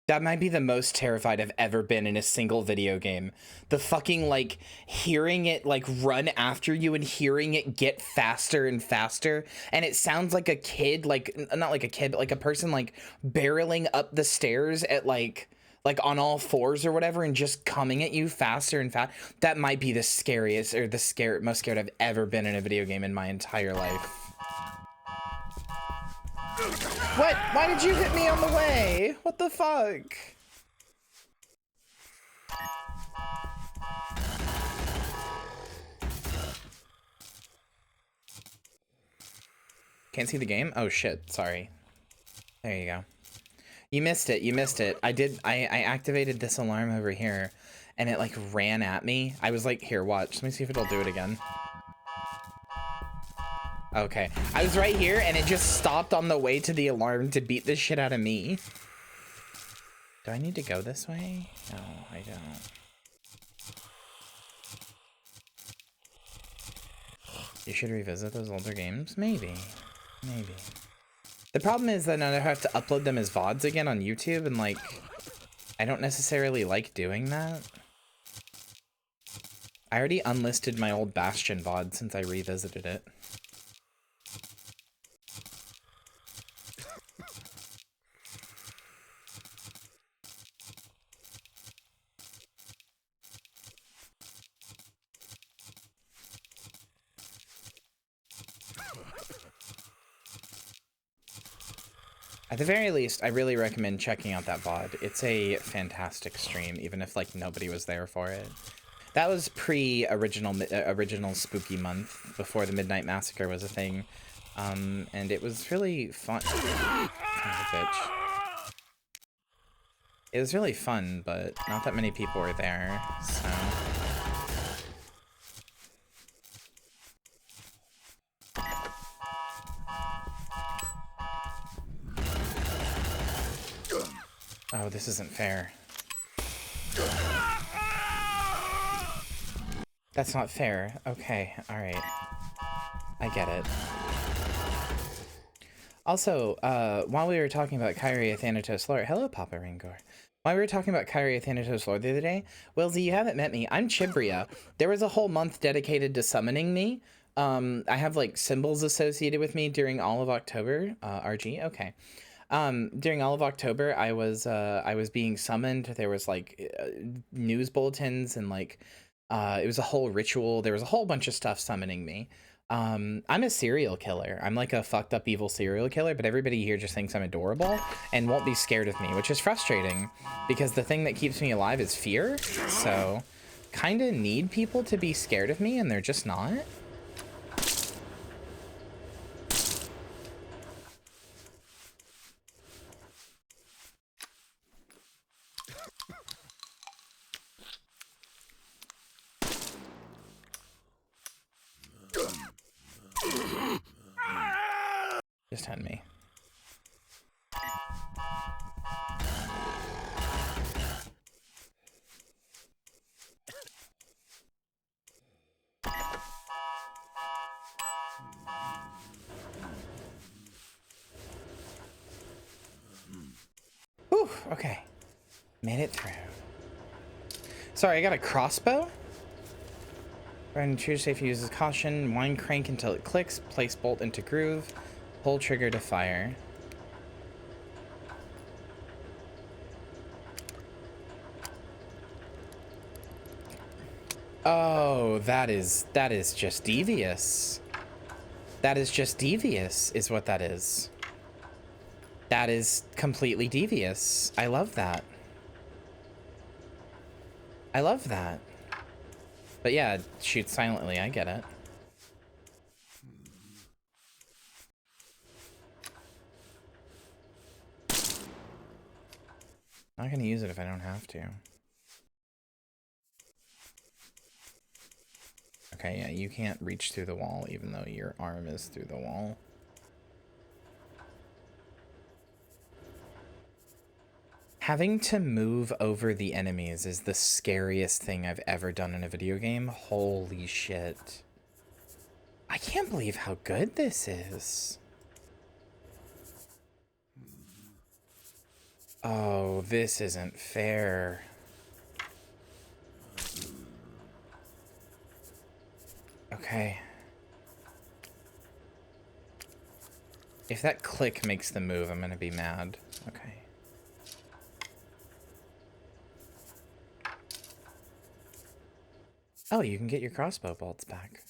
That might be the most terrified I've ever been in a single video game. The fucking, like, hearing it, like, run after you and hearing it get faster and faster. And it sounds like a kid, like, not like a kid, but like a person, like, barreling up the stairs at, like on all fours or whatever and just coming at you faster and fast. That might be the scariest, or the most scared I've ever been in a video game in my entire life. What? Why did you hit me on the way? What the fuck? Can't see the game? Oh shit, sorry. There you go. You missed it, you missed it. I activated this alarm over here and it like ran at me. I was like, here, watch. Let me see if it'll do it again. Okay. I was right here and it just stopped on the way to the alarm to beat the shit out of me. Do I need to go this way? No, I don't. You should revisit those older games? Maybe. Maybe. The problem is that now I have to upload them as VODs again on YouTube, and like, I don't necessarily like doing that. I already unlisted my old Bastion VOD since I revisited it. At the very least, I really recommend checking out that VOD. It's a fantastic stream, even if like nobody was there for it. That was original spooky month, before the Midnight Massacre was a thing. And it was really fun. Bitch. It was really fun, but not that many people were there, so... Oh, this isn't fair. That's not fair. Okay, alright. I get it. Also, while we were talking about Kyria Thanatos lore, hello, Papa Ringor. While we were talking about Kyria Thanatos lore the other day, Willsy, you haven't met me. I'm Chibria. There was a whole month dedicated to summoning me. I have like symbols associated with me during all of October. RG, okay. During all of October, I was being summoned. There was like news bulletins and like it was a whole ritual. There was a whole bunch of stuff summoning me. I'm a serial killer. I'm like a fucked up evil serial killer, but everybody here just thinks I'm adorable and won't be scared of me, which is frustrating because the thing that keeps me alive is fear. So kind of need people to be scared of me and they're just not. Just hand me. Whew, okay. Made it through. Sorry, I got a crossbow? Run true safe uses caution, wind crank until it clicks, place bolt into groove, pull trigger to fire. Oh, that is just devious. That is just devious, is what that is. That is completely devious. I love that. I love that. But yeah, shoot silently, I get it. Not gonna use it if I don't have to. Okay, yeah, you can't reach through the wall even though your arm is through the wall. Having to move over the enemies is the scariest thing I've ever done in a video game. Holy shit. I can't believe how good this is. Oh, this isn't fair. Okay. If that click makes the move, I'm gonna be mad. Okay. Oh, you can get your crossbow bolts back.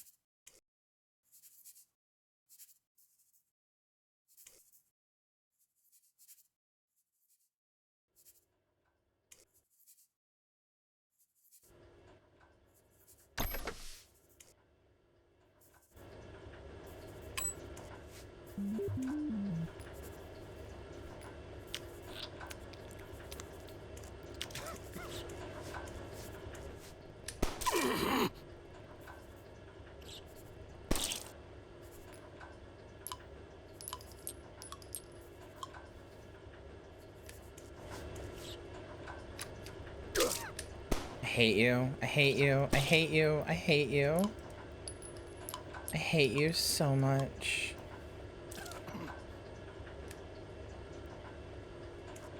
hate you. I hate you. I hate you. I hate you. I hate you so much.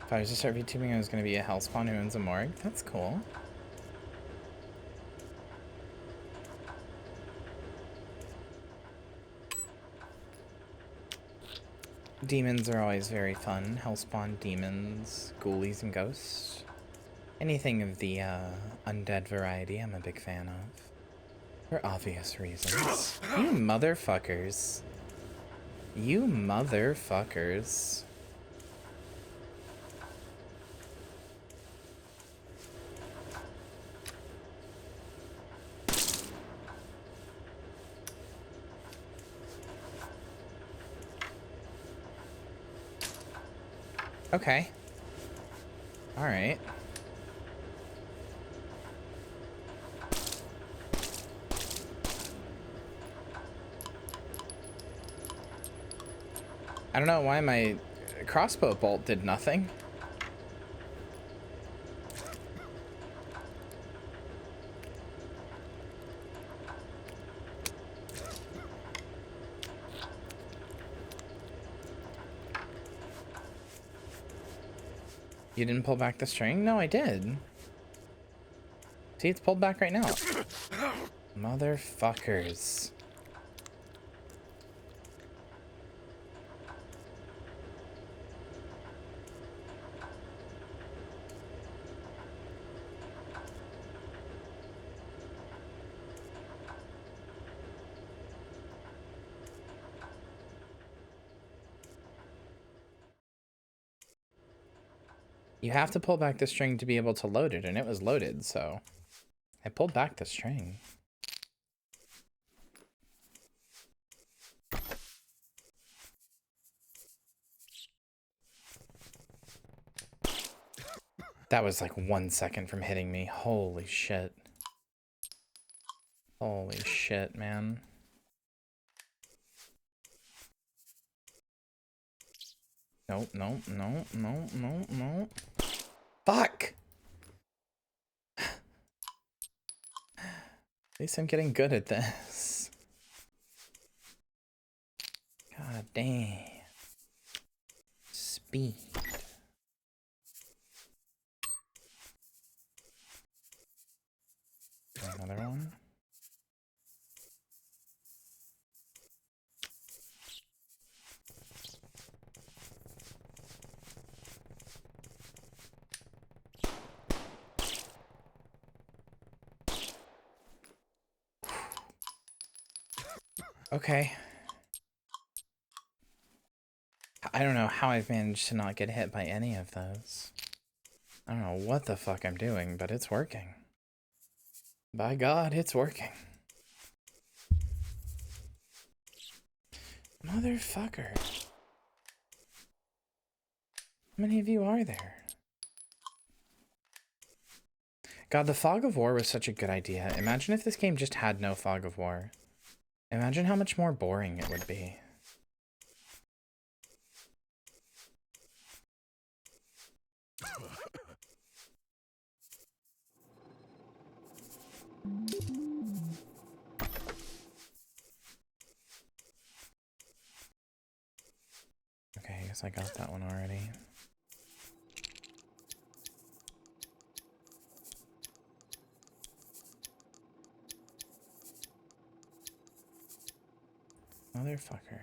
If I was to start VTubing, I was going to be a hellspawn who owns a morgue. That's cool. Demons are always very fun. Hellspawn, demons, ghoulies, and ghosts. Anything of the undead variety I'm a big fan of. For obvious reasons. You motherfuckers. You motherfuckers. Okay. Alright. I don't know why my crossbow bolt did nothing. You didn't pull back the string? No, I did. See, it's pulled back right now. Motherfuckers. You have to pull back the string to be able to load it, and it was loaded, so I pulled back the string. That was like 1 second from hitting me. Holy shit. Holy shit, man. Nope, nope, nope, nope, nope, nope. Fuck! At least I'm getting good at this. God damn. Speed. Another one. Okay. I don't know how I've managed to not get hit by any of those. I don't know what the fuck I'm doing, but it's working. By God, it's working. Motherfucker. How many of you are there? God, the fog of war was such a good idea. Imagine if this game just had no fog of war. Imagine how much more boring it would be. Okay, I guess I got that one already. Motherfucker.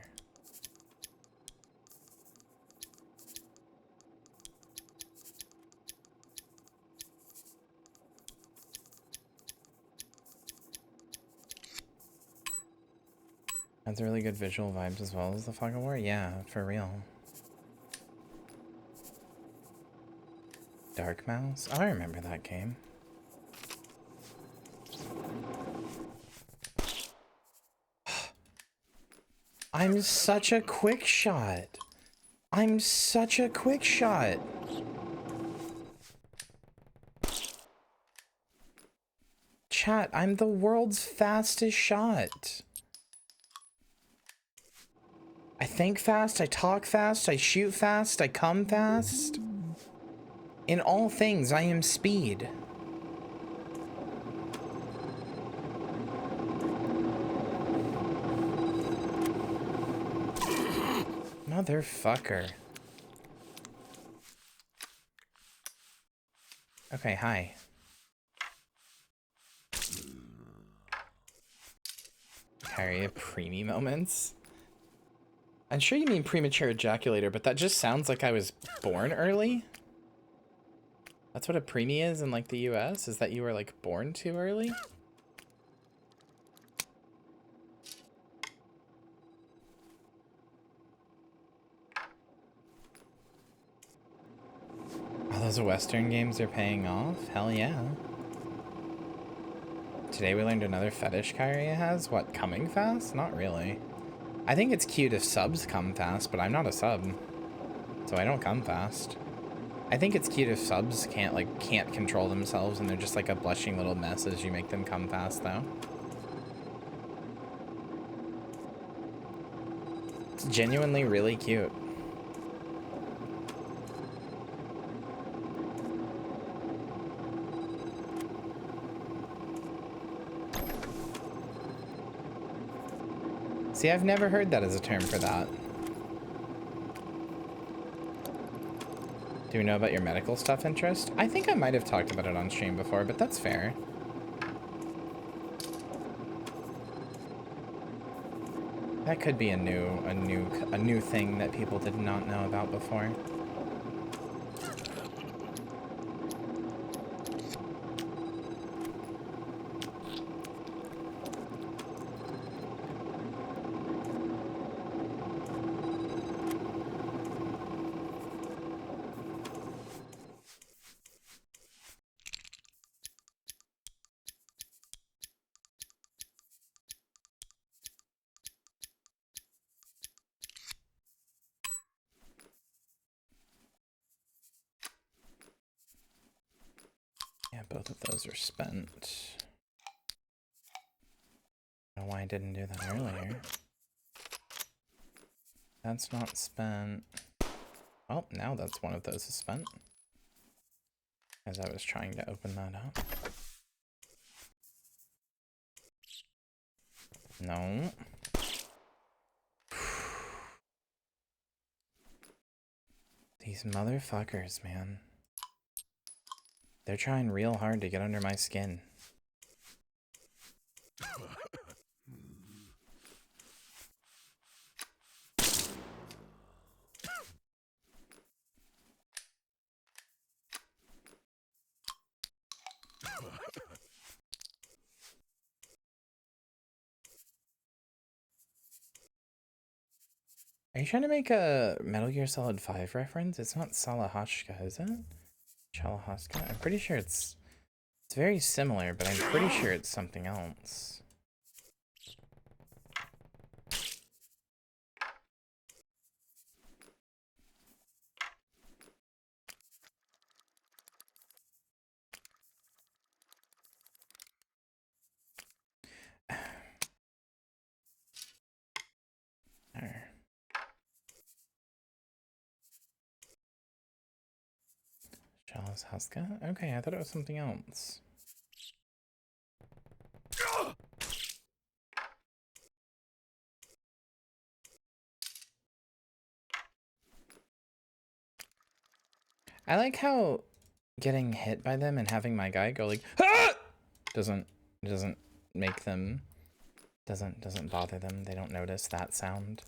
Has really good visual vibes as well as the Fog of War? Yeah, for real. Dark Mouse? Oh, I remember that game. I'm such a quick shot. I'm such a quick shot. Chat, I'm the world's fastest shot. I think fast, I talk fast, I shoot fast, I come fast. In all things, I am speed. Motherfucker. Okay, hi. Kyria preemie moments? I'm sure you mean premature ejaculator, but that just sounds like I was born early. That's what a preemie is in like the US, is that you were like born too early? All those Western games are paying off? Hell yeah. Today we learned another fetish Kyria has? What, coming fast? Not really. I think it's cute if subs come fast, but I'm not a sub, so I don't come fast. I think it's cute if subs can't control themselves and they're just like a blushing little mess as you make them come fast, though. It's genuinely really cute. See, I've never heard that as a term for that. Do we know about your medical stuff interest? I think I might have talked about it on stream before, but that's fair. That could be a new thing that people did not know about before. Yeah, both of those are spent. I don't know why I didn't do that earlier. That's not spent. Oh, now that's one of those is spent. As I was trying to open that up. No. These motherfuckers, man. They're trying real hard to get under my skin. Are you trying to make a Metal Gear Solid 5 reference? It's not Salahashka, is it? Chalahashka? I'm pretty sure it's very similar, but I'm pretty sure it's something else. There. Chalahashka? Okay, I thought it was something else. I like how getting hit by them and having my guy go like ah! doesn't make them doesn't bother them. They don't notice that sound.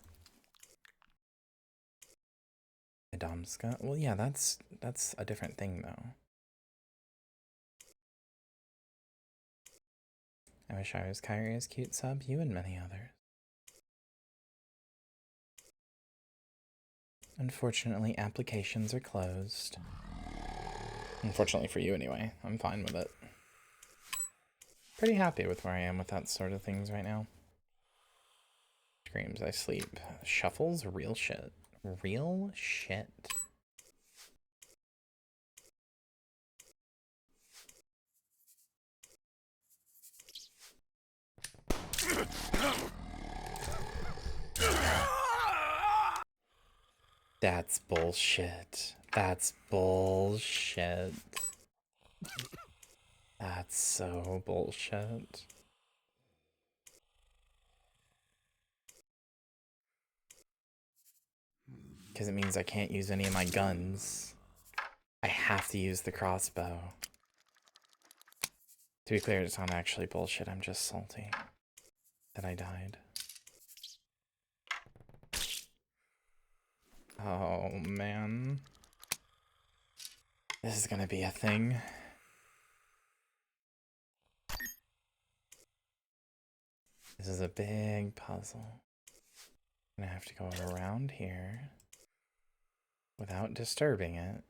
Adamska? Well, yeah, that's a different thing though. I wish I was Kyria's cute sub, you and many others. Unfortunately, applications are closed. Unfortunately for you anyway. I'm fine with it. Pretty happy with where I am with that sort of things right now. Screams, I sleep. Shuffles, real shit. Real shit. That's bullshit. That's bullshit. That's so bullshit. because it means I can't use any of my guns. I have to use the crossbow. To be clear, it's not actually bullshit. I'm just salty that I died. Oh, man. This is gonna be a thing. This is a big puzzle. I'm gonna have to go around here without disturbing it.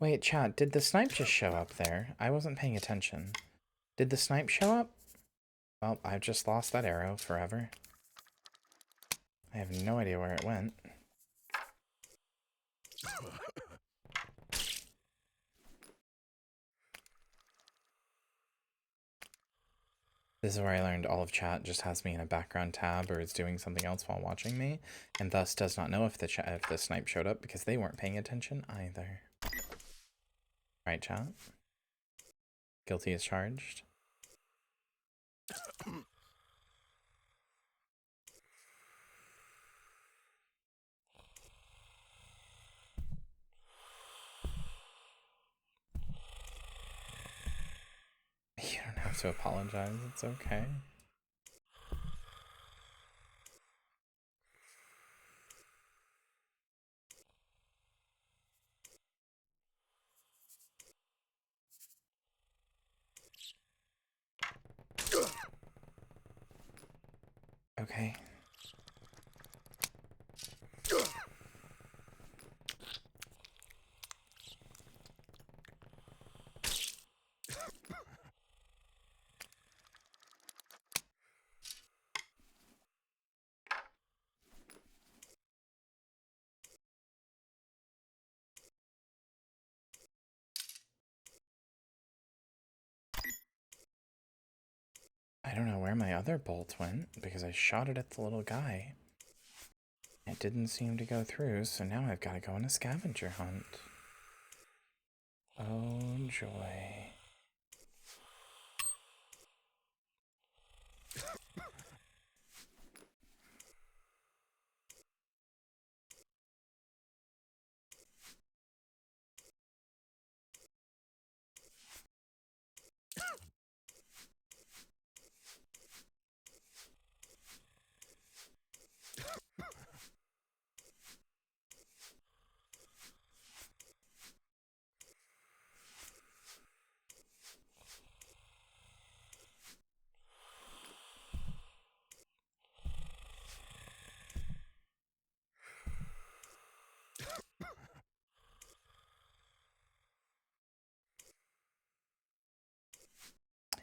Wait, chat, did the snipe just show up there? I wasn't paying attention. Did the snipe show up? Well, I've just lost that arrow forever. I have no idea where it went. This is where I learned all of chat just has me in a background tab or is doing something else while watching me, and thus does not know if the snipe showed up because they weren't paying attention either. Right, chat? Guilty as charged. You don't have to apologize, it's okay. Okay. I don't know where my other bolt went because I shot it at the little guy. It didn't seem to go through, so now I've got to go on a scavenger hunt. Oh, joy.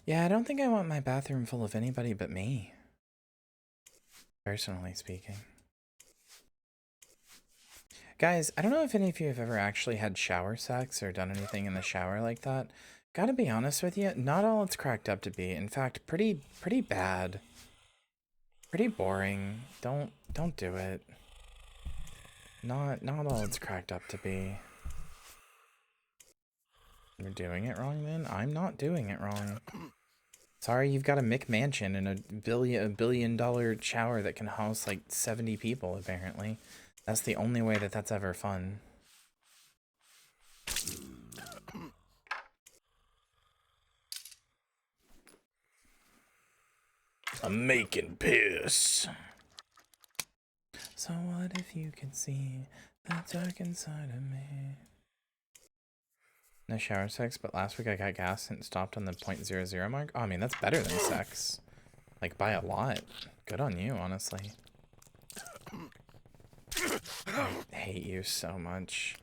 Yeah, I don't think I want my bathroom full of anybody but me. Personally speaking. Guys, I don't know if any of you have ever actually had shower sex or done anything in the shower like that. Gotta be honest with you, not all it's cracked up to be. In fact, pretty bad. Pretty boring. Don't do it. Not all it's cracked up to be. You're doing it wrong then? I'm not doing it wrong. Sorry, you've got a McMansion and a billion-dollar shower that can house like 70 people, apparently. That's the only way that that's ever fun. I'm making piss. So what if you could see the dark inside of me? No shower sex, but last week I got gas and it stopped on the 0.00 mark. Oh, I mean, that's better than sex. Like, by a lot. Good on you, honestly. I hate you so much.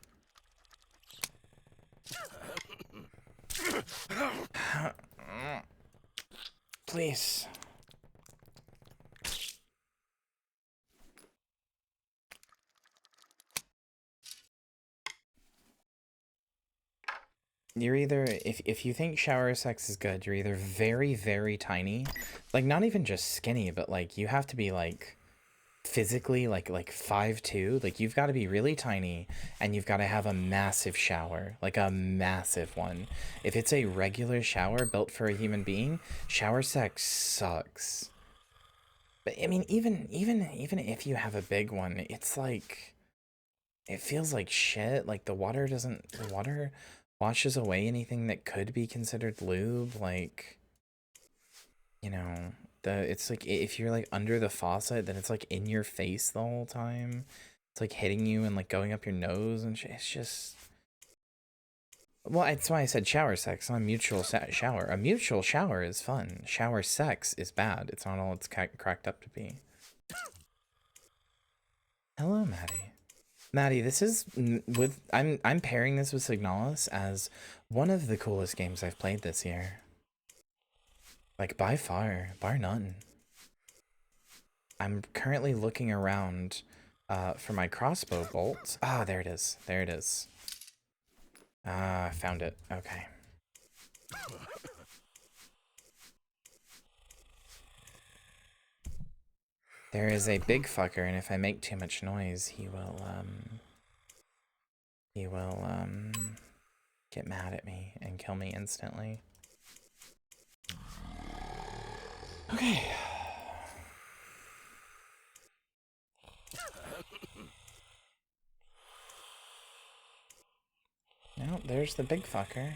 Please. You're either, if you think shower sex is good, you're either very, very tiny, like not even just skinny, but like you have to be like physically like 5'2", like you've got to be really tiny and you've got to have a massive shower, like a massive one. If it's a regular shower built for a human being, shower sex sucks. But I mean, even if you have a big one, it's like, it feels like shit. Like the water washes away anything that could be considered lube. Like, you know, it's like if you're like under the faucet, then it's like in your face the whole time. It's like hitting you and like going up your nose and shit. It's just, well, that's why I said shower sex, not a mutual shower. A mutual shower is fun. Shower sex is bad. It's not all it's cracked up to be. Hello, Maddie. Maddie, this is I'm pairing this with Signalis as one of the coolest games I've played this year. Like by far, bar none. I'm currently looking around for my crossbow bolt. Ah, there it is. There it is. Ah, found it. Okay. There is a big fucker, and if I make too much noise, he will get mad at me and kill me instantly. Okay. No, there's the big fucker.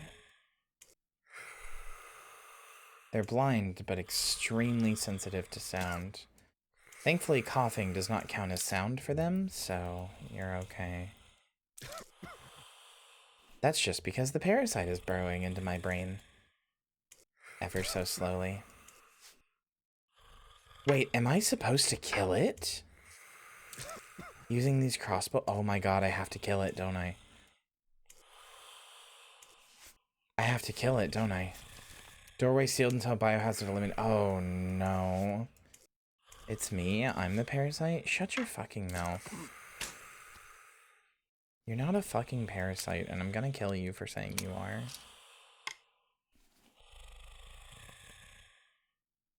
They're blind, but extremely sensitive to sound. Thankfully, coughing does not count as sound for them, so you're okay. That's just because the parasite is burrowing into my brain. Ever so slowly. Wait, am I supposed to kill it? Using these crossbow? Oh my god, I have to kill it, don't I? I have to kill it, don't I? Doorway sealed until biohazard eliminated. Oh no. It's me? I'm the parasite? Shut your fucking mouth. You're not a fucking parasite, and I'm gonna kill you for saying you are.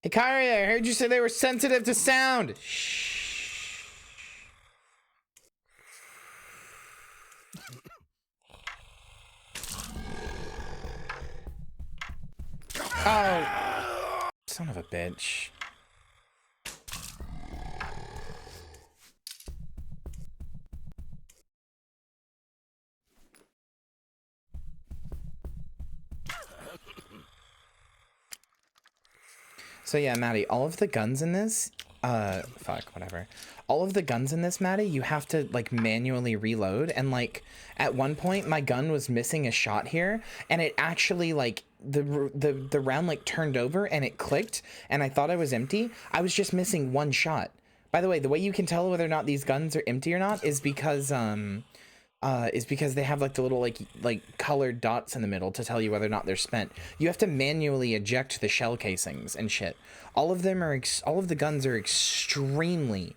Hey, Kyria, I heard you say they were sensitive to sound! Shh. Oh! Son of a bitch. So yeah, Maddie, all of the guns in this, fuck, whatever. All of the guns in this, Maddie, you have to like manually reload. And like at one point my gun was missing a shot here and it actually like the round like turned over and it clicked and I thought I was empty. I was just missing one shot. By the way, the way you can tell whether or not these guns are empty or not is because they have like the little like colored dots in the middle to tell you whether or not they're spent. You have to manually eject the shell casings and shit. All of them are all of the guns are extremely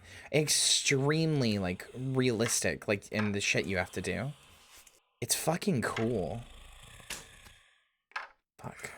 like realistic, like in the shit you have to do. It's fucking cool. Fuck.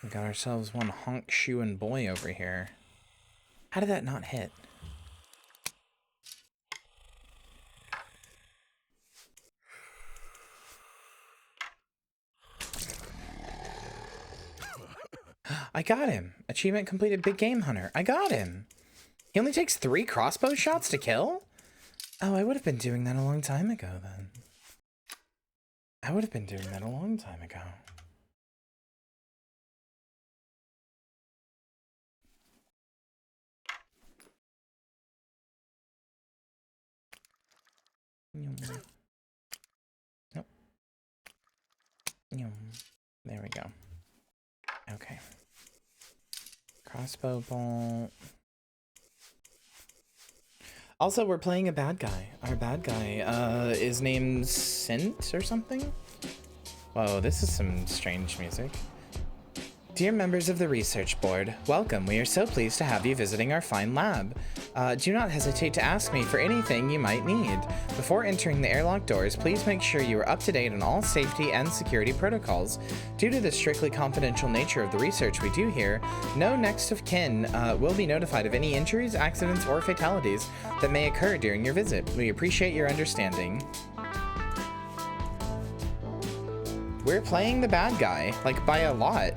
We got ourselves one honk shoeing boy over here. How did that not hit? I got him. Achievement completed, big game hunter. I got him. He only takes 3 crossbow shots to kill? Oh, I would have been doing that a long time ago then. I would have been doing that a long time ago. There we go. Okay. Crossbow bolt. Also, we're playing a bad guy. Our bad guy is named Sint or something? Whoa, this is some strange music. Dear members of the research board, welcome. We are so pleased to have you visiting our fine lab. Do not hesitate to ask me for anything you might need. Before entering the airlock doors, please make sure you are up to date on all safety and security protocols. Due to the strictly confidential nature of the research we do here, no next of kin will be notified of any injuries, accidents, or fatalities that may occur during your visit. We appreciate your understanding. We're playing the bad guy, like by a lot.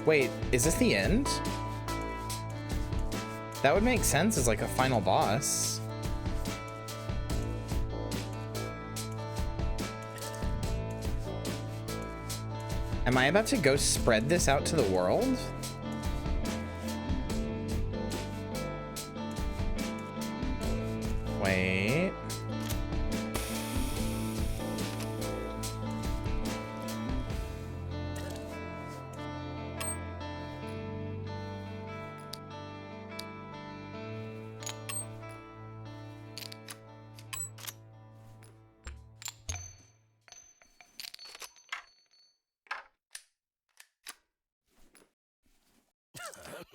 Wait, is this the end? That would make sense as like a final boss. Am I about to go spread this out to the world? Wait.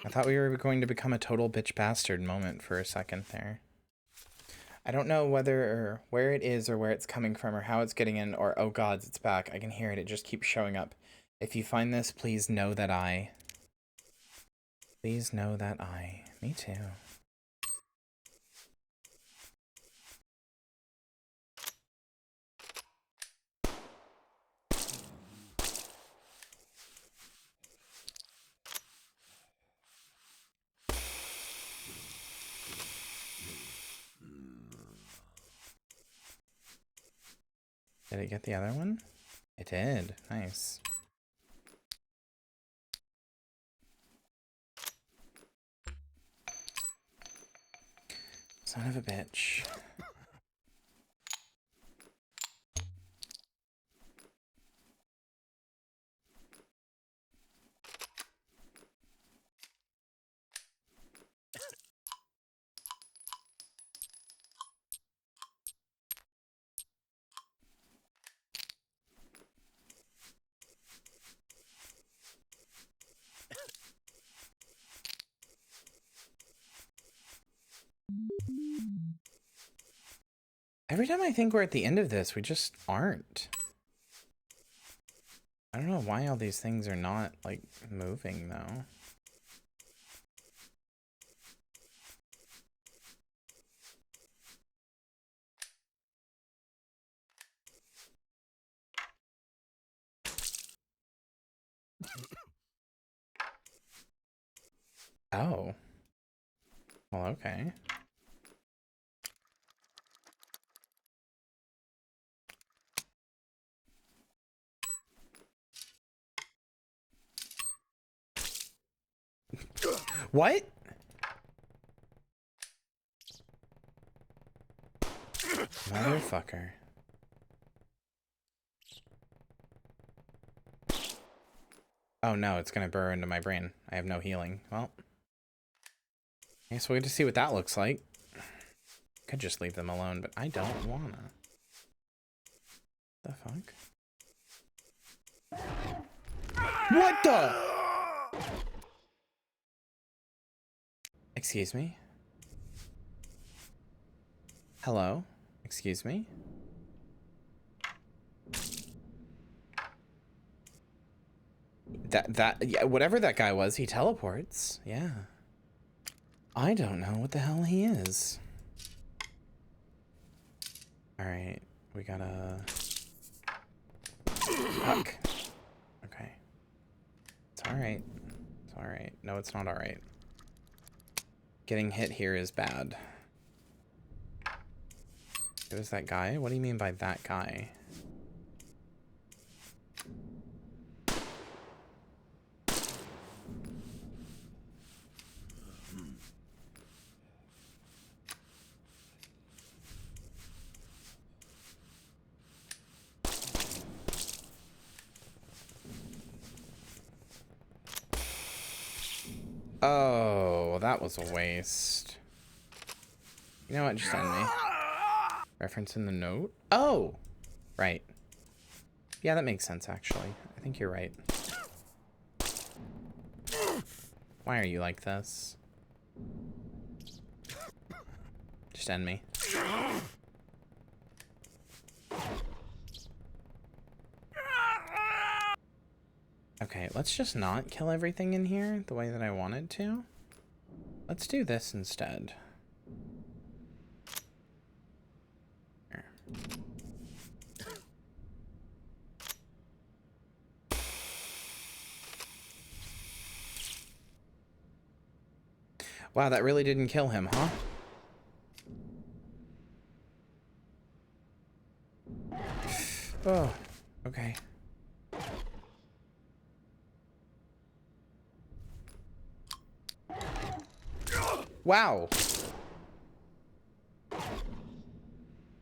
I thought we were going to become a total bitch bastard moment for a second there. I don't know whether or where it is or where it's coming from or how it's getting in or oh god, it's back. I can hear it. It just keeps showing up. If you find this, please know that I... Please know that I... Me too. Did it get the other one? It did. Nice. Son of a bitch. Every time I think we're at the end of this, we just aren't. I don't know why all these things are not, like, moving, though. Oh. Well, okay. What? Motherfucker. Oh no, it's gonna burrow into my brain. I have no healing. Well. I guess we'll get to see what that looks like. Could just leave them alone, but I don't wanna. The fuck? What the? Excuse me? Hello? Excuse me? Yeah, whatever that guy was, he teleports. Yeah. I don't know what the hell he is. Alright, we gotta... Fuck. Okay. It's alright. It's alright. No, it's not alright. Getting hit here is bad. It was that guy? What do you mean by that guy? Oh, that was a waste. You know what? Just end me. Reference in the note? Oh! Right. Yeah, that makes sense, actually. I think you're right. Why are you like this? Just end me. Okay, let's just not kill everything in here the way that I wanted to. Let's do this instead. Here. Wow, that really didn't kill him, huh? Oh, okay. Wow.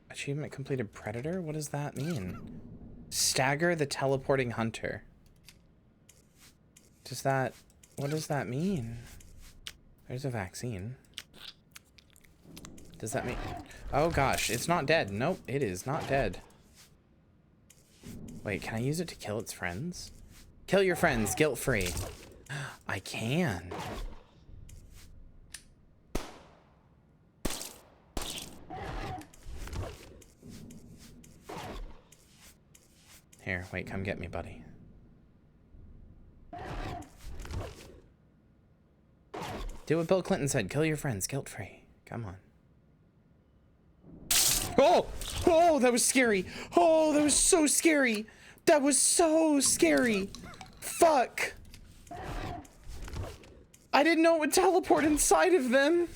Achievement completed Predator? What does that mean? Stagger the teleporting hunter. What does that mean? There's a vaccine. Does that mean... Oh gosh, it's not dead. Nope, it is not dead. Wait, can I use it to kill its friends? Kill your friends, guilt-free. I can. Here, wait, come get me, buddy. Do what Bill Clinton said, kill your friends, guilt-free. Come on. Oh! Oh, that was scary! Oh, that was so scary! That was so scary! Fuck! I didn't know it would teleport inside of them!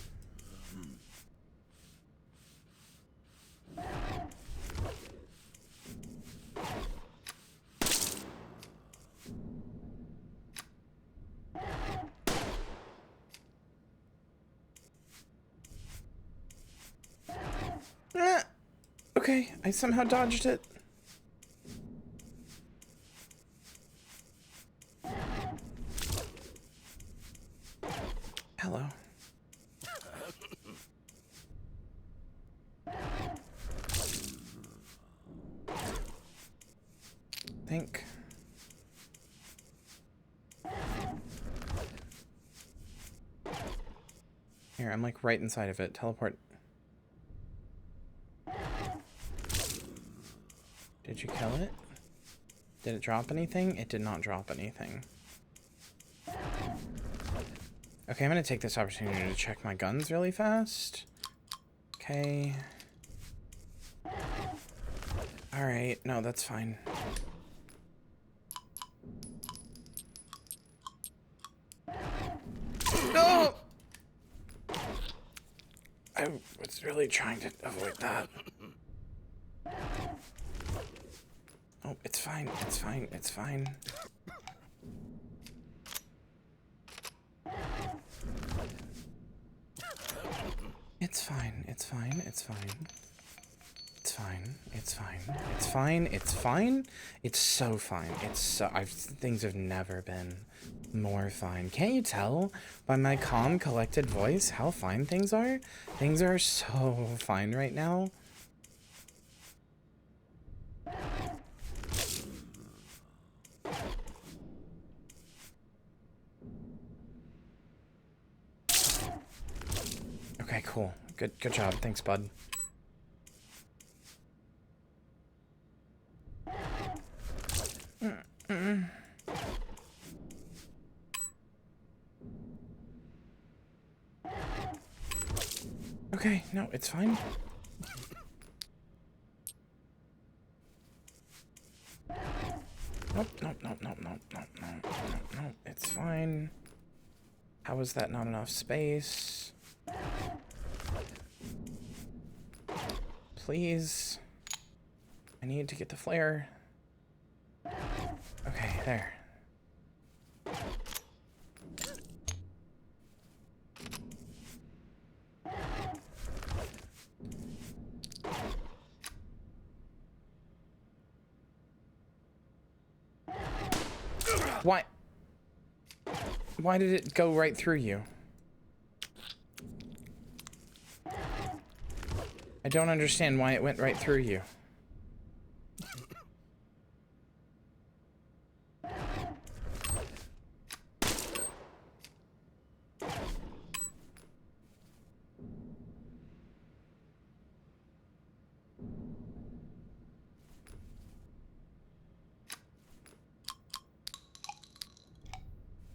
Okay, I somehow dodged it. Hello. Think. Here, I'm like right inside of it. Teleport. Did you kill it? Did it drop anything? It did not drop anything. Okay, I'm gonna take this opportunity to check my guns really fast. Okay. Alright, no, that's fine. No! I was really trying to avoid that. Oh, it's fine, it's fine, it's fine. It's fine, it's fine, it's fine. It's fine, it's fine, it's fine, it's fine. It's so fine. It's so... things have never been more fine. Can't you tell by my calm, collected voice how fine things are? Things are so fine right now. Okay, cool. Good job. Thanks, bud. Okay, no, it's fine. Nope, nope, nope, nope, nope, nope, nope, nope, nope. It's fine. How is that not enough space? Please. I need to get the flare. Okay, there. Why? Why did it go right through you? I don't understand why it went right through you.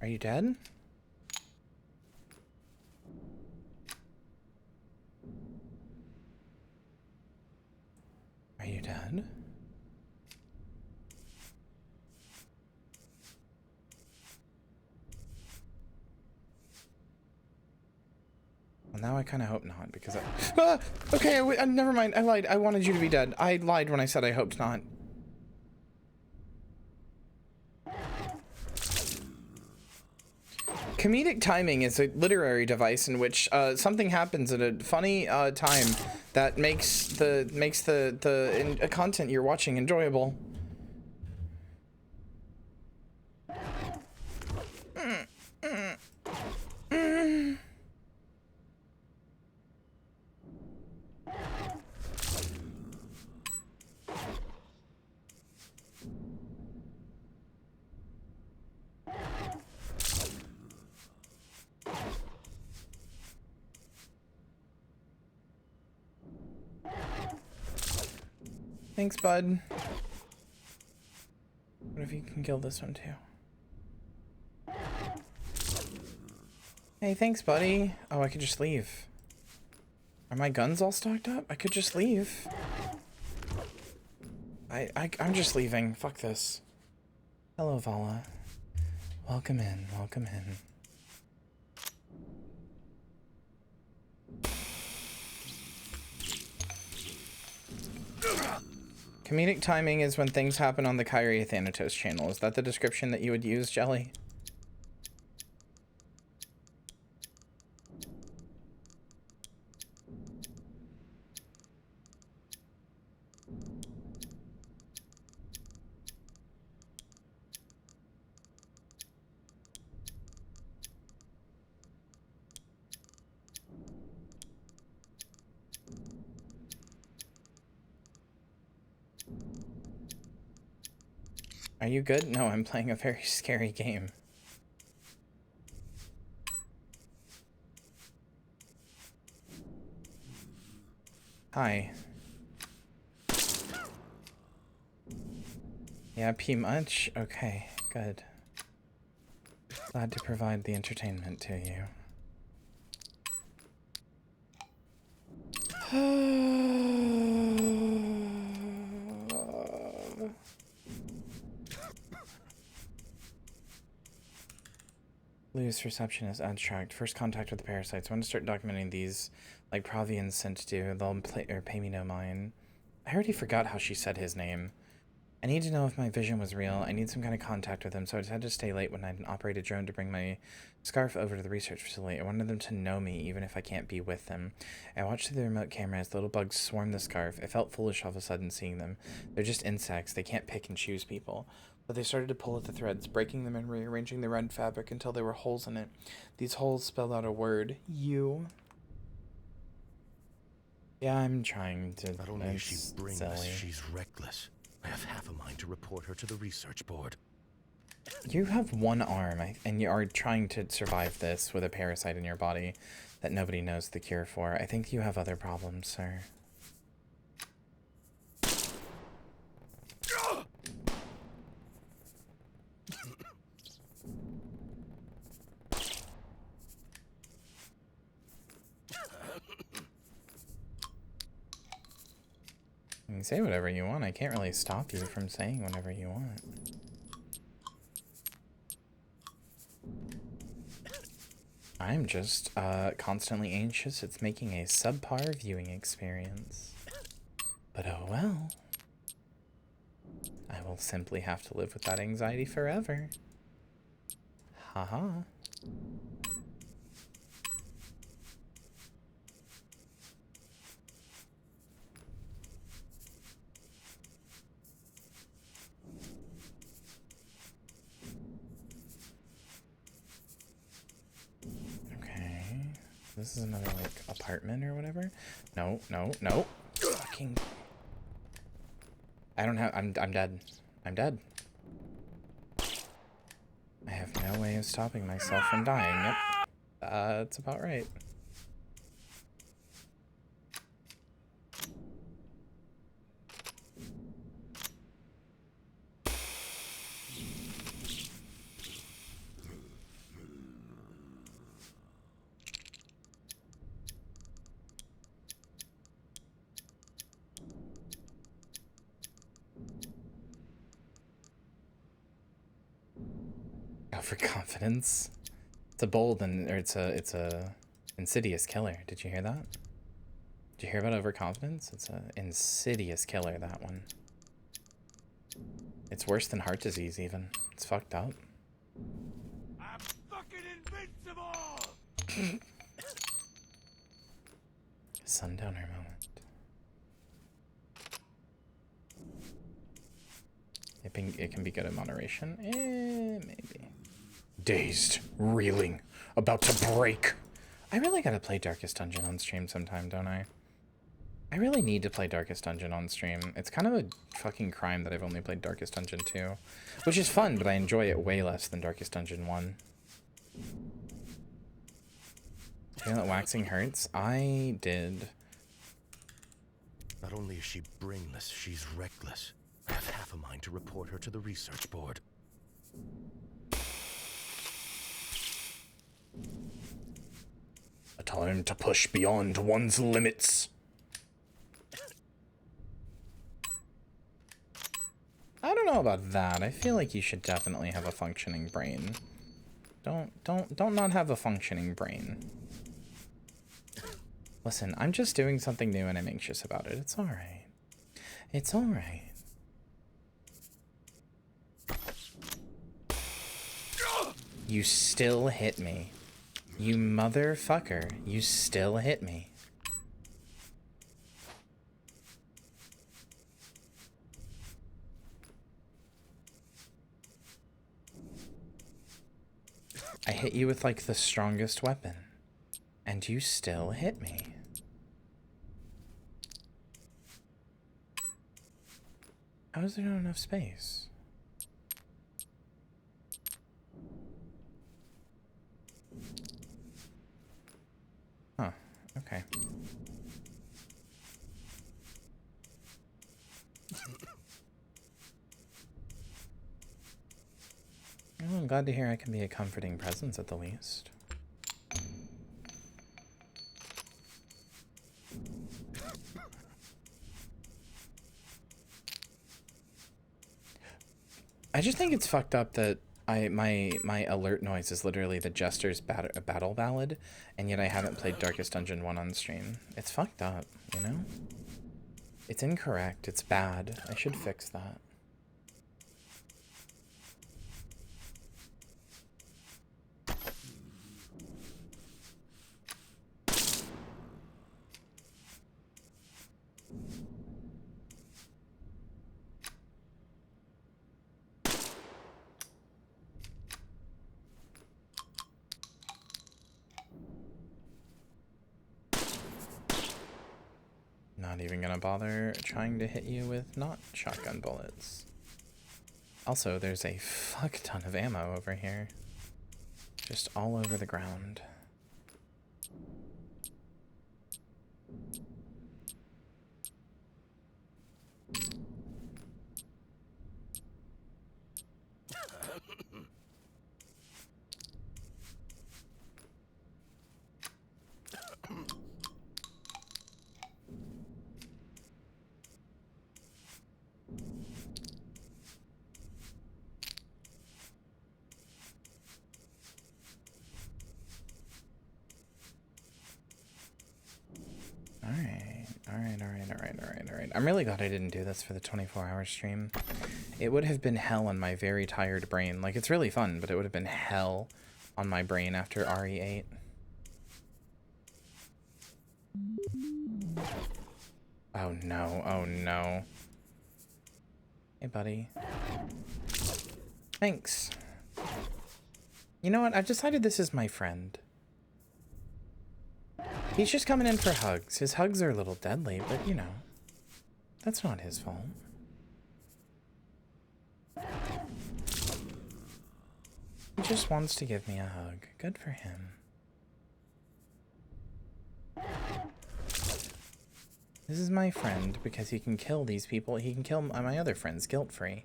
Are you dead? Are you dead? Well, now I kind of hope not, because I... Okay, never mind. I lied. I wanted you to be dead. I lied when I said I hoped not. Comedic timing is a literary device in which something happens at a funny time that makes the content you're watching enjoyable. Thanks, bud. What if you can kill this one too? Hey, thanks, buddy. Oh, I could just leave. Are my guns all stocked up? I could just leave. I'm just leaving. Fuck this. Hello, Vala. Welcome in. Welcome in. Comedic timing is when things happen on the Kyria Thanatos channel. Is that the description that you would use, Jelly? Are you good? No, I'm playing a very scary game. Hi. Yeah, pee much? Okay, good. Glad to provide the entertainment to you. Loose receptionist abstract. First contact with the parasites. I want to start documenting these like Pravians sent do. They'll pay me no mind. I already forgot how she said his name. I need to know if my vision was real. I need some kind of contact with him, so I decided to stay late when I operated a drone to bring my scarf over to the research facility. I wanted them to know me, even if I can't be with them. I watched through the remote camera as the little bugs swarmed the scarf. I felt foolish all of a sudden seeing them. They're just insects. They can't pick and choose people. But they started to pull at the threads, breaking them and rearranging the red fabric until there were holes in it. These holes spelled out a word. You. Yeah, I'm trying to... Not only is she brainless, she's reckless. I have half a mind to report her to the research board. You have one arm, and you are trying to survive this with a parasite in your body that nobody knows the cure for. I think you have other problems, sir. You can say whatever you want. I can't really stop you from saying whatever you want. I'm just constantly anxious. It's making a subpar viewing experience. But oh well. I will simply have to live with that anxiety forever. Haha. This is another, like, apartment or whatever. No, no, no. Fucking... I don't have... I'm dead. I'm dead. I have no way of stopping myself from dying. Yep. That's about right. Overconfidence. It's a bold and or it's a insidious killer. Did you hear that? Did you hear about overconfidence? It's a insidious killer, that one. It's worse than heart disease even. It's fucked up. I'm fucking invincible! Sundowner moment. It can be good in moderation. Maybe. Dazed, reeling, about to break. I really gotta play Darkest Dungeon on stream sometime, don't I? I really need to play Darkest Dungeon on stream. It's kind of a fucking crime that I've only played Darkest Dungeon 2. Which is fun, but I enjoy it way less than Darkest Dungeon 1. Feel that waxing hurts? I did. Not only is she brainless, she's reckless. I have half a mind to report her to the research board. A time to push beyond one's limits. I don't know about that. I feel like you should definitely have a functioning brain. Don't not have a functioning brain. Listen, I'm just doing something new and I'm anxious about it. It's alright. It's alright. You still hit me. You motherfucker. You still hit me. I hit you with like the strongest weapon. And you still hit me. How is there not enough space? Huh, okay. Well, I'm glad to hear I can be a comforting presence at the least. I just think it's fucked up that my alert noise is literally the Jester's battle ballad, and yet I haven't played Darkest Dungeon 1 on stream. It's fucked up, you know? It's incorrect. It's bad. I should fix that. Not even gonna bother trying to hit you with not shotgun bullets. Also, there's a fuck ton of ammo over here. Just all over the ground. Alright. I'm really glad I didn't do this for the 24-hour stream. It would have been hell on my very tired brain. Like, it's really fun, but it would have been hell on my brain after RE8. Oh no, oh no. Hey, buddy. Thanks. You know what? I've decided this is my friend. He's just coming in for hugs. His hugs are a little deadly, but you know, that's not his fault. He just wants to give me a hug. Good for him. This is my friend because he can kill these people. He can kill my other friends guilt-free.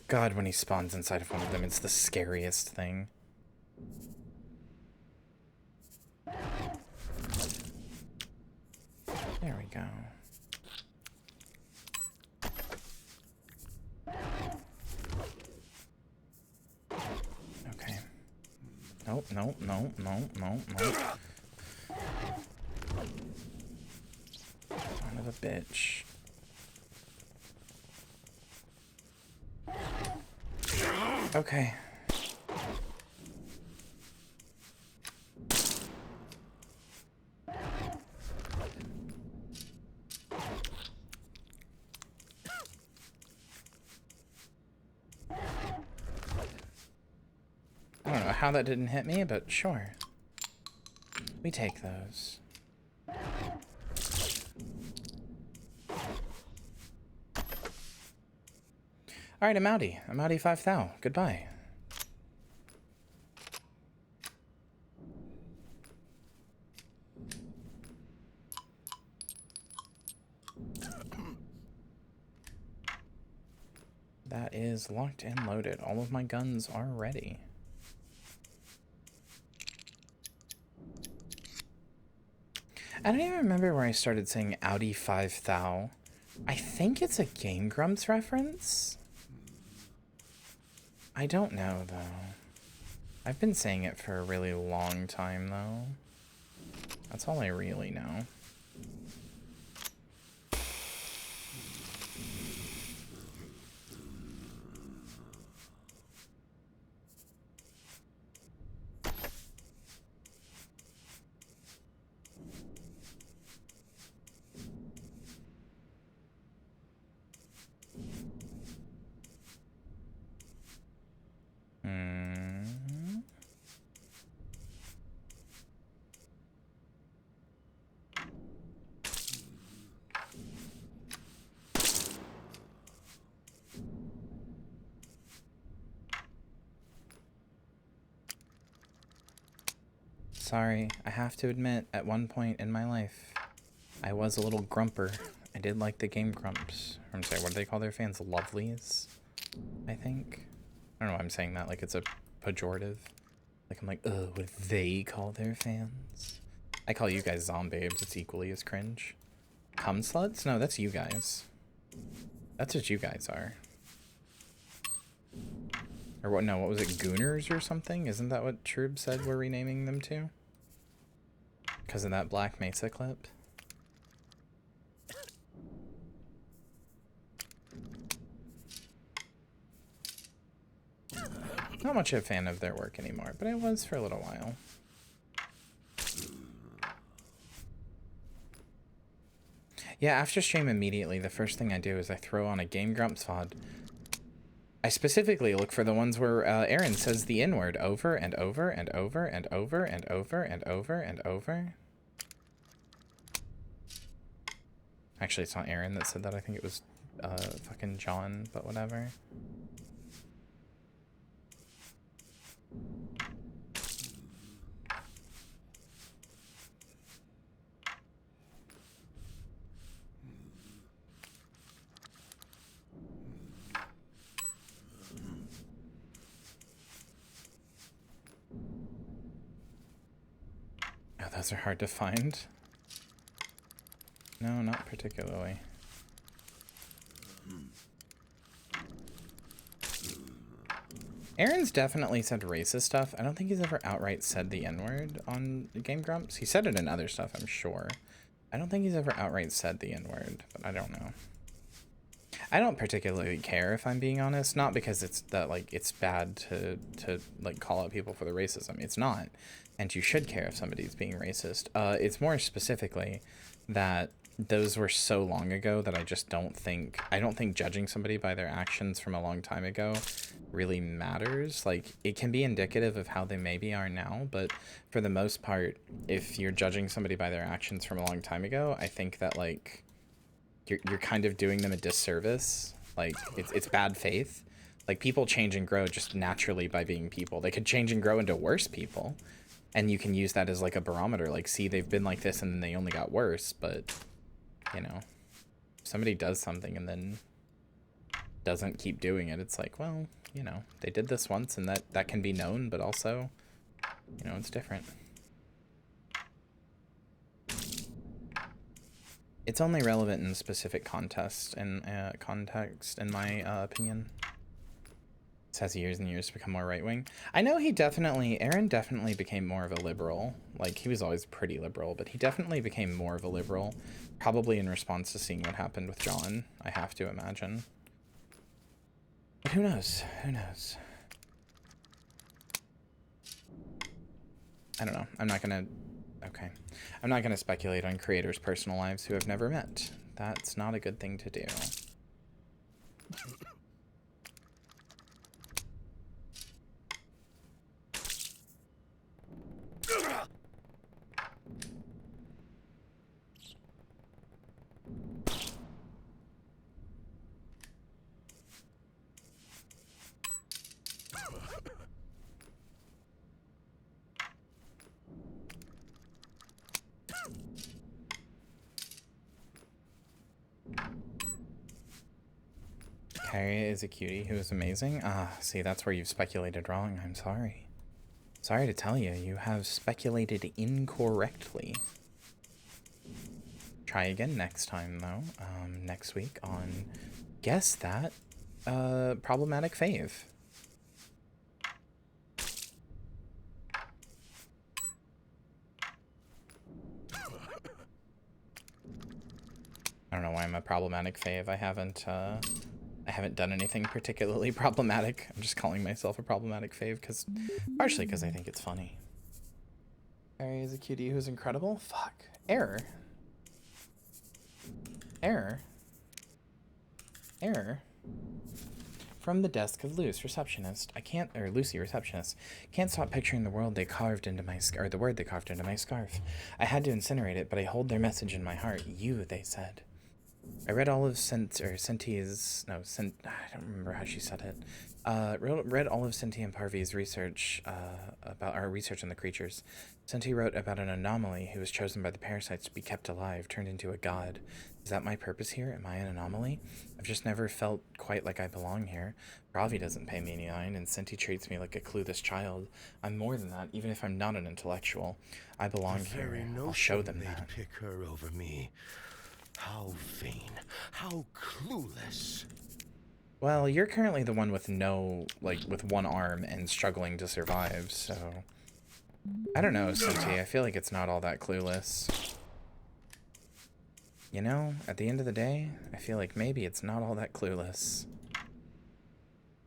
God, when he spawns inside of one of them, it's the scariest thing. There we go. Okay. Nope, nope, nope, nope, nope, nope. Son of a bitch. Okay. I don't know how that didn't hit me, but sure. We take those. Alright, I'm outie. I'm outie 5,000. Goodbye. That is locked and loaded. All of my guns are ready. I don't even remember where I started saying Audi 5,000. I think it's a Game Grumps reference. I don't know, though. I've been saying it for a really long time, though. That's all I really know. Sorry, I have to admit, at one point in my life, I was a little grumper. I did like the Game Grumps. I'm sorry, what do they call their fans? Lovelies, I think. I don't know why I'm saying that like it's a pejorative. Like I'm like, ugh, what do they call their fans? I call you guys zombabes. It's equally as cringe. Cum sluts? No, that's you guys. That's what you guys are. Or what? No, what was it? Gooners or something? Isn't that what Troob said we're renaming them to? Because of that Black Mesa clip? Not much of a fan of their work anymore, but I was for a little while. Yeah, after stream immediately, the first thing I do is I throw on a Game Grumps VOD. I specifically look for the ones where Aaron says the N-word over and over and over and over and over and over and over. Actually, it's not Aaron that said that. I think it was fucking John, but whatever. Oh, those are hard to find. No, not particularly. Aaron's definitely said racist stuff. I don't think he's ever outright said the N-word on Game Grumps. He said it in other stuff, I'm sure. I don't think he's ever outright said the N-word, but I don't know. I don't particularly care, if I'm being honest. Not because it's that like it's bad to like call out people for the racism. It's not. And you should care if somebody's being racist. It's more specifically that those were so long ago that I just don't think judging somebody by their actions from a long time ago really matters. Like, it can be indicative of how they maybe are now, but for the most part, if you're judging somebody by their actions from a long time ago, I think that, like, you're kind of doing them a disservice. Like, it's bad faith. Like, people change and grow just naturally by being people. They could change and grow into worse people, and you can use that as like a barometer. Like, see, they've been like this and then they only got worse. But, you know, if somebody does something and then doesn't keep doing it, it's like, well, you know, they did this once, and that can be known, but also, you know, it's different. It's only relevant in specific context, in my opinion. This has years and years to become more right-wing. I know Aaron definitely became more of a liberal. Like, he was always pretty liberal, but he definitely became more of a liberal, probably in response to seeing what happened with John, I have to imagine. But who knows? Who knows? I don't know. I'm not gonna speculate on creators' personal lives who have never met. That's not a good thing to do. Kyria is a cutie who is amazing. Ah, see, that's where you've speculated wrong. I'm sorry. Sorry to tell you, you have speculated incorrectly. Try again next time, though. Next week on Guess That Problematic Fave. I don't know why I'm a problematic fave. I haven't done anything particularly problematic. I'm just calling myself a problematic fave partially because I think it's funny. Harry is a cutie who's incredible. Fuck. Error. From the desk of Lucy, receptionist. Lucy, receptionist. Can't stop picturing the word they carved into my scarf. I had to incinerate it, but I hold their message in my heart. You, they said. I read all of Cinti's, I don't remember how she said it. Read all of Cinti and Parvi's research about our research on the creatures. Cinti wrote about an anomaly who was chosen by the parasites to be kept alive, turned into a god. Is that my purpose here? Am I an anomaly? I've just never felt quite like I belong here. Ravi doesn't pay me any mind, and Cinti treats me like a clueless child. I'm more than that, even if I'm not an intellectual. I belong here. I'll show them that. Pick her over me. How vain, how clueless. Well, you're currently the one with with one arm and struggling to survive, so... I don't know, Cinti. I feel like it's not all that clueless. You know, at the end of the day, I feel like maybe it's not all that clueless.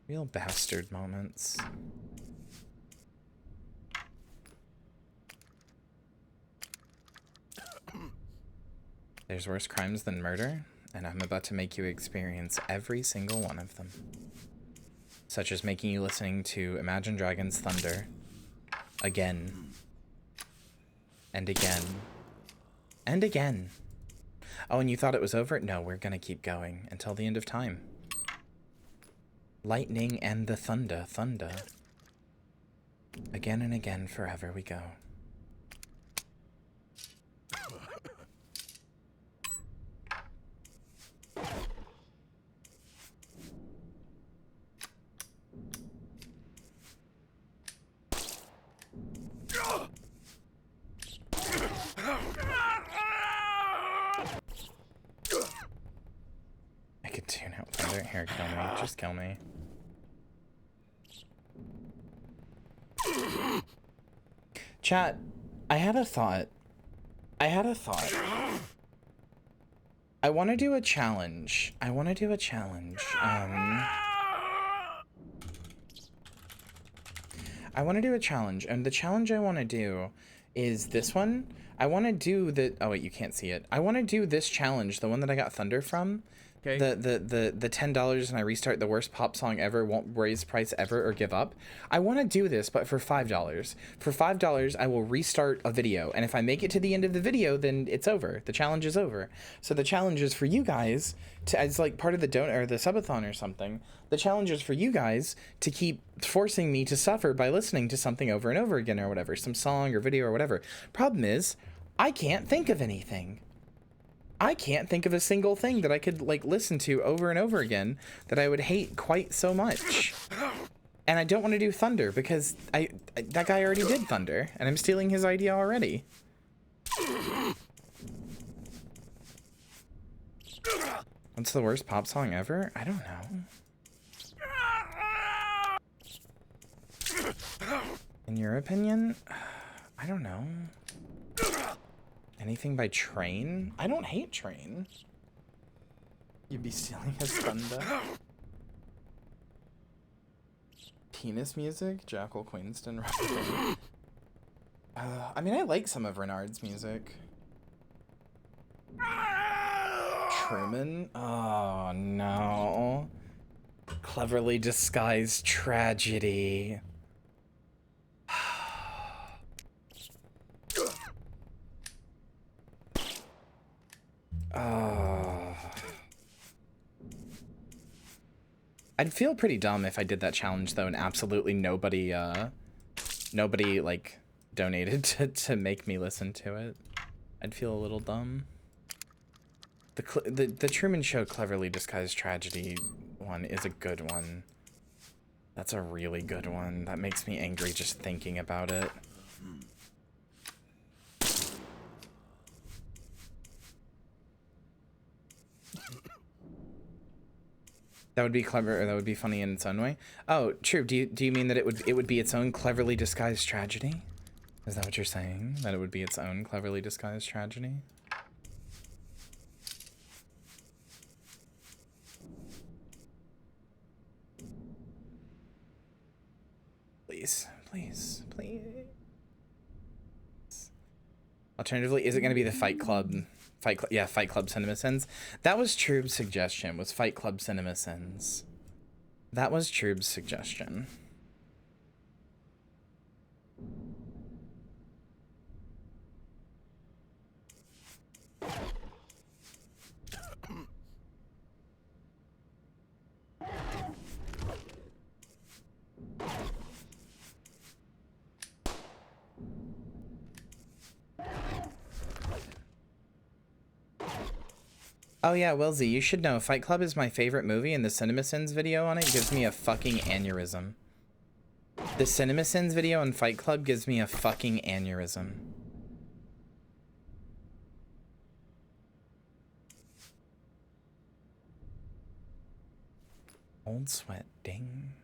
Real bastard moments. There's worse crimes than murder, and I'm about to make you experience every single one of them. Such as making you listening to Imagine Dragons' Thunder again. And again. And again. Oh, and you thought it was over? No, we're gonna keep going until the end of time. Lightning and the thunder. Again and again, forever we go. I could tune out thunder. Here, kill me. Just kill me. Chat, I had a thought. I want to do a challenge. And the challenge I want to do is this one. I want to do the, oh wait, you can't see it. I want to do this challenge, the one that I got Thunder from. Okay. The $10 and I restart the worst pop song ever, won't raise price ever or give up. I want to do this, but for $5. For $5, I will restart a video, and if I make it to the end of the video, then it's over. The challenge is over. So the challenge is for you guys to, as like part of the donut or the subathon or something. The challenge is for you guys to keep forcing me to suffer by listening to something over and over again or whatever, some song or video or whatever. Problem is, I can't think of anything. I can't think of a single thing that I could like listen to over and over again that I would hate quite so much. And I don't want to do Thunder because that guy already did Thunder and I'm stealing his idea already. What's the worst pop song ever? I don't know. In your opinion? I don't know. Anything by Train? I don't hate Train. You'd be stealing his thunder. Penis music? Jackal Queenston. I mean, I like some of Renard's music. Truman? Oh, no. Cleverly disguised tragedy. I'd feel pretty dumb if I did that challenge though, and absolutely nobody like donated to make me listen to it. I'd feel a little dumb. The Truman Show Cleverly Disguised Tragedy one is a good one. That's a really good one. That makes me angry just thinking about it. That would be clever, or that would be funny in its own way. Oh, true. Do you mean that it would be its own cleverly disguised tragedy? Is that what you're saying? That it would be its own cleverly disguised tragedy? Please, please, please. Alternatively, is it going to be the Fight Club? Yeah, Fight Club CinemaSins. That was Trube's suggestion, was Fight Club CinemaSins. That was Trube's suggestion. Oh yeah, Wilsey, you should know Fight Club is my favorite movie, and the CinemaSins video on it gives me a fucking aneurysm. The CinemaSins video on Fight Club gives me a fucking aneurysm. Old Sweat, ding.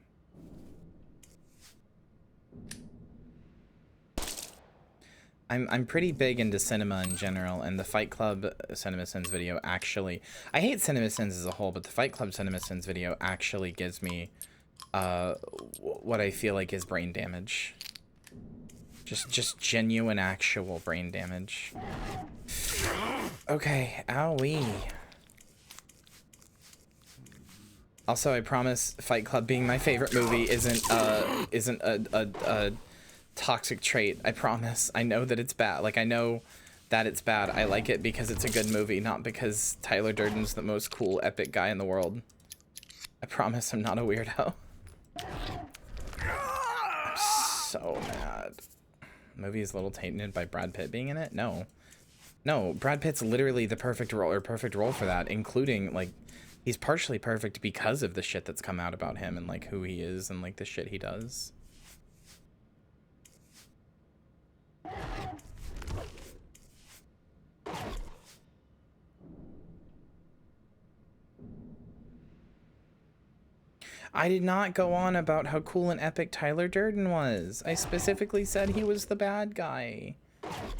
I'm pretty big into cinema in general, and the Fight Club CinemaSins video actually, I hate CinemaSins as a whole, but the Fight Club CinemaSins video actually gives me what I feel like is brain damage. Just genuine actual brain damage. Okay, owie. Also, I promise Fight Club being my favorite movie isn't a toxic trait. I promise. I know that it's bad. Like, I know that it's bad. I like it because it's a good movie, not because Tyler Durden's the most cool, epic guy in the world. I promise I'm not a weirdo. I'm so mad. The movie is a little tainted by Brad Pitt being in it? No. No, Brad Pitt's literally the perfect role for that, including, like, he's partially perfect because of the shit that's come out about him and, like, who he is and, like, the shit he does. I did not go on about how cool and epic Tyler Durden was. I specifically said he was the bad guy.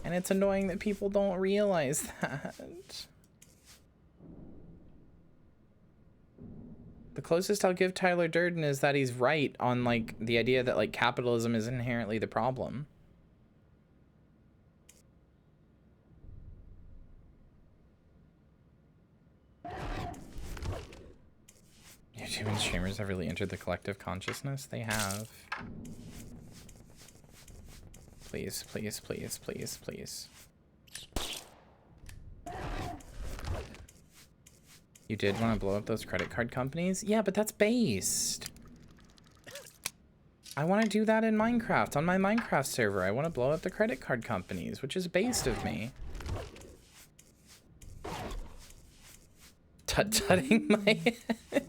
And it's annoying that people don't realize that. The closest I'll give Tyler Durden is that he's right on, like, the idea that, like, capitalism is inherently the problem. YouTube and streamers have really entered the collective consciousness. They have. Please, please, please, please, please. You did want to blow up those credit card companies? Yeah, but that's based. I want to do that in Minecraft, on my Minecraft server. I want to blow up the credit card companies, which is based of me. Tut-tutting my head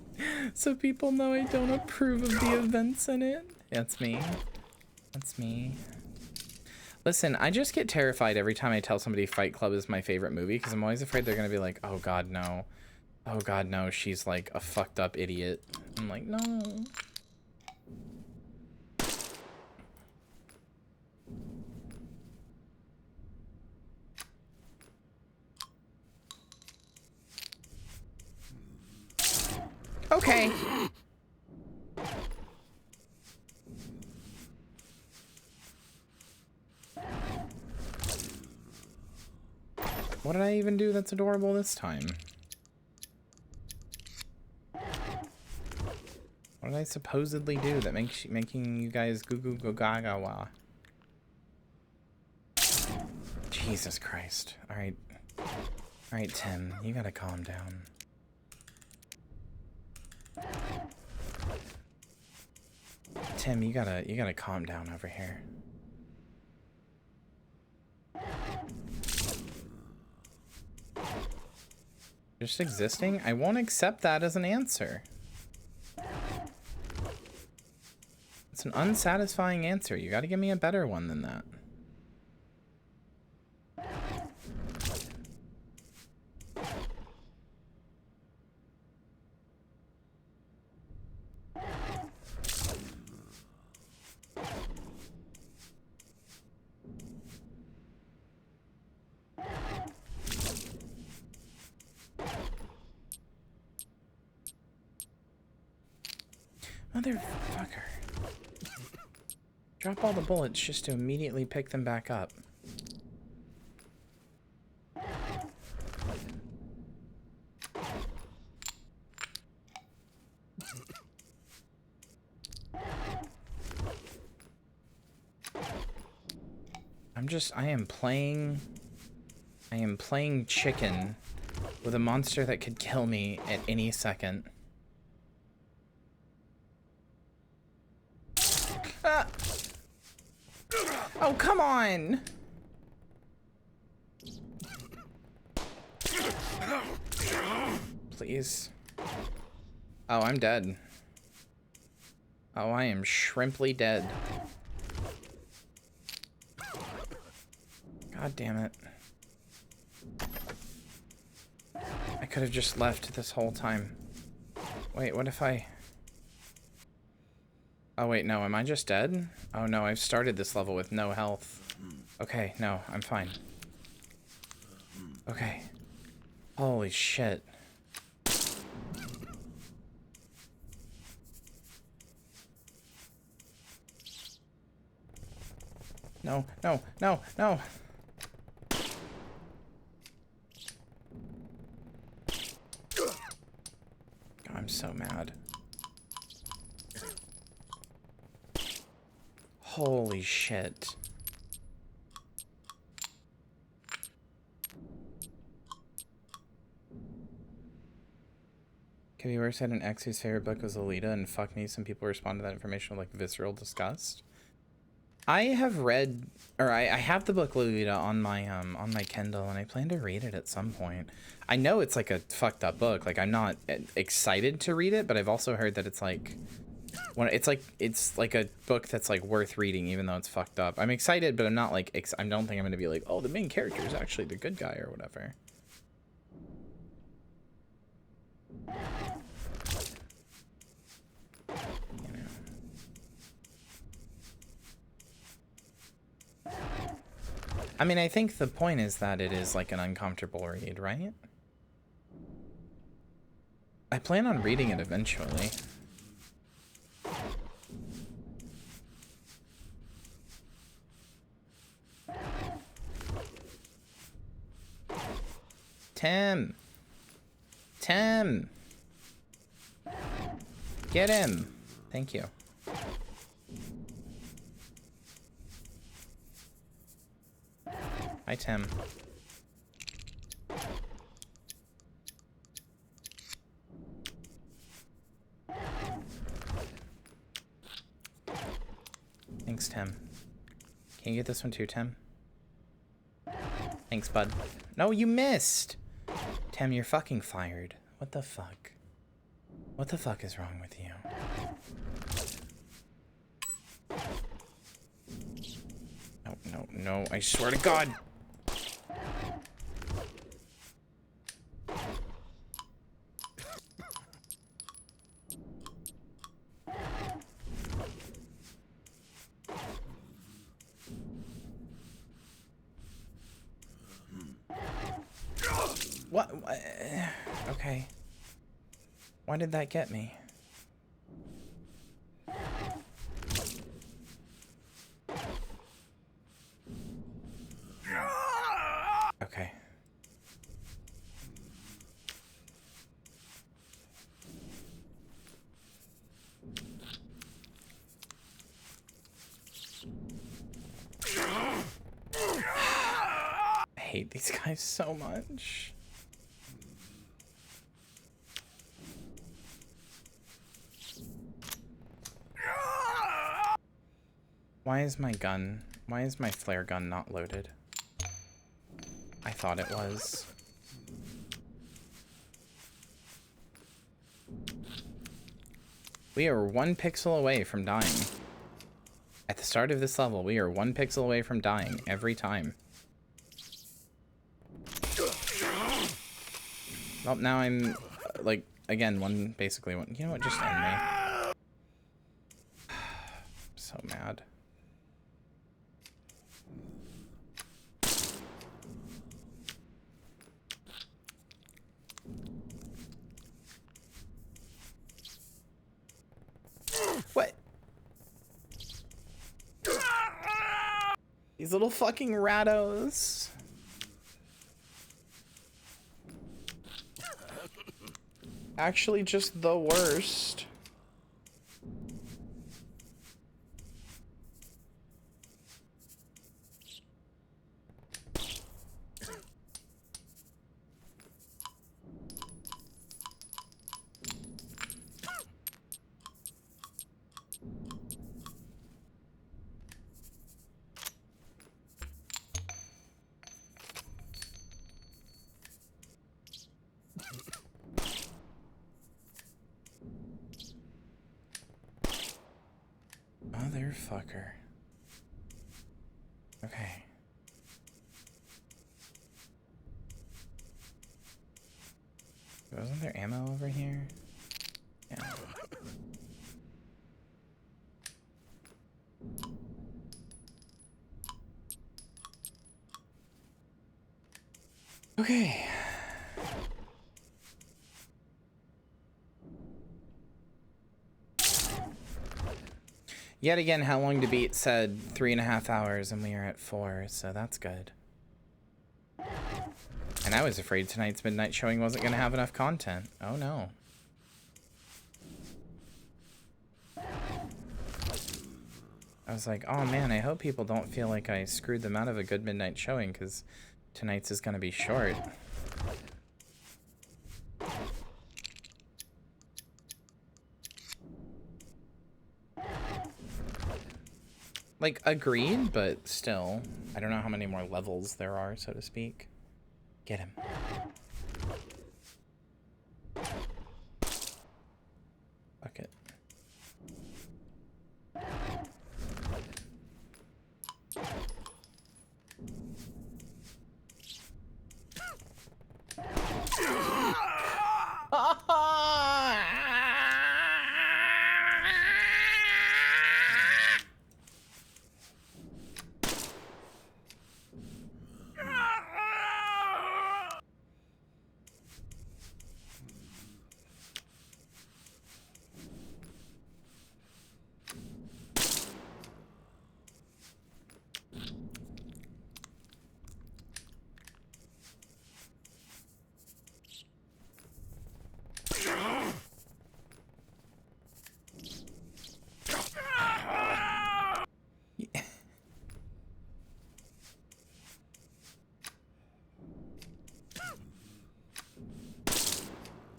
so people know I don't approve of the events in it. That's me. That's me. Listen, I just get terrified every time I tell somebody Fight Club is my favorite movie because I'm always afraid they're going to be like, oh god, no. Oh god, no, she's like a fucked up idiot. I'm like, no. Okay. What did I even do that's adorable this time? What did I supposedly do that making you guys goo goo go gaga wah? Jesus Christ. Alright. Alright, Tim, you gotta calm down. Tim, you gotta calm down over here. Just existing? I won't accept that as an answer. It's an unsatisfying answer. You gotta give me a better one than that. Motherfucker. Drop all the bullets just to immediately pick them back up. I am playing chicken with a monster that could kill me at any second. Ah! Oh, come on! Please. Oh, I'm dead. Oh, I am shrimply dead. God damn it. I could have just left this whole time. Wait, what if I... Oh wait, no, am I just dead? Oh no, I've started this level with no health. Okay, no, I'm fine. Okay. Holy shit. No, no, no, no! I'm so mad. Holy shit. Could be worse. Had an ex whose favorite book was Alita, and fuck me, some people respond to that information with like visceral disgust. I have read, or I have the book Lolita on my Kindle, and I plan to read it at some point. I know it's like a fucked up book. Like I'm not excited to read it, but I've also heard that it's like, it's like a book that's like worth reading, even though it's fucked up. I'm excited, but I'm not like I don't think I'm gonna be like, oh, the main character is actually the good guy or whatever. I mean, I think the point is that it is like an uncomfortable read, right? I plan on reading it eventually. Tim! Tim! Get him. Thank you. Hi, Tim. Thanks, Tim. Can you get this one too, Tim? Thanks, bud. No, you missed! Tim, you're fucking fired. What the fuck? What the fuck is wrong with you? No, no, no, I swear to God! What? Okay. Why did that get me? Okay. I hate these guys so much. Why is my flare gun not loaded? I thought it was. We are 1 pixel away from dying. At the start of this level, we are 1 pixel away from dying every time. Well, now I'm, like, again, basically one. You know what, just end me. So mad. What? These little fucking rattos. Actually, just the worst. Motherfucker. Okay. Wasn't there ammo over here? Yeah. Okay. Yet again, How Long to Beat said 3.5 hours and we are at 4, so that's good. And I was afraid tonight's midnight showing wasn't going to have enough content. Oh no. I was like, oh man, I hope people don't feel like I screwed them out of a good midnight showing, because tonight's is going to be short. Like, agreed, but still, I don't know how many more levels there are, so to speak. Get him. Fuck it.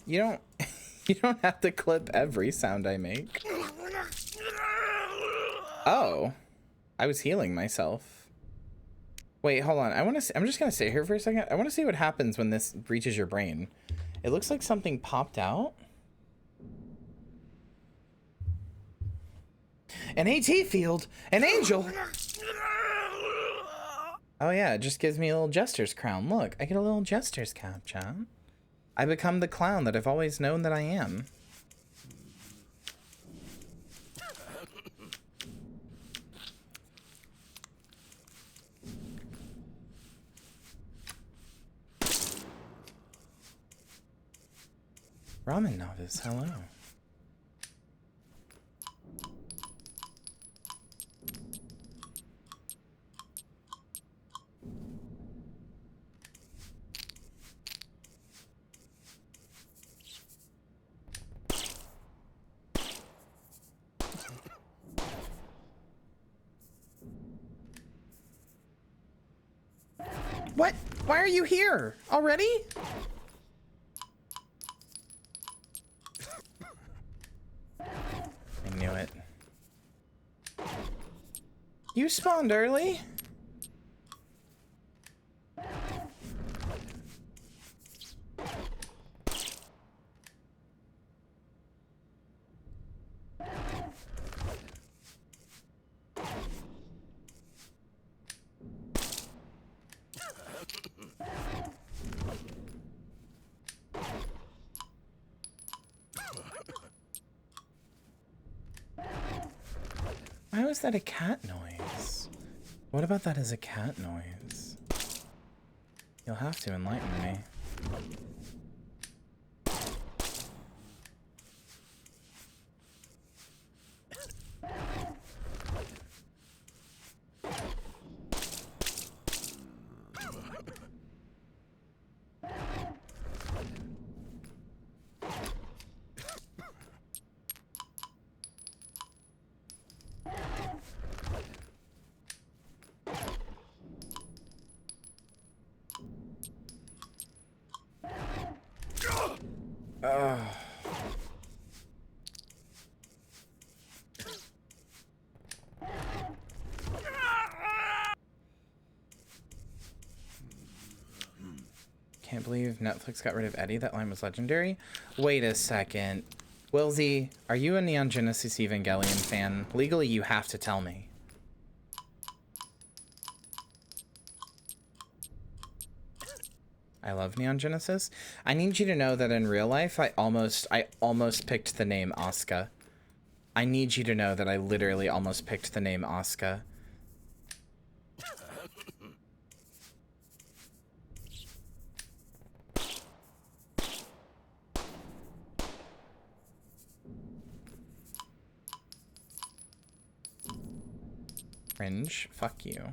You don't you don't have to clip every sound I make. Oh. I was healing myself. Wait, hold on. I'm just gonna sit here for a second. I want to see what happens when this reaches your brain. It looks like something popped out. An AT field! An angel! Oh yeah, it just gives me a little jester's crown. Look, I get a little jester's cap, John. I become the clown that I've always known that I am. Ramen novice, hello. What? Why are you here? Already? I knew it. You spawned early? Why was that a cat noise? What about that as a cat noise? You'll have to enlighten me. Can't believe Netflix got rid of Eddie. That line was legendary. Wait a second. Wilsey, are you a Neon Genesis Evangelion fan? Legally, you have to tell me. I love Neon Genesis. I need you to know that in real life, I almost picked the name Asuka. I need you to know that I literally almost picked the name Asuka. Cringe. Fuck you.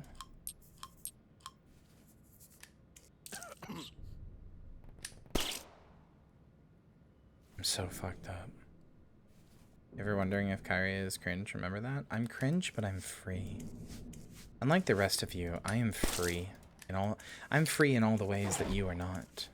I'm so fucked up. Ever wondering if Kyria is cringe? Remember that? I'm cringe, but I'm free. Unlike the rest of you, I am free. I'm free in all the ways that you are not.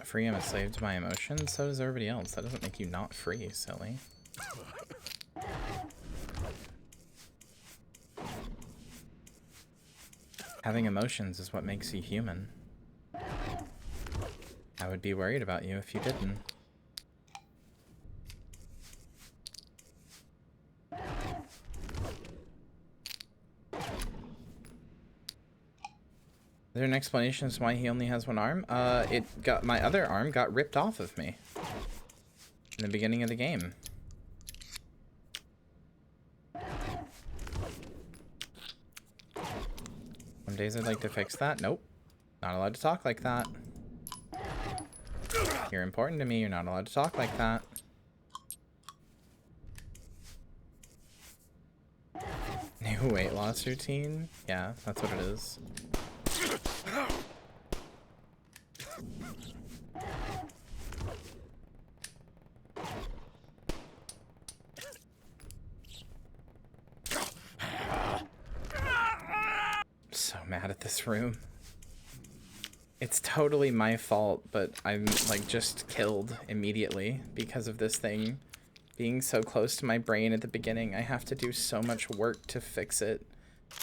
Free, I'm a slave to my emotions. So does everybody else. That doesn't make you not free, silly. Having emotions is what makes you human. I would be worried about you if you didn't. Is there an explanation as to why he only has one arm? My other arm got ripped off of me. in the beginning of the game. Some days I'd like to fix that. Nope. Not allowed to talk like that. You're important to me. You're not allowed to talk like that. New weight loss routine? Yeah, that's what it is. So mad at this room. It's totally my fault, but I'm like just killed immediately because of this thing being so close to my brain at the beginning. I have to do so much work to fix it.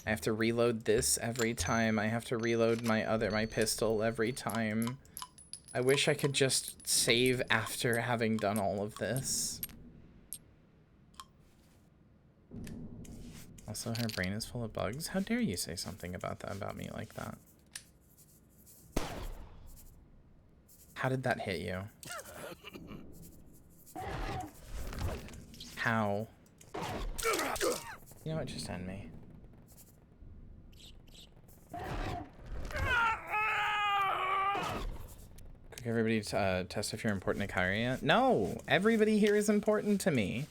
I have to reload this every time. I have to reload my pistol every time. I wish I could just save after having done all of this. Also, her brain is full of bugs. How dare you say something about that about me like that? How did that hit you? How? You know what? Just end me. Quick, everybody test if you're important to Kyria. No! Everybody here is important to me.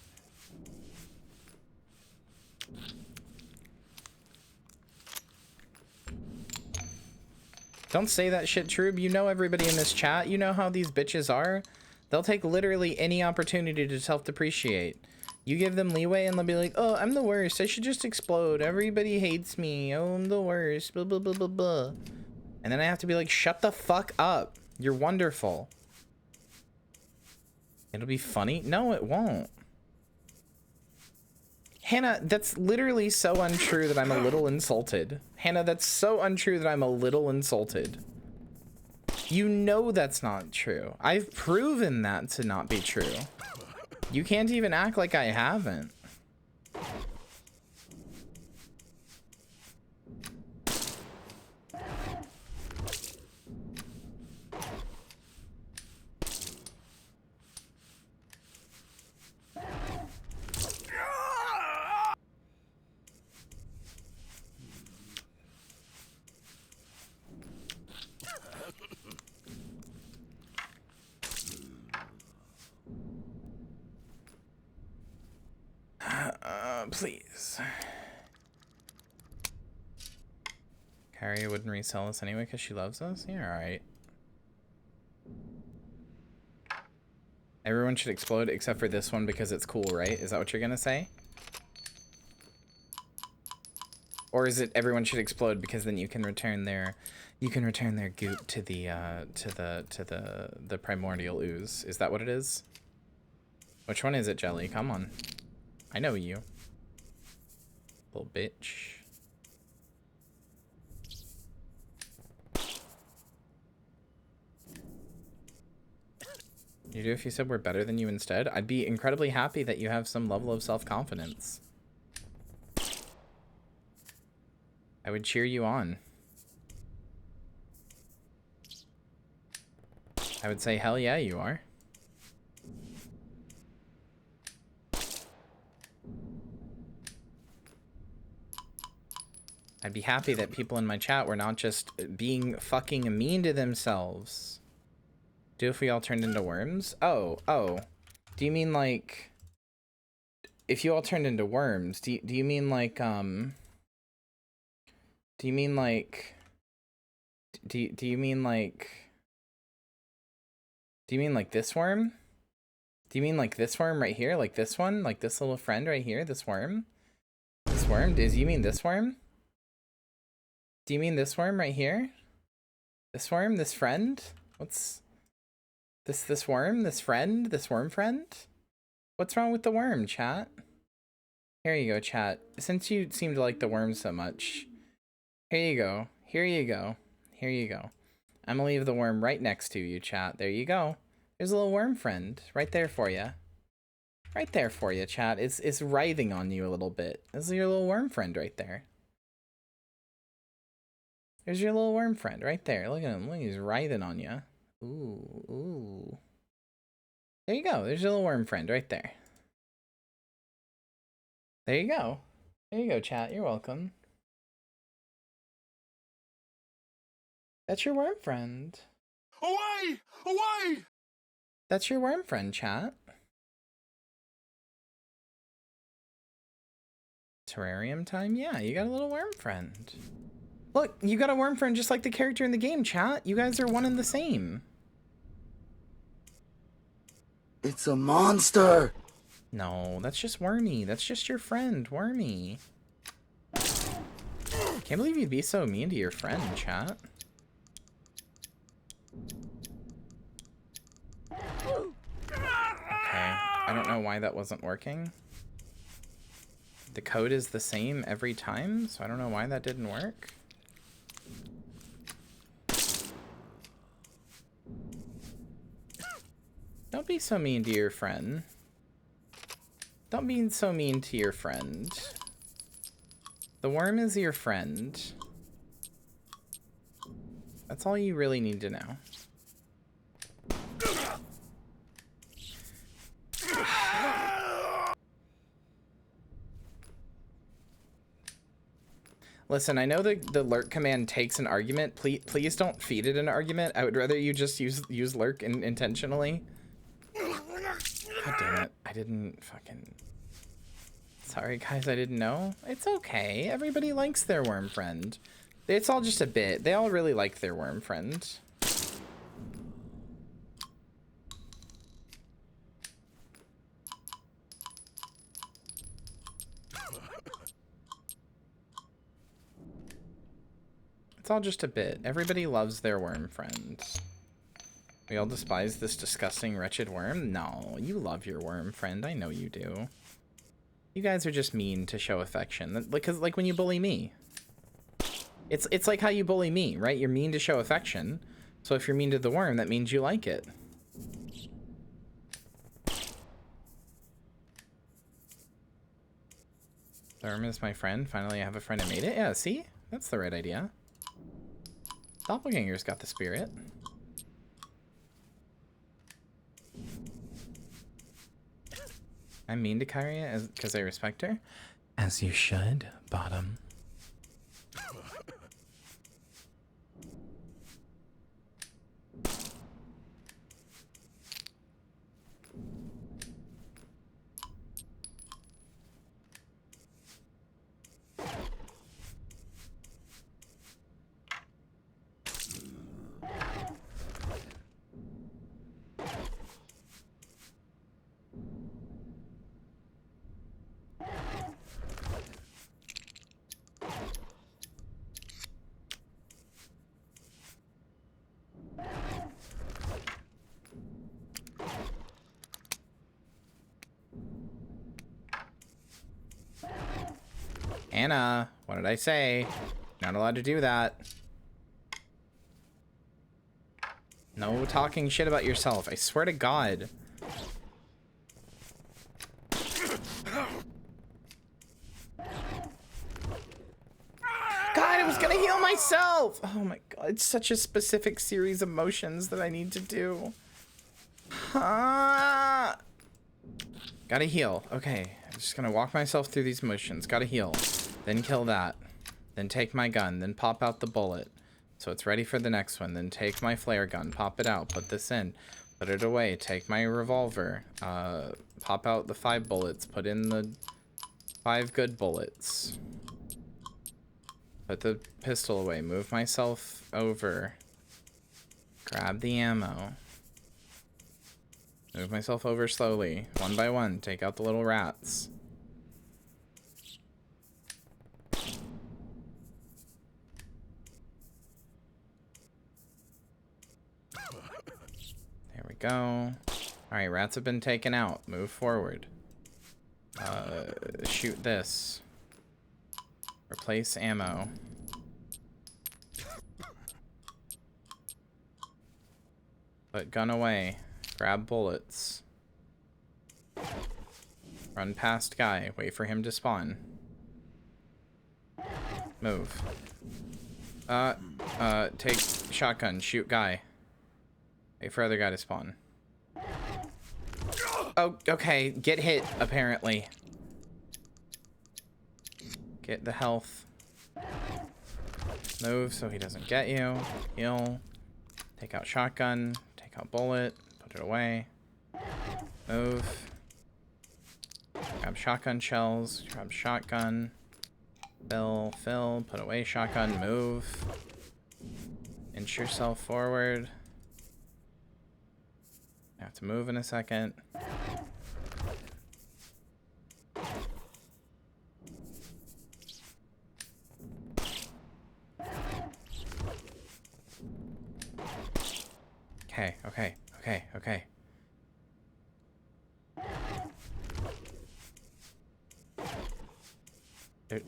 Don't say that shit, Trube. You know everybody in this chat. You know how these bitches are. They'll take literally any opportunity to self-depreciate. You give them leeway and they'll be like, oh, I'm the worst. I should just explode. Everybody hates me. Oh, I'm the worst. Blah, blah, blah, blah, blah. And then I have to be like, shut the fuck up. You're wonderful. It'll be funny. No, it won't. Hannah, that's literally so untrue that I'm a little insulted. Hannah, that's so untrue that I'm a little insulted. You know that's not true. I've proven that to not be true. You can't even act like I haven't. Please. Kyria wouldn't resell us anyway because she loves us? Yeah, alright. Everyone should explode except for this one because it's cool, right? Is that what you're gonna say? Or is it everyone should explode because then you can return their goop to the primordial ooze? Is that what it is? Which one is it, Jelly? Come on. I know you. Little bitch. You do if you said we're better than you instead? I'd be incredibly happy that you have some level of self-confidence. I would cheer you on. I would say, hell yeah, you are. I'd be happy that people in my chat were not just being fucking mean to themselves. Do if we all turned into worms? Oh. Do you mean like... If you all turned into worms, do you mean like, Do you mean like... Do you mean like... Do you mean like this worm? Do you mean like this worm right here? Like this one? Like this little friend right here? This worm? This worm? Do you mean this worm? Do you mean this worm right here? This worm? This friend? What's... This worm? This friend? This worm friend? What's wrong with the worm, chat? Here you go, chat. Since you seem to like the worm so much, here you go. Here you go. Here you go. I'm gonna leave the worm right next to you, chat. There you go. There's a little worm friend right there for you. Right there for you, chat. It's writhing on you a little bit. This is your little worm friend right there. There's your little worm friend right there. Look at him. Look, he's writhing on you. Ooh. There you go. There's your little worm friend right there. There you go. There you go, chat. You're welcome. That's your worm friend. Away! Away! That's your worm friend, chat. Terrarium time? Yeah, you got a little worm friend. Look, you got a worm friend just like the character in the game, chat. You guys are one and the same. It's a monster! No, that's just Wormy. That's just your friend, Wormy. Can't believe you'd be so mean to your friend, chat. Okay, I don't know why that wasn't working. The code is the same every time, so I don't know why that didn't work. Don't be so mean to your friend. Don't be so mean to your friend. The worm is your friend. That's all you really need to know. Listen, I know the lurk command takes an argument. Please don't feed it an argument. I would rather you just use lurk intentionally. God damn it. I didn't fucking... Sorry, guys, I didn't know. It's okay. Everybody likes their worm friend. It's all just a bit. They all really like their worm friend. It's all just a bit. Everybody loves their worm friend. We all despise this disgusting, wretched worm? No, you love your worm friend. I know you do. You guys are just mean to show affection. Because, like, when you bully me. It's like how you bully me, right? You're mean to show affection. So if you're mean to the worm, that means you like it. The worm is my friend. Finally, I have a friend. I made it. Yeah, see? That's the right idea. Doppelganger's got the spirit. I'm mean to Kyria because I respect her. As you should, bottom. Anna, what did I say? Not allowed to do that. No talking shit about yourself. I swear to God. God, I was gonna heal myself! Oh my God, it's such a specific series of motions that I need to do. Gotta heal. Okay, I'm just gonna walk myself through these motions. Gotta heal. Then kill that. Then take my gun. Then pop out the bullet. So it's ready for the next one. Then take my flare gun. Pop it out. Put this in. Put it away. Take my revolver. Pop out the 5 bullets. Put in the 5 good bullets. Put the pistol away. Move myself over. Grab the ammo. Move myself over slowly. One by one. Take out the little rats. There we go. Alright, rats have been taken out. Move forward. Shoot this. Replace ammo. Put gun away. Grab bullets. Run past guy. Wait for him to spawn. Move. Take shotgun. Shoot guy. Wait for other guy to spawn. Oh, okay. Get hit, apparently. Get the health. Move so he doesn't get you. Heal. Take out shotgun. Take out bullet. Put it away. Move. Grab shotgun shells. Grab shotgun. Fill. Put away shotgun. Move. Inch yourself forward. You have to move in a second. Okay.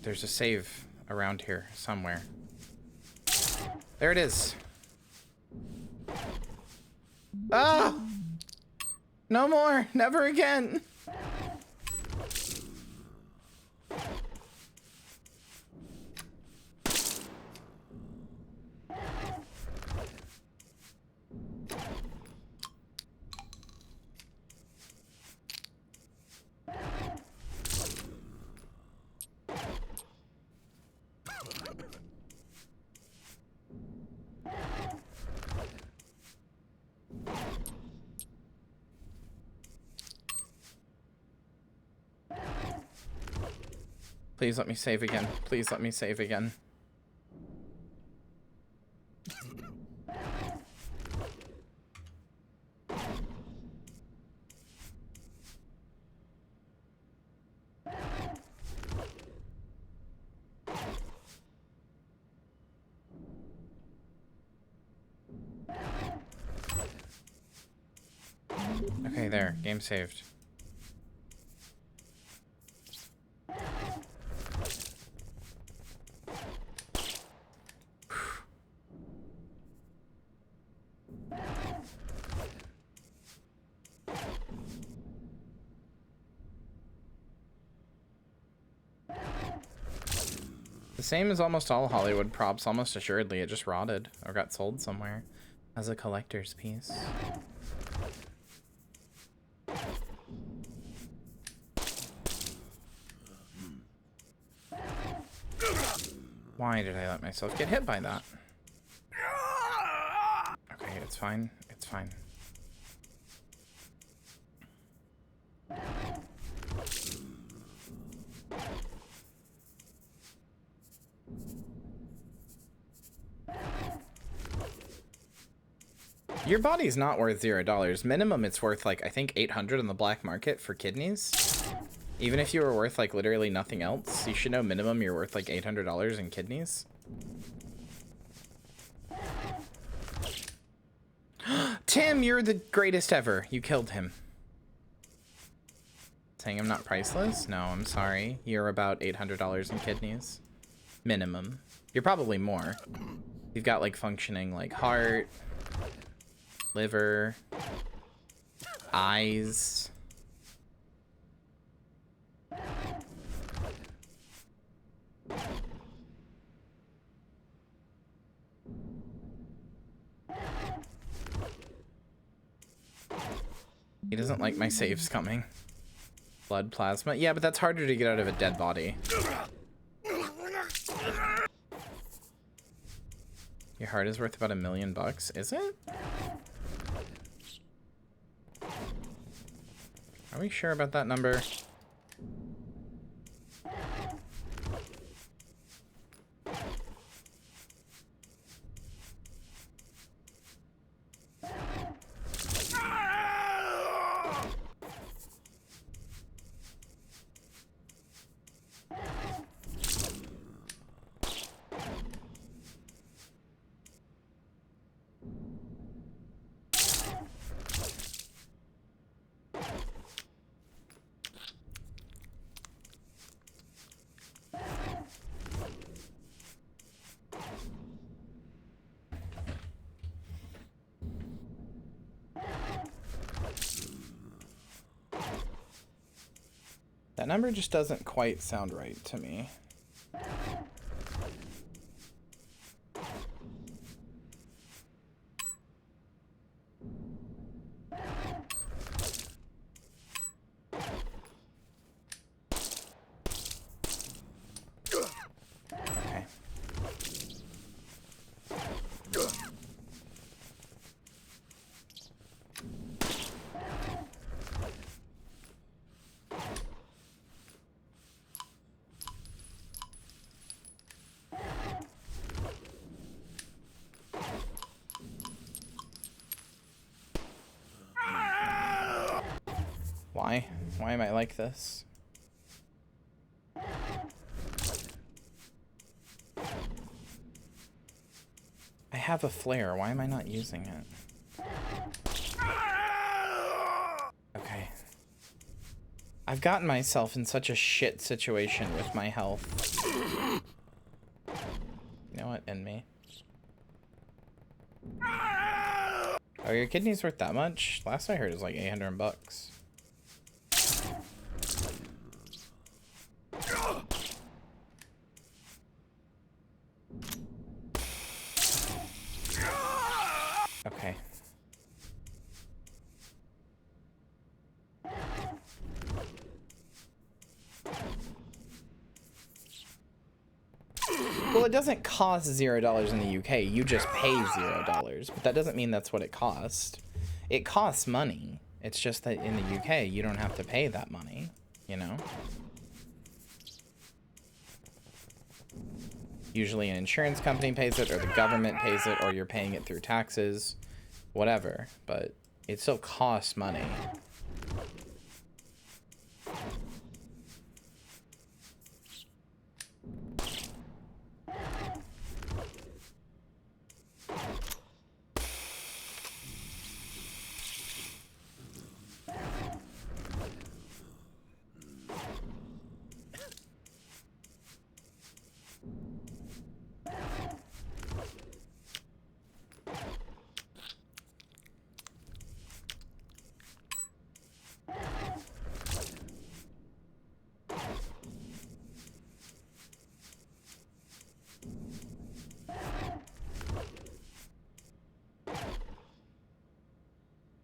There's a save around here somewhere. There it is. Ah! No more! Never again! Please let me save again. Please let me save again. Okay, there. Game saved. The same as almost all Hollywood props, almost assuredly. It just rotted or got sold somewhere as a collector's piece. Why did I let myself get hit by that? Okay, it's fine. It's fine. Your body's not worth $0. Minimum, it's worth like, I think 800 on the black market for kidneys. Even if you were worth like literally nothing else, you should know minimum you're worth like $800 in kidneys. Tim, you're the greatest ever. You killed him. Saying I'm not priceless? No, I'm sorry. You're about $800 in kidneys. Minimum. You're probably more. You've got like functioning like heart, liver, eyes. He doesn't like my saves coming. Blood plasma. Yeah, but that's harder to get out of a dead body. Your heart is worth about $1 million, is it? Are we sure about that number? That number just doesn't quite sound right to me. Why? Why am I like this? I have a flare. Why am I not using it? Okay. I've gotten myself in such a shit situation with my health. You know what? End me. Oh, your kidney's worth that much? Last I heard it was like 800 bucks. Okay. Well, it doesn't cost $0 in the UK. You just pay $0, but that doesn't mean that's what it costs. It costs money. It's just that in the UK, you don't have to pay that money, you know? Usually an insurance company pays it, or the government pays it, or you're paying it through taxes, whatever, but it still costs money.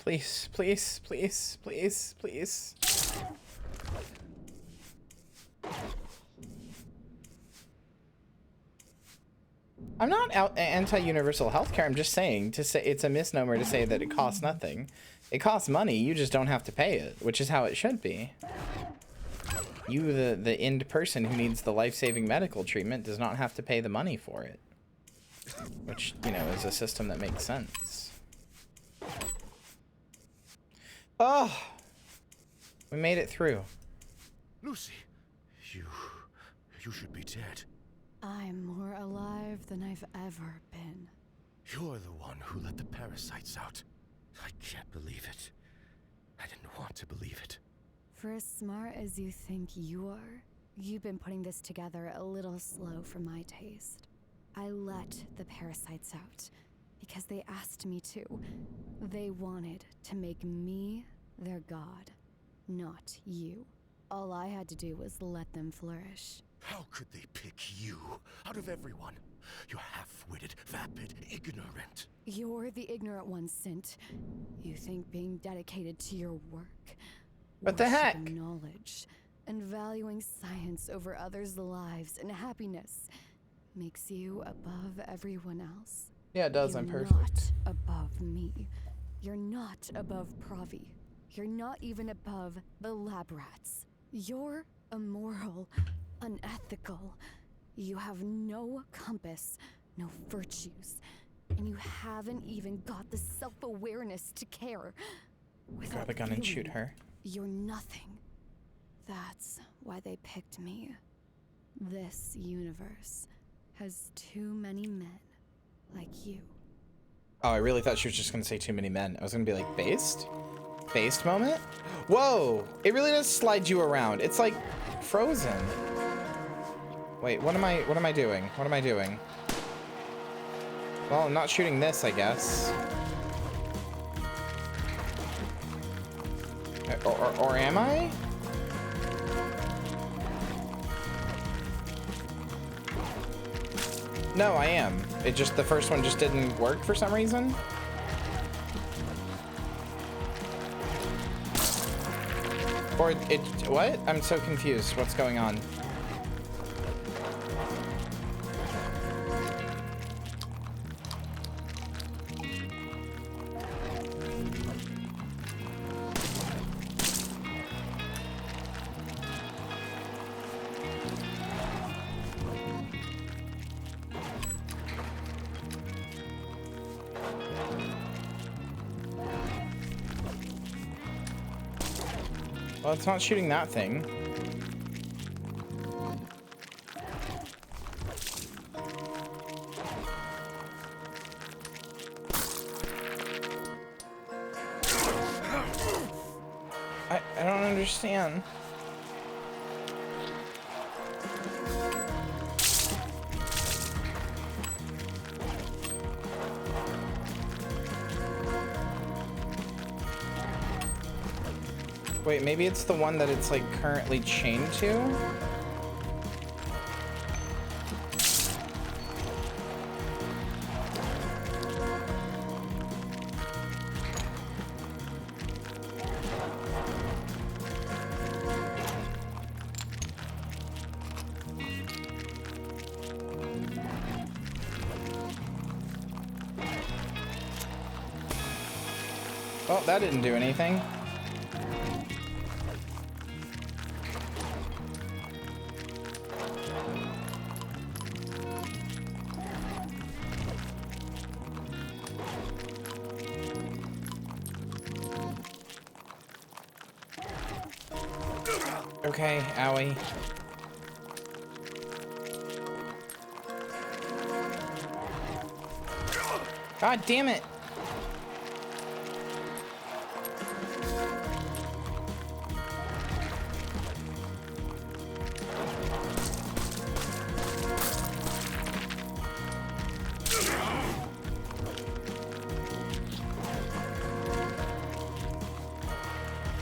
Please, please, please, please, please. I'm not anti-universal healthcare. I'm just saying to say it's a misnomer to say that it costs nothing. It costs money. You just don't have to pay it, which is how it should be. You, the end person who needs the life-saving medical treatment, does not have to pay the money for it, which, you know, is a system that makes sense. Oh, we made it through. Lucy, you should be dead. I'm more alive than I've ever been. You're the one who let the parasites out. I can't believe it. I didn't want to believe it. For as smart as you think you are, you've been putting this together a little slow for my taste. I let the parasites out because they asked me to. They wanted to make me their god, not you. All I had to do was let them flourish. How could they pick you out of everyone? You're half-witted, vapid, ignorant. You're the ignorant one, Sint. You think being dedicated to your work, what the heck? knowledge, and valuing science over others' lives and happiness makes you above everyone else. Yeah, it does. You're I'm perfect. Not above me. You're not above Pravi. You're not even above the lab rats. You're immoral, unethical. You have no compass, no virtues, and you haven't even got the self-awareness to care. Grab a gun and shoot her. You're nothing. That's why they picked me. This universe has too many men like you. Oh, I really thought she was just gonna say too many men. I was gonna be like, based? Based moment? Whoa! It really does slide you around. It's like Frozen. Wait, what am I doing? What am I doing? Well, I'm not shooting this, I guess. Or am I? No, I am. It just, the first one just didn't work for some reason. Or it, what? I'm so confused. What's going on? Well, it's not shooting that thing. I don't understand. Wait, maybe it's the one that it's like currently chained to? Well, that didn't do anything. Okay, owie. God damn it!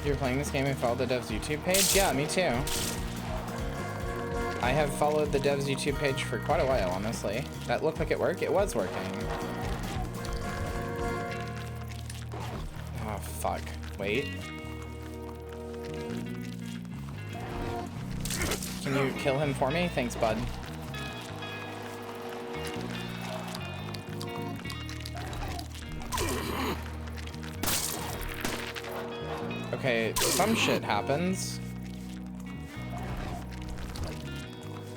You're playing this game and follow the dev's YouTube page? Yeah, me too. I have followed the dev's YouTube page for quite a while, honestly. That looked like it worked? It was working. Oh, fuck. Wait. Can you kill him for me? Thanks, bud. Okay, some shit happens.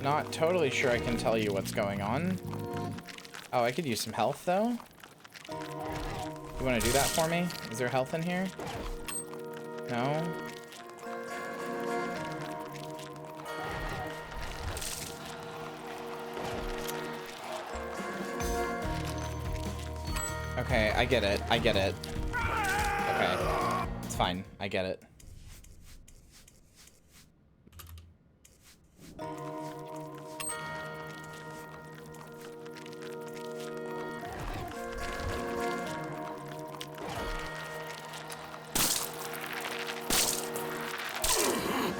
Not totally sure I can tell you what's going on. Oh, I could use some health, though. You want to do that for me? Is there health in here? No? Okay, I get it. I get it. Okay. It's fine. I get it.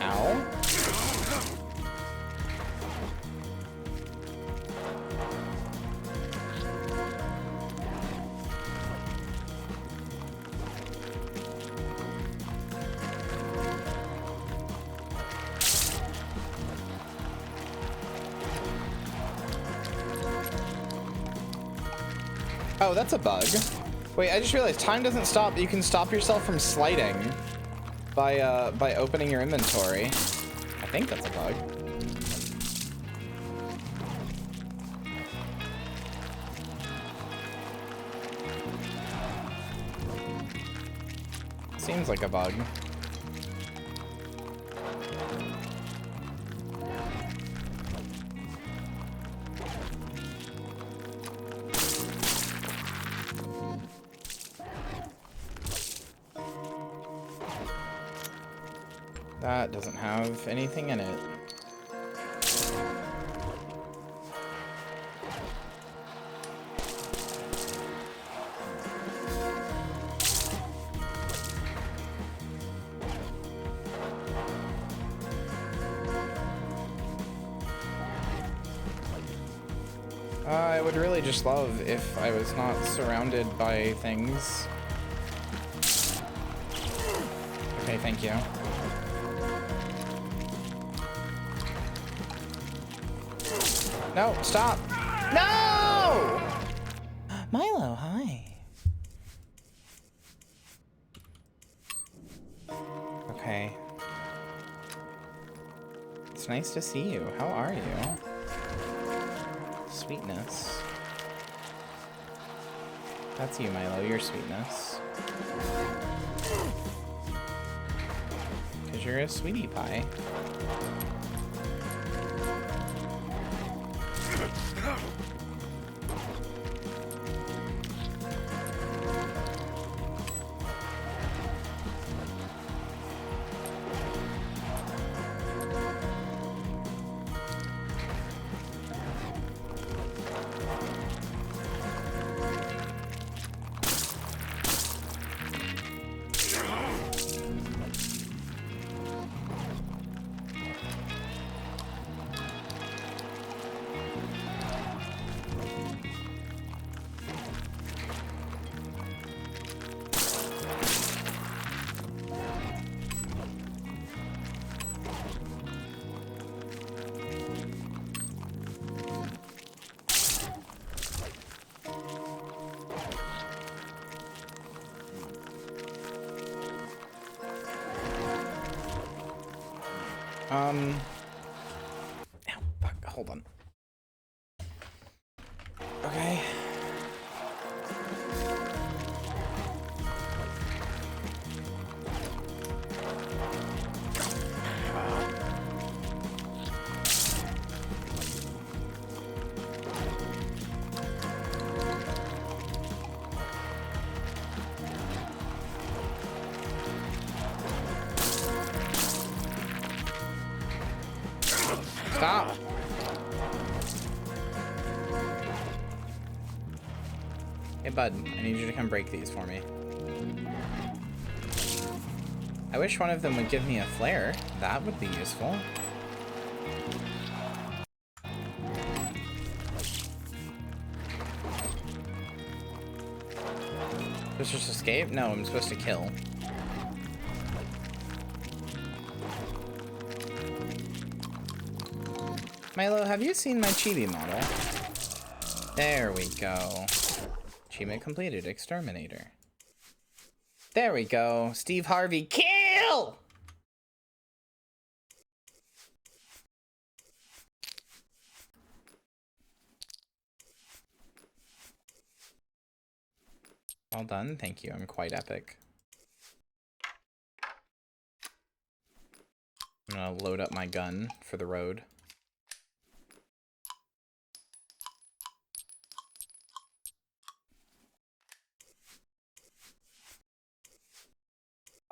Ow. Oh, that's a bug. Wait, I just realized time doesn't stop. You can stop yourself from sliding by opening your inventory. I think that's a bug. Seems like a bug. That doesn't have anything in it. I would really just love if I was not surrounded by things. Okay, thank you. No, stop! No! Milo, hi. Okay. It's nice to see you. How are you? Sweetness. That's you, Milo. Your sweetness. Because you're a sweetie pie. Ow, fuck, hold on. Okay. Stop. Hey, bud, I need you to come break these for me. I wish one of them would give me a flare. That would be useful. Let's just escape? No, I'm supposed to kill. Milo, have you seen my chibi model? There we go. Achievement completed, Exterminator. There we go. Steve Harvey, kill! Well done, thank you. I'm quite epic. I'm gonna load up my gun for the road.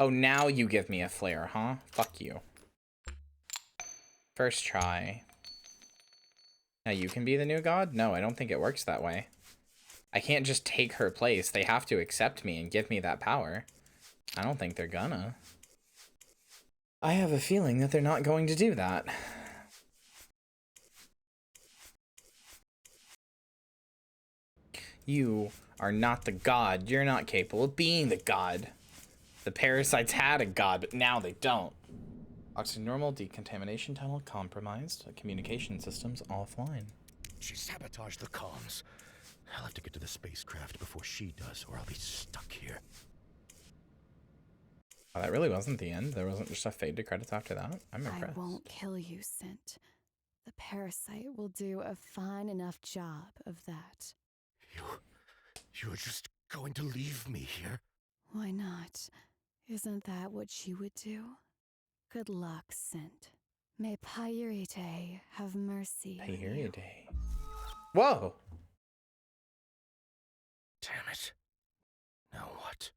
Oh, now you give me a flare, huh? Fuck you. First try. Now you can be the new god? No, I don't think it works that way. I can't just take her place. They have to accept me and give me that power. I don't think they're gonna. I have a feeling that they're not going to do that. You are not the god. You're not capable of being the god. The parasites had a god, but now they don't. Oxygen normal, decontamination tunnel compromised, communication systems offline. She sabotaged the comms. I'll have to get to the spacecraft before she does, or I'll be stuck here. Oh, that really wasn't the end. There wasn't just a fade to credits after that. I'm impressed. I won't kill you, Sint. The parasite will do a fine enough job of that. You're just going to leave me here? Why not? Isn't that what you would do? Good luck, Sint. May Pyrite have mercy on you. Pyrite. Whoa! Damn it. Now what?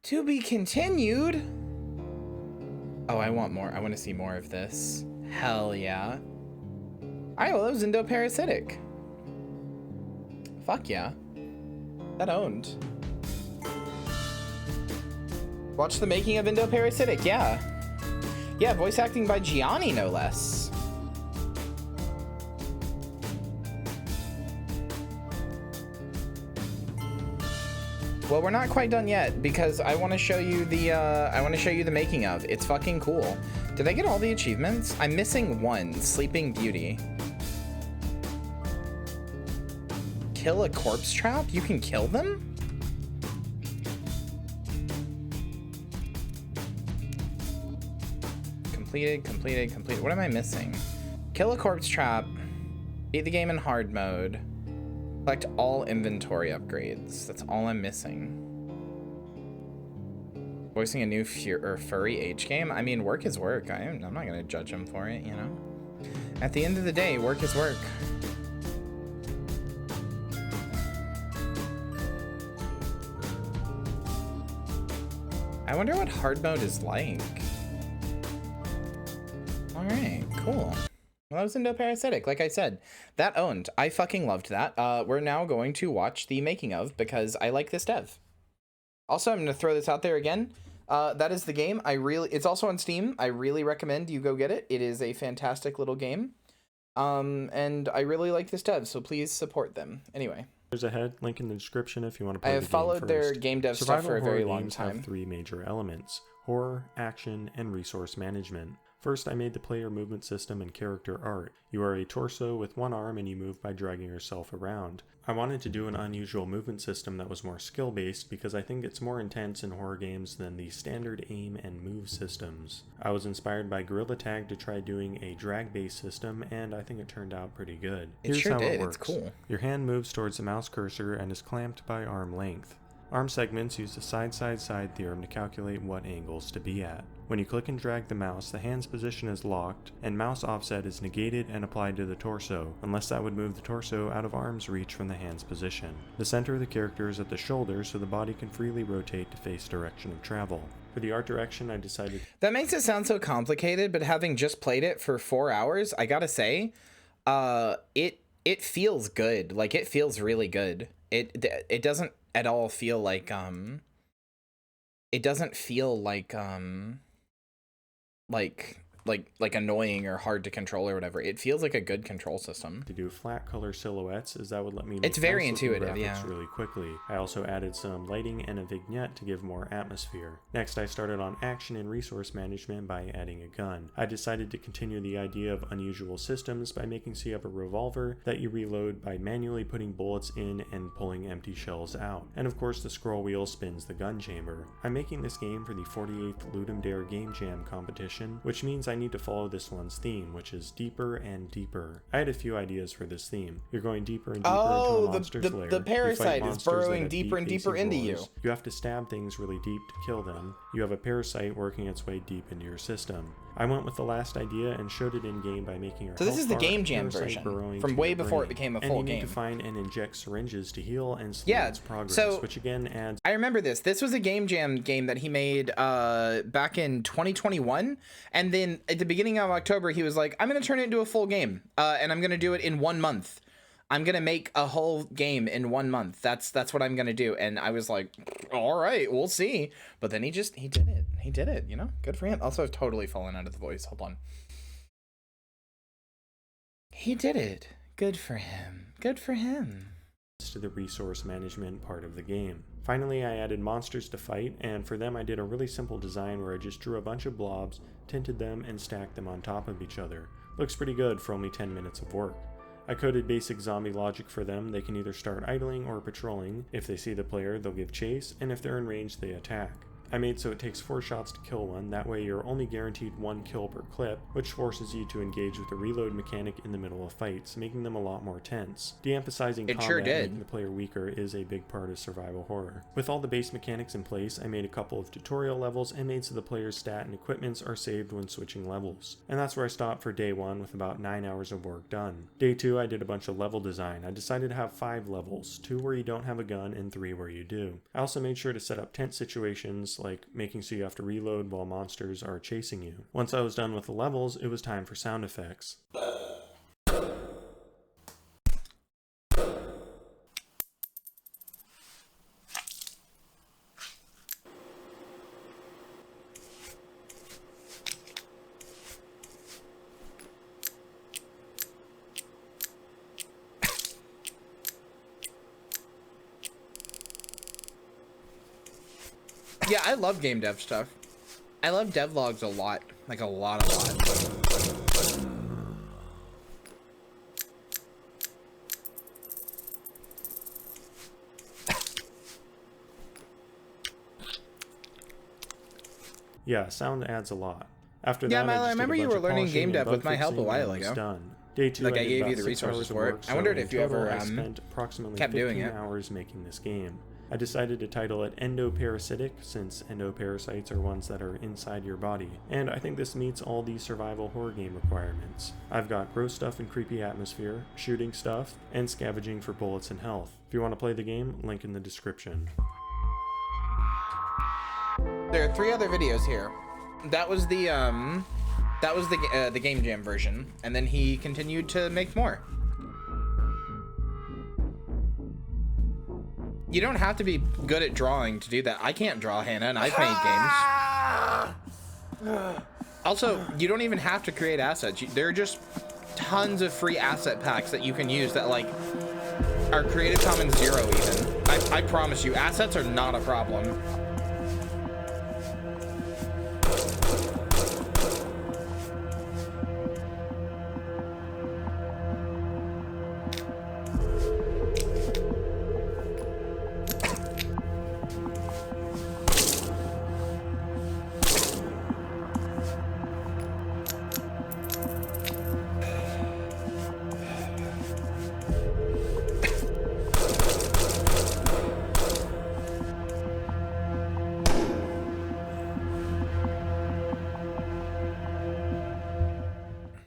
To be continued. Oh, I want more. I want to see more of this. Hell yeah. Alright, well, that was Endoparasitic. Fuck yeah. That owned. Watch the making of Endoparasitic, yeah. Yeah, voice acting by Gianni, no less. Well, we're not quite done yet because I want to show you the making of. It's fucking cool. Did I get all the achievements? I'm missing one, Sleeping Beauty. Kill a corpse trap? You can kill them? Completed. What am I missing? Kill a corpse trap. Beat the game in hard mode. Collect all inventory upgrades. That's all I'm missing. Voicing a new furry H game? I mean, work is work. I'm not gonna judge him for it, you know? At the end of the day, work is work. I wonder what hard mode is like. Alright, cool. Well, that was Endoparasitic, like I said. That owned. I fucking loved that. We're now going to watch the making of because I like this dev. Also, I'm going to throw this out there again. That is the game. It's also on Steam. I really recommend you go get it. It is a fantastic little game. And I really like this dev, so please support them. Anyway. There's a head link in the description if you want to play I have followed their game dev stuff for a very long time. Survival horror games have three major elements: horror, action, and resource management. First, I made the player movement system and character art. You are a torso with one arm and you move by dragging yourself around. I wanted to do an unusual movement system that was more skill-based because I think it's more intense in horror games than the standard aim and move systems. I was inspired by Gorilla Tag to try doing a drag-based system, and I think it turned out pretty good. Here's how it works. It's cool. Your hand moves towards the mouse cursor and is clamped by arm length. Arm segments use the side-side-side theorem to calculate what angles to be at. When you click and drag the mouse, the hand's position is locked, and mouse offset is negated and applied to the torso, unless that would move the torso out of arm's reach from the hand's position. The center of the character is at the shoulder, so the body can freely rotate to face direction of travel. For the art direction, I decided... That makes it sound so complicated, but having just played it for 4 hours, I gotta say, it feels good. Like, it feels really good. It doesn't at all feel like it doesn't feel like annoying or hard to control or whatever. It feels like a good control system. To do flat color silhouettes, as that would let me make it's very intuitive, graphics really quickly. I also added some lighting and a vignette to give more atmosphere. Next, I started on action and resource management by adding a gun. I decided to continue the idea of unusual systems by making so you have a revolver that you reload by manually putting bullets in and pulling empty shells out. And of course, the scroll wheel spins the gun chamber. I'm making this game for the 48th Ludum Dare Game Jam competition, which means I need to follow this one's theme, which is deeper and deeper. I had a few ideas for this theme. You're going deeper and deeper into a monster's lair. The parasite is burrowing deeper and deeper into you. You have to stab things really deep to kill them. You have a parasite working its way deep into your system. I went with the last idea and showed it in game by making our So this is the Game Jam version from way before it became a full game. And you need to find and inject syringes to heal and slow its progress, which again adds... I remember this. This was a Game Jam game that he made back in 2021, and then at the beginning of October he was like, I'm going to turn it into a full game, and I'm going to do it in 1 month. I'm going to make a whole game in 1 month. That's what I'm going to do. And I was like, all right, we'll see. But then he did it. He did it, you know? Good for him. Also, I've totally fallen out of the voice. Hold on. He did it. Good for him. Good for him. To the resource management part of the game. Finally, I added monsters to fight, and for them I did a really simple design where I just drew a bunch of blobs, tinted them, and stacked them on top of each other. Looks pretty good for only 10 minutes of work. I coded basic zombie logic for them. They can either start idling or patrolling. If they see the player, they'll give chase, and if they're in range, they attack. I made so it takes 4 shots to kill one, that way you're only guaranteed 1 kill per clip, which forces you to engage with the reload mechanic in the middle of fights, making them a lot more tense. De-emphasizing combat and making the player weaker is a big part of survival horror. With all the base mechanics in place, I made a couple of tutorial levels and made so the player's stat and equipments are saved when switching levels. And that's where I stopped for day 1 with about 9 hours of work done. Day 2 I did a bunch of level design. I decided to have 5 levels, 2 where you don't have a gun and 3 where you do. I also made sure to set up tense situations like making so you have to reload while monsters are chasing you. Once I was done with the levels, it was time for sound effects. Yeah, I love game dev stuff. I love devlogs a lot. Like a lot. Yeah, sound adds a lot. After that, Milo, I remember you were learning game dev with my help a while ago. Done. Day 2, like I gave you the resources for it. I wondered if you ever I spent approximately kept 15 doing it. hours making this game. I decided to title it Endoparasitic, since endoparasites are ones that are inside your body, and I think this meets all the survival horror game requirements. I've got gross stuff and creepy atmosphere, shooting stuff, and scavenging for bullets and health. If you want to play the game, link in the description. There are 3 other videos here. That was the Game Jam version, and then he continued to make more. You don't have to be good at drawing to do that. I can't draw, Hannah, and I've made games. Also, you don't even have to create assets. There are just tons of free asset packs that you can use that, like, are Creative Commons 0 even. I promise you, assets are not a problem.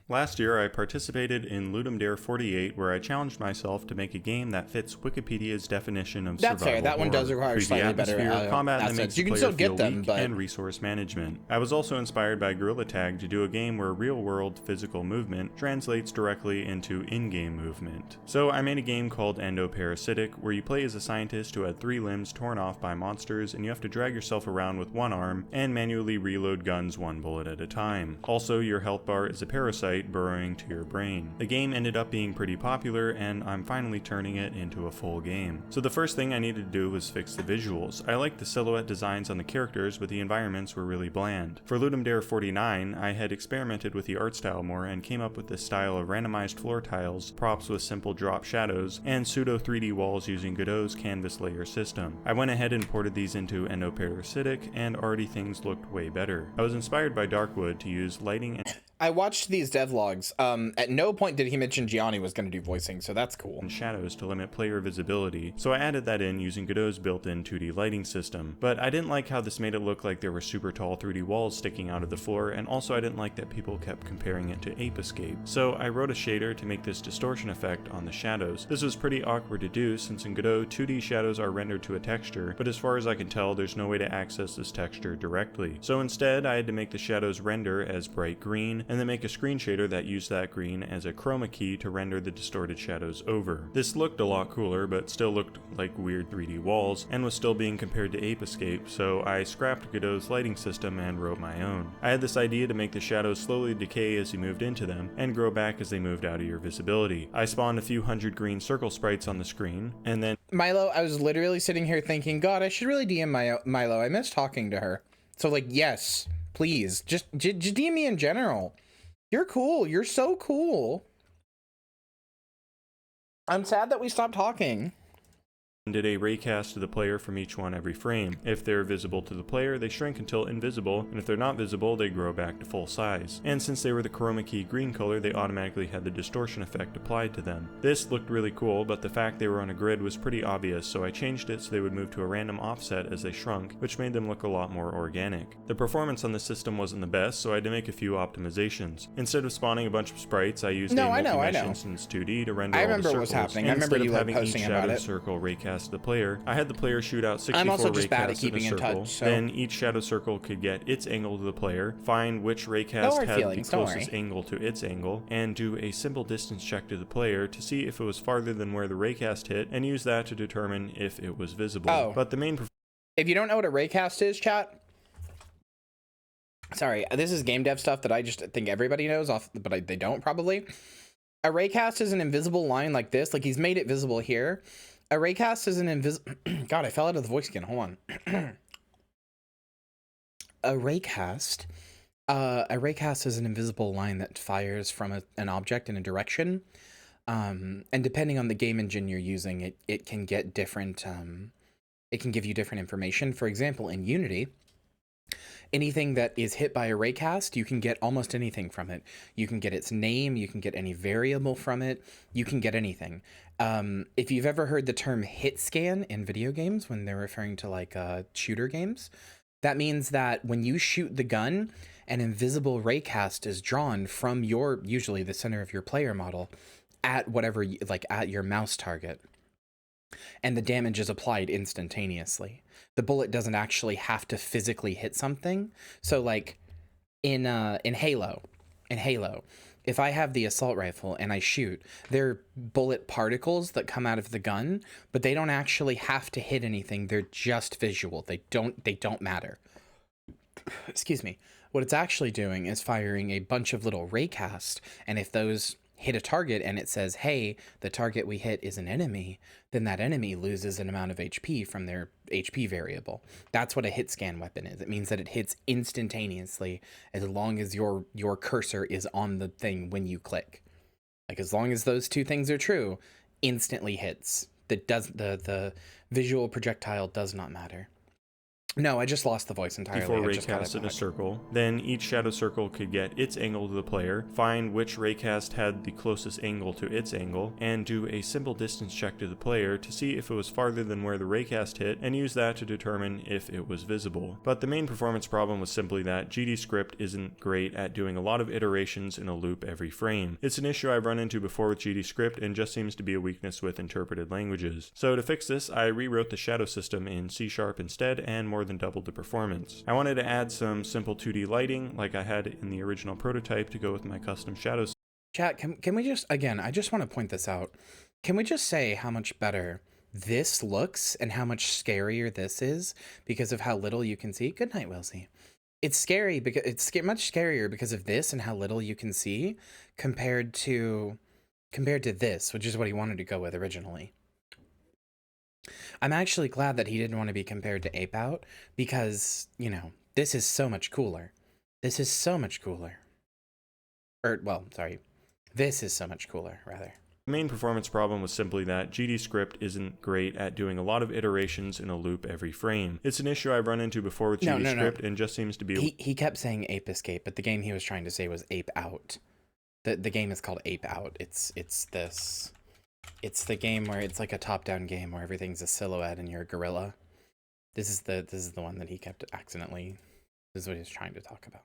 Last year, I participated in Ludum Dare 48, where I challenged myself to make a game that fits Wikipedia's definition of survival. That's fair. That one does require slightly better combat that assets. makes You the can player still get feel them, weak, but and resource management. I was also inspired by Gorilla Tag to do a game where real-world physical movement translates directly into in-game movement. So I made a game called Endoparasitic, where you play as a scientist who had 3 limbs torn off by monsters, and you have to drag yourself around with 1 arm and manually reload guns 1 bullet at a time. Also, your health bar is a parasite burrowing to your brain. The game ended up being pretty popular, and I'm finally turning it into a full game. So the first thing I needed to do was fix the visuals. I liked the silhouette designs on the characters, but the environments were really bland. For Ludum Dare 49, I had experimented with the art style more and came up with this style of randomized floor tiles, props with simple drop shadows, and pseudo 3D walls using Godot's canvas layer system. I went ahead and ported these into Endoparasitic, and already things looked way better. I was inspired by Darkwood to use lighting and I watched these devlogs. At no point did he mention Gianni was going to do voicing, so that's cool. And shadows to limit player visibility, so I added that in using Godot's built-in 2D lighting system. But I didn't like how this made it look like there were super tall 3D walls sticking out of the floor, and also I didn't like that people kept comparing it to Ape Escape. So I wrote a shader to make this distortion effect on the shadows. This was pretty awkward to do, since in Godot, 2D shadows are rendered to a texture, but as far as I can tell, there's no way to access this texture directly. So instead, I had to make the shadows render as bright green, and then make a screen shader that used that green as a chroma key to render the distorted shadows over. This looked a lot cooler, but still looked like weird 3D walls, and was still being compared to Ape Escape, so I scrapped Godot's lighting system and wrote my own. I had this idea to make the shadows slowly decay as you moved into them, and grow back as they moved out of your visibility. I spawned a few hundred green circle sprites on the screen, and then Milo, I was literally sitting here thinking, God, I should really DM Milo. I miss talking to her. So, like, yes, please, just DM me in general. You're cool. You're so cool. I'm sad that we stopped talking. did a raycast to the player from each one every frame. If they're visible to the player, they shrink until invisible, and if they're not visible, they grow back to full size. And since they were the chroma key green color, they automatically had the distortion effect applied to them. This looked really cool, but the fact they were on a grid was pretty obvious, so I changed it so they would move to a random offset as they shrunk, which made them look a lot more organic. The performance on the system wasn't the best, so I had to make a few optimizations. Instead of spawning a bunch of sprites, I used a multi-mesh instance 2D to render all the circles. I remember what was happening. I remember you like posting about it. Circle raycast to the player, I had the player shoot out 64 I'm also just bad at raycasts keeping in a circle. touch, so. Then each shadow circle could get its angle to the player, find which raycast had the closest angle to its angle, and do a simple distance check to the player to see if it was farther than where the raycast hit, and use that to determine if it was visible. But the main... If you don't know what a raycast is, chat, sorry, this is game dev stuff that I just think everybody knows, but they don't probably. A raycast is an invisible line like this, like he's made it visible here. A raycast is an invisible... God, I fell out of the voice again. Hold on. A raycast is an invisible line that fires from an object in a direction. And depending on the game engine you're using, it can get different... it can give you different information. For example, in Unity, Anything that is hit by a raycast, you can get almost anything from it. You can get its name, you can get any variable from it, you can get anything. If you've ever heard the term hit scan in video games when they're referring to like shooter games, that means that when you shoot the gun, an invisible raycast is drawn from usually the center of your player model at whatever, like at your mouse target. And the damage is applied instantaneously. The bullet doesn't actually have to physically hit something. So like in Halo, if I have the assault rifle and I shoot, they're bullet particles that come out of the gun, but they don't actually have to hit anything. They're just visual. They don't matter. Excuse me. What it's actually doing is firing a bunch of little raycasts, and if those hit a target and it says, hey, the target we hit is an enemy, then that enemy loses an amount of HP from their HP variable. That's what a hit scan weapon is. It means that it hits instantaneously as long as your cursor is on the thing when you click. Like as long as those two things are true, instantly hits. The visual projectile does not matter. No, I just lost the voice entirely. Before raycast in a circle, then each shadow circle could get its angle to the player, find which raycast had the closest angle to its angle, and do a simple distance check to the player to see if it was farther than where the raycast hit, and use that to determine if it was visible. But the main performance problem was simply that GDScript isn't great at doing a lot of iterations in a loop every frame. It's an issue I've run into before with GDScript and just seems to be a weakness with interpreted languages. So to fix this, I rewrote the shadow system in C# instead, and more than doubled the performance. I wanted to add some simple 2D lighting like I had in the original prototype to go with my custom shadows. Chat, can we just, again, I just want to point this out. Can we just say how much better this looks and how much scarier this is because of how little you can see? Good night, Wilsey. It's scary because it's much scarier because of this and how little you can see compared to this, which is what he wanted to go with originally. I'm actually glad that he didn't want to be compared to Ape Out because, you know, this is so much cooler. This is so much cooler. This is so much cooler, rather. The main performance problem was simply that GDScript isn't great at doing a lot of iterations in a loop every frame. It's an issue I've run into before with GDScript and just seems to be... He kept saying Ape Escape, but the game he was trying to say was Ape Out. The game is called Ape Out. It's the game where it's like a top-down game where everything's a silhouette and you're a gorilla. This is the one that he kept accidentally. This is what he was trying to talk about.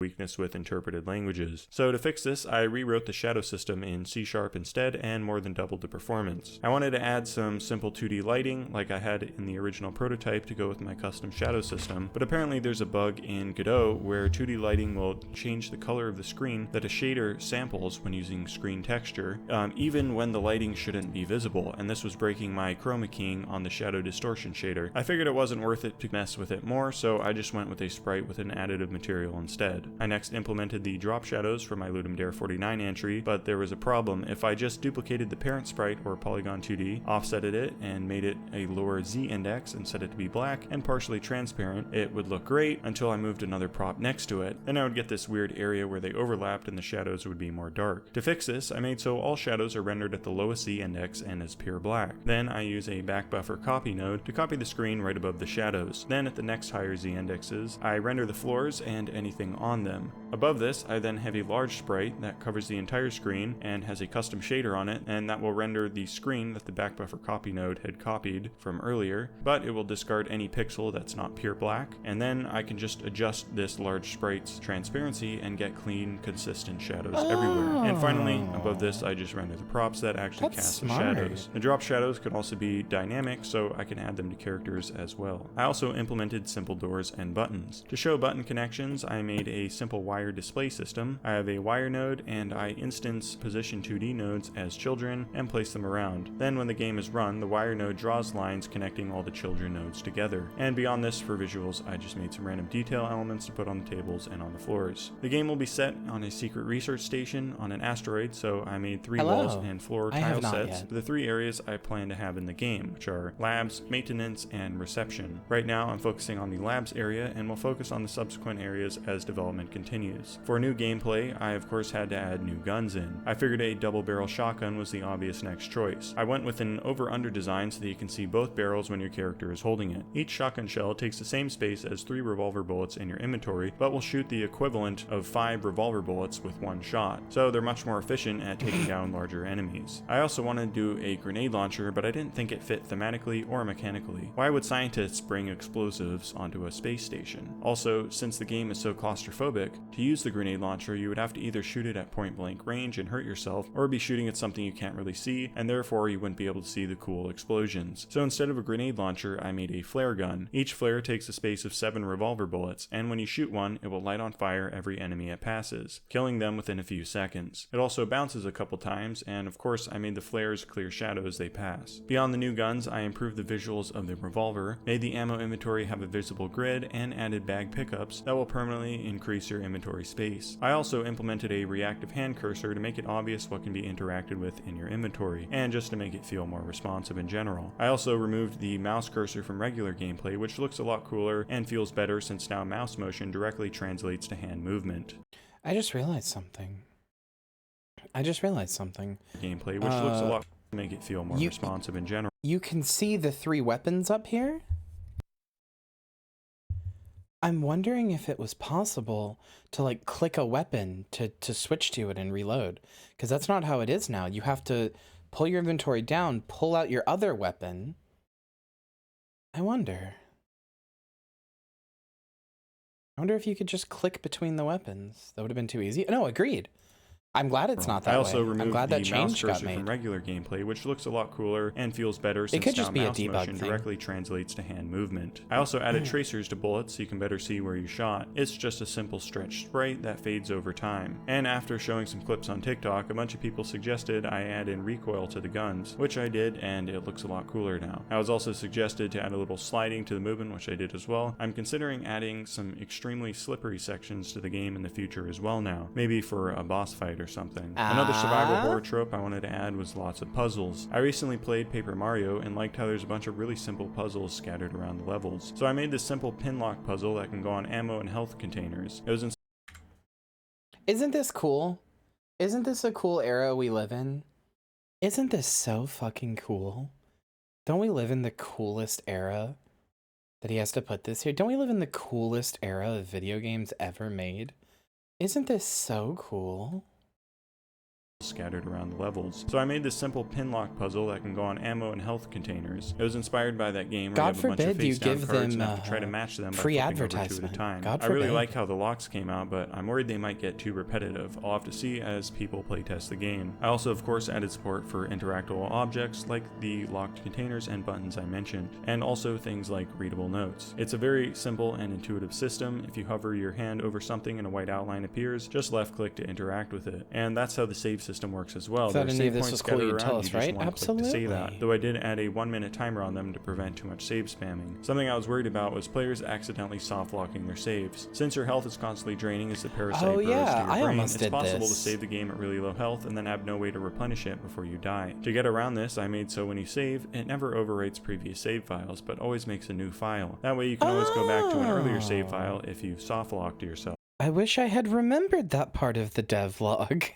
Weakness with interpreted languages. So to fix this, I rewrote the shadow system in C# instead and more than doubled the performance. I wanted to add some simple 2D lighting like I had in the original prototype to go with my custom shadow system, but apparently there's a bug in Godot where 2D lighting will change the color of the screen that a shader samples when using screen texture, even when the lighting shouldn't be visible, and this was breaking my chroma keying on the shadow distortion shader. I figured it wasn't worth it to mess with it more, so I just went with a sprite with an additive material instead. I next implemented the drop shadows for my Ludum Dare 49 entry, but there was a problem. If I just duplicated the parent sprite or Polygon 2D, offsetted it, and made it a lower Z index and set it to be black and partially transparent, it would look great until I moved another prop next to it. Then I would get this weird area where they overlapped and the shadows would be more dark. To fix this, I made so all shadows are rendered at the lowest Z index and as pure black. Then I use a backbuffer copy node to copy the screen right above the shadows. Then at the next higher Z indexes, I render the floors and anything on them. Above this, I then have a large sprite that covers the entire screen and has a custom shader on it, and that will render the screen that the backbuffer copy node had copied from earlier, but it will discard any pixel that's not pure black, and then I can just adjust this large sprite's transparency and get clean, consistent shadows everywhere. And finally, above this, I just render the props that actually cast the shadows. The drop shadows can also be dynamic, so I can add them to characters as well. I also implemented simple doors and buttons. To show button connections, I made a simple wire display system. I have a wire node and I instance position 2D nodes as children and place them around. Then when the game is run, the wire node draws lines connecting all the children nodes together. And beyond this, for visuals, I just made some random detail elements to put on the tables and on the floors. The game will be set on a secret research station on an asteroid, so I made 3 walls and floor tile sets for the 3 areas I plan to have in the game, which are labs, maintenance, and reception. Right now I'm focusing on the labs area and will focus on the subsequent areas as development development continues. For new gameplay, I of course had to add new guns in. I figured a double barrel shotgun was the obvious next choice. I went with an over-under design so that you can see both barrels when your character is holding it. Each shotgun shell takes the same space as 3 revolver bullets in your inventory, but will shoot the equivalent of 5 revolver bullets with one shot, so they're much more efficient at taking down larger enemies. I also wanted to do a grenade launcher, but I didn't think it fit thematically or mechanically. Why would scientists bring explosives onto a space station? Also, since the game is so claustrophobic, to use the grenade launcher you would have to either shoot it at point blank range and hurt yourself, or be shooting at something you can't really see, and therefore you wouldn't be able to see the cool explosions. So instead of a grenade launcher, I made a flare gun. Each flare takes a space of 7 revolver bullets, and when you shoot one, it will light on fire every enemy it passes, killing them within a few seconds. It also bounces a couple times, and of course I made the flares clear shadows as they pass. Beyond the new guns, I improved the visuals of the revolver, made the ammo inventory have a visible grid, and added bag pickups that will permanently increase your inventory space. I also implemented a reactive hand cursor to make it obvious what can be interacted with in your inventory, and just to make it feel more responsive in general. I also removed the mouse cursor from regular gameplay, which looks a lot cooler and feels better since now mouse motion directly translates to hand movement. I just realized something. Gameplay, which looks a lot to make it feel more responsive in general. You can see the 3 weapons up here? I'm wondering if it was possible to like click a weapon to switch to it and reload, because that's not how it is now. You have to pull your inventory down, pull out your other weapon. I wonder if you could just click between the weapons. That would have been too easy. No, agreed. I'm glad it's not that way. I also removed I'm glad the that change mouse cursor got made. from regular gameplay, which looks a lot cooler and feels better since It could now just be a mouse debug motion thing. directly translates to hand movement. I also added tracers to bullets so you can better see where you shot. It's just a simple stretched sprite that fades over time. And after showing some clips on TikTok, a bunch of people suggested I add in recoil to the guns, which I did, and it looks a lot cooler now. I was also suggested to add a little sliding to the movement, which I did as well. I'm considering adding some extremely slippery sections to the game in the future as well now, maybe for a boss fight or something. Another survival horror trope I wanted to add was lots of puzzles. I recently played Paper Mario and liked how there's a bunch of really simple puzzles scattered around the levels. So I made this simple pin lock puzzle that can go on ammo and health containers. It was Isn't this cool? Isn't this a cool era we live in? Isn't this so fucking cool? Don't we live in the coolest era that he has to put this here? Don't we live in the coolest era of video games ever made? Isn't this so cool? Scattered around the levels. So I made this simple pin lock puzzle that can go on ammo and health containers. It was inspired by that game where God you have a bunch of forbid you face-down give cards them and have to try to match them by free flipping over 2 at a advertisement. time. God I really forbid. like how the locks came out, but I'm worried they might get too repetitive. I'll have to see as people playtest the game. I also of course added support for interactable objects like the locked containers and buttons I mentioned, and also things like readable notes. It's a very simple and intuitive system. If you hover your hand over something and a white outline appears, just left click to interact with it. And that's how the save system works as well. Thought There are any of save this points was cool, scattered you'd tell around, us, you just right? one click to save that. Absolutely. Though I did add a 1-minute timer on them to prevent too much save spamming. Something I was worried about was players accidentally soft locking their saves. Since your health is constantly draining as the parasite burrows to your brain, it's possible to save the game at really low health and then have no way to replenish it before you die. To get around this, I made so when you save, it never overwrites previous save files, but always makes a new file. That way you can always go back to an earlier save file if you soft locked yourself. I wish I had remembered that part of the devlog.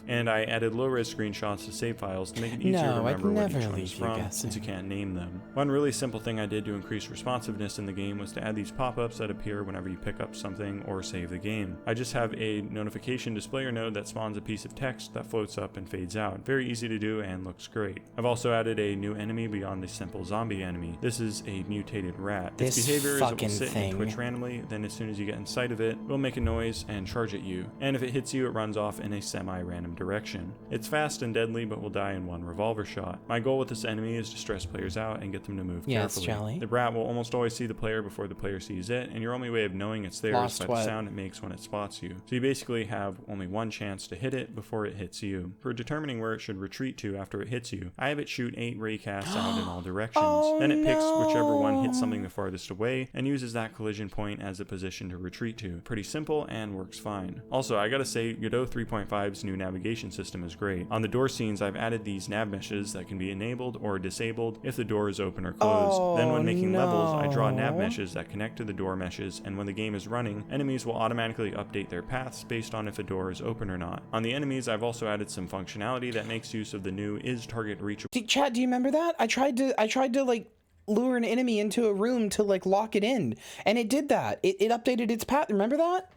And I added low-res screenshots to save files to make it easier to remember what each one is from, since you can't name them. One really simple thing I did to increase responsiveness in the game was to add these pop-ups that appear whenever you pick up something or save the game. I just have a notification displayer node that spawns a piece of text that floats up and fades out. Very easy to do and looks great. I've also added a new enemy beyond the simple zombie enemy. This is a mutated rat. Its behavior is it will sit and twitch randomly, then as soon as you get inside of it, it will make a noise and charge at you. And if it hits you, it runs off in a semi-random direction. It's fast and deadly, but will die in one revolver shot. My goal with this enemy is to stress players out and get them to move carefully. Charlie. The rat will almost always see the player before the player sees it, and your only way of knowing it's there is by the sound it makes when it spots you. So you basically have only one chance to hit it before it hits you. For determining where it should retreat to after it hits you, I have it shoot 8 ray casts out in all directions. Then it picks whichever one hits something the farthest away and uses that collision point as a position to retreat to. Pretty simple and works fine. Also, I gotta say, Godot 3.5's new navigation system is great. On the door scenes, I've added these nav meshes that can be enabled or disabled if the door is open or closed. Then when making levels, I draw nav meshes that connect to the door meshes, and when the game is running, enemies will automatically update their paths based on if a door is open or not. On the enemies, I've also added some functionality that makes use of the new is target reachable. Chad, do you remember that? I tried to like lure an enemy into a room to like lock it in, and it did that. It updated its path. Remember that?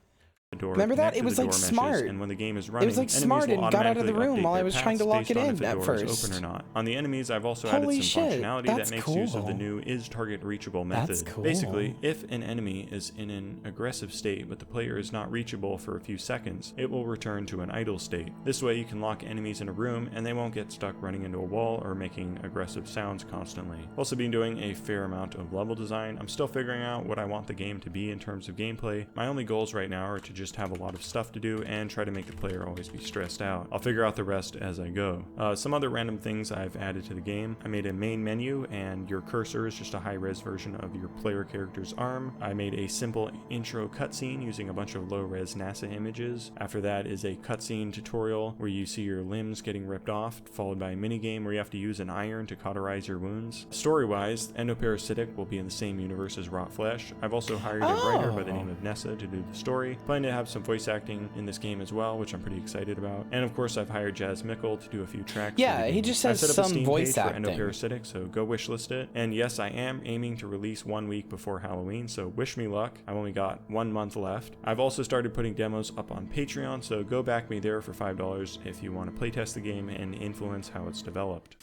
Remember that? It was like smart. And when the game is running, it was like smart and got out of the room while I was trying to lock it in at first. Open or not. On the enemies, I've also added some functionality that makes use of the new is target reachable method. Basically, if an enemy is in an aggressive state but the player is not reachable for a few seconds, it will return to an idle state. This way you can lock enemies in a room and they won't get stuck running into a wall or making aggressive sounds constantly. I've also been doing a fair amount of level design. I'm still figuring out what I want the game to be in terms of gameplay. My only goals right now are to just have a lot of stuff to do and try to make the player always be stressed out. I'll figure out the rest as I go. Some other random things I've added to the game. I made a main menu, and your cursor is just a high-res version of your player character's arm. I made a simple intro cutscene using a bunch of low-res NASA images. After that is a cutscene tutorial where you see your limbs getting ripped off, followed by a minigame where you have to use an iron to cauterize your wounds. Story-wise, Endoparasitic will be in the same universe as Rot Flesh. I've also hired a writer by the name of Nessa to do the story. Plan to have some voice acting in this game as well, which I'm pretty excited about. And of course, I've hired Jazz Mickle to do a few tracks. Yeah, he just has some voice acting. For Endoparasitic, so go wishlist it. And yes, I am aiming to release 1 week before Halloween, so wish me luck. I've only got 1 month left. I've also started putting demos up on Patreon, so go back me there for $5 if you want to playtest the game and influence how it's developed.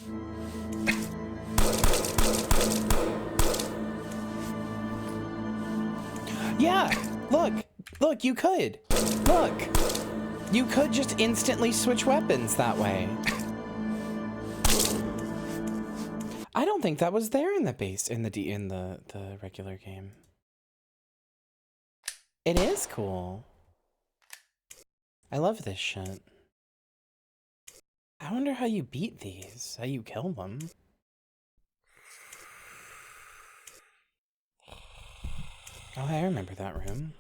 Yeah, look, you could. Look, you could just instantly switch weapons that way. I don't think that was there in the base, in the regular game. It is cool. I love this shit. I wonder how you beat these, how you kill them. Oh, I remember that room.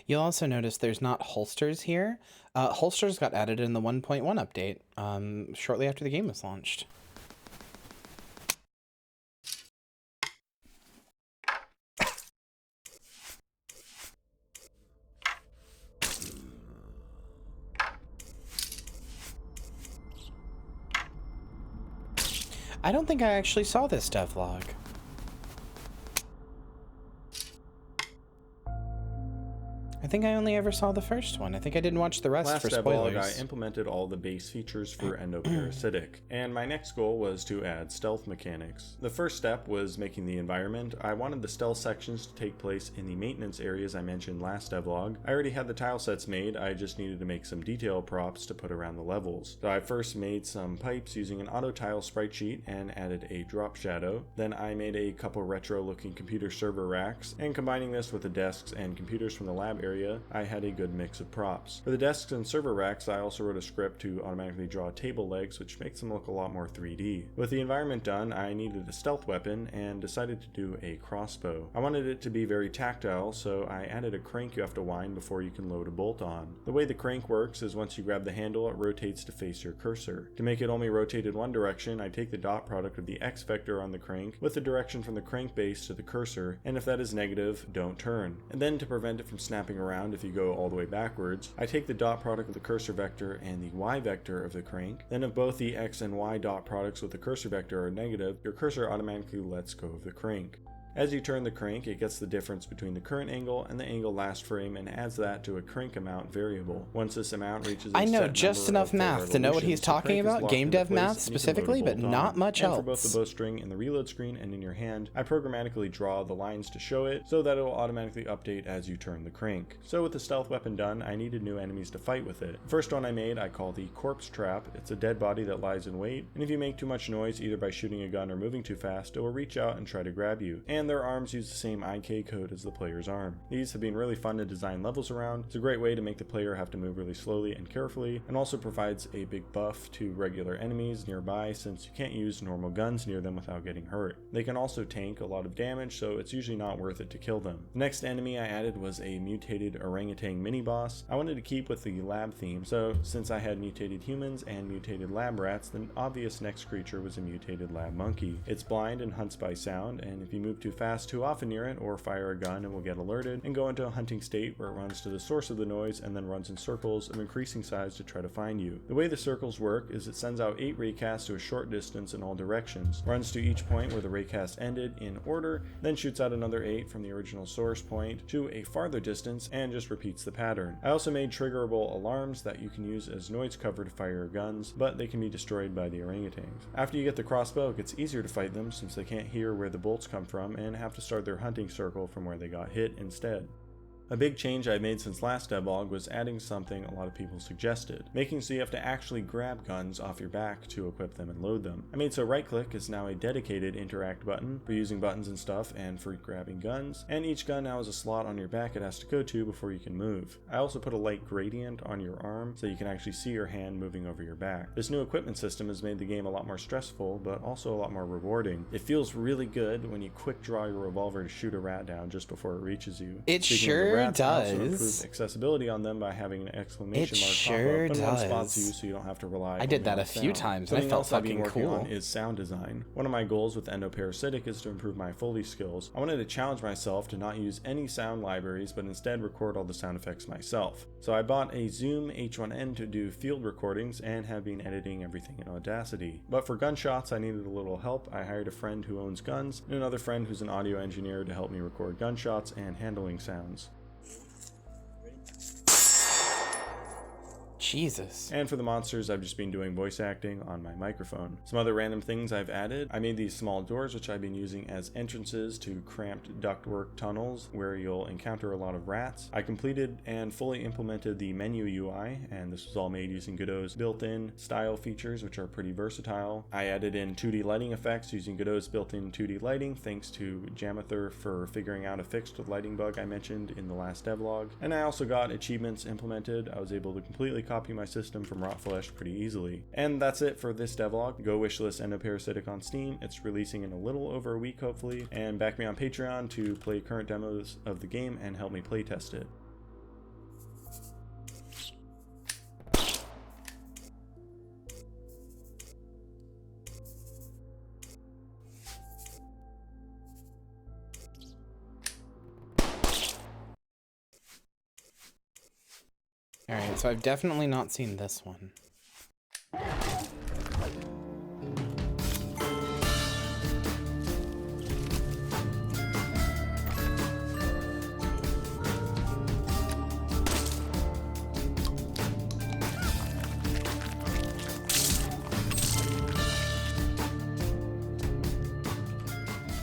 You'll also notice there's not holsters here. Holsters got added in the 1.1 update, shortly after the game was launched. I don't think I actually saw this devlog. I think I only ever saw the first one. I think I didn't watch the rest for spoilers. Last devlog, I implemented all the base features for Endoparasitic, and my next goal was to add stealth mechanics. The first step was making the environment. I wanted the stealth sections to take place in the maintenance areas I mentioned last devlog. I already had the tile sets made, I just needed to make some detail props to put around the levels. So I first made some pipes using an auto tile sprite sheet and added a drop shadow. Then I made a couple retro looking computer server racks, and combining this with the desks and computers from the lab area, I had a good mix of props. For the desks and server racks, I also wrote a script to automatically draw table legs, which makes them look a lot more 3D. With the environment done, I needed a stealth weapon and decided to do a crossbow. I wanted it to be very tactile, so I added a crank you have to wind before you can load a bolt on. The way the crank works is once you grab the handle, it rotates to face your cursor. To make it only rotate in one direction, I take the dot product of the X vector on the crank with the direction from the crank base to the cursor, and if that is negative, don't turn. And then to prevent it from snapping around if you go all the way backwards, I take the dot product of the cursor vector and the Y vector of the crank. Then if both the X and Y dot products with the cursor vector are negative, your cursor automatically lets go of the crank. As you turn the crank, it gets the difference between the current angle and the angle last frame and adds that to a crank amount variable. Once this amount reaches a I know set just enough math to know what he's talking about, game dev math specifically, but not much else. For both the bowstring and the reload screen and in your hand, I programmatically draw the lines to show it so that it will automatically update as you turn the crank. So with the stealth weapon done, I needed new enemies to fight with it. The first one I made I call the corpse trap. It's a dead body that lies in wait, and if you make too much noise either by shooting a gun or moving too fast, it will reach out and try to grab you. And and their arms use the same IK code as the player's arm. These have been really fun to design levels around. It's a great way to make the player have to move really slowly and carefully, and also provides a big buff to regular enemies nearby since you can't use normal guns near them without getting hurt. They can also tank a lot of damage, so it's usually not worth it to kill them. The next enemy I added was a mutated orangutan mini-boss. I wanted to keep with the lab theme, so since I had mutated humans and mutated lab rats, the obvious next creature was a mutated lab monkey. It's blind and hunts by sound, and if you move too fast too often near it or fire a gun, it will get alerted and go into a hunting state where it runs to the source of the noise and then runs in circles of increasing size to try to find you. The way the circles work is it sends out 8 raycasts to a short distance in all directions, runs to each point where the raycast ended in order, then shoots out another 8 from the original source point to a farther distance and just repeats the pattern. I also made triggerable alarms that you can use as noise cover to fire your guns, but they can be destroyed by the orangutans. After you get the crossbow, it gets easier to fight them since they can't hear where the bolts come from and have to start their hunting circle from where they got hit instead. A big change I made since last devlog was adding something a lot of people suggested, making so you have to actually grab guns off your back to equip them and load them. I made so right click is now a dedicated interact button for using buttons and stuff and for grabbing guns, and each gun now has a slot on your back it has to go to before you can move. I also put a light gradient on your arm so you can actually see your hand moving over your back. This new equipment system has made the game a lot more stressful, but also a lot more rewarding. It feels really good when you quick draw your revolver to shoot a rat down just before it reaches you. Does. Also improved accessibility on them by having an exclamation mark pop up when one spots you, so you don't have to rely. I did that a few times, and I felt fucking cool. On is sound design. One of my goals with Endoparasitic is to improve my Foley skills. I wanted to challenge myself to not use any sound libraries, but instead record all the sound effects myself. So I bought a Zoom H1N to do field recordings and have been editing everything in Audacity. But for gunshots, I needed a little help. I hired a friend who owns guns and another friend who's an audio engineer to help me record gunshots and handling sounds. Jesus. And for the monsters, I've just been doing voice acting on my microphone. Some other random things I've added. I made these small doors, which I've been using as entrances to cramped ductwork tunnels where you'll encounter a lot of rats. I completed and fully implemented the menu UI, and this was all made using Godot's built-in style features, which are pretty versatile. I added in 2D lighting effects using Godot's built-in 2D lighting, thanks to Jamather for figuring out a fixed lighting bug I mentioned in the last devlog. And I also got achievements implemented. I was able to completely copy my system from Rotflesh pretty easily. And that's it for this devlog. Go wishlist Endoparasitic on Steam. It's releasing in a little over a week hopefully, and back me on Patreon to play current demos of the game and help me playtest it. Alright, so I've definitely not seen this one.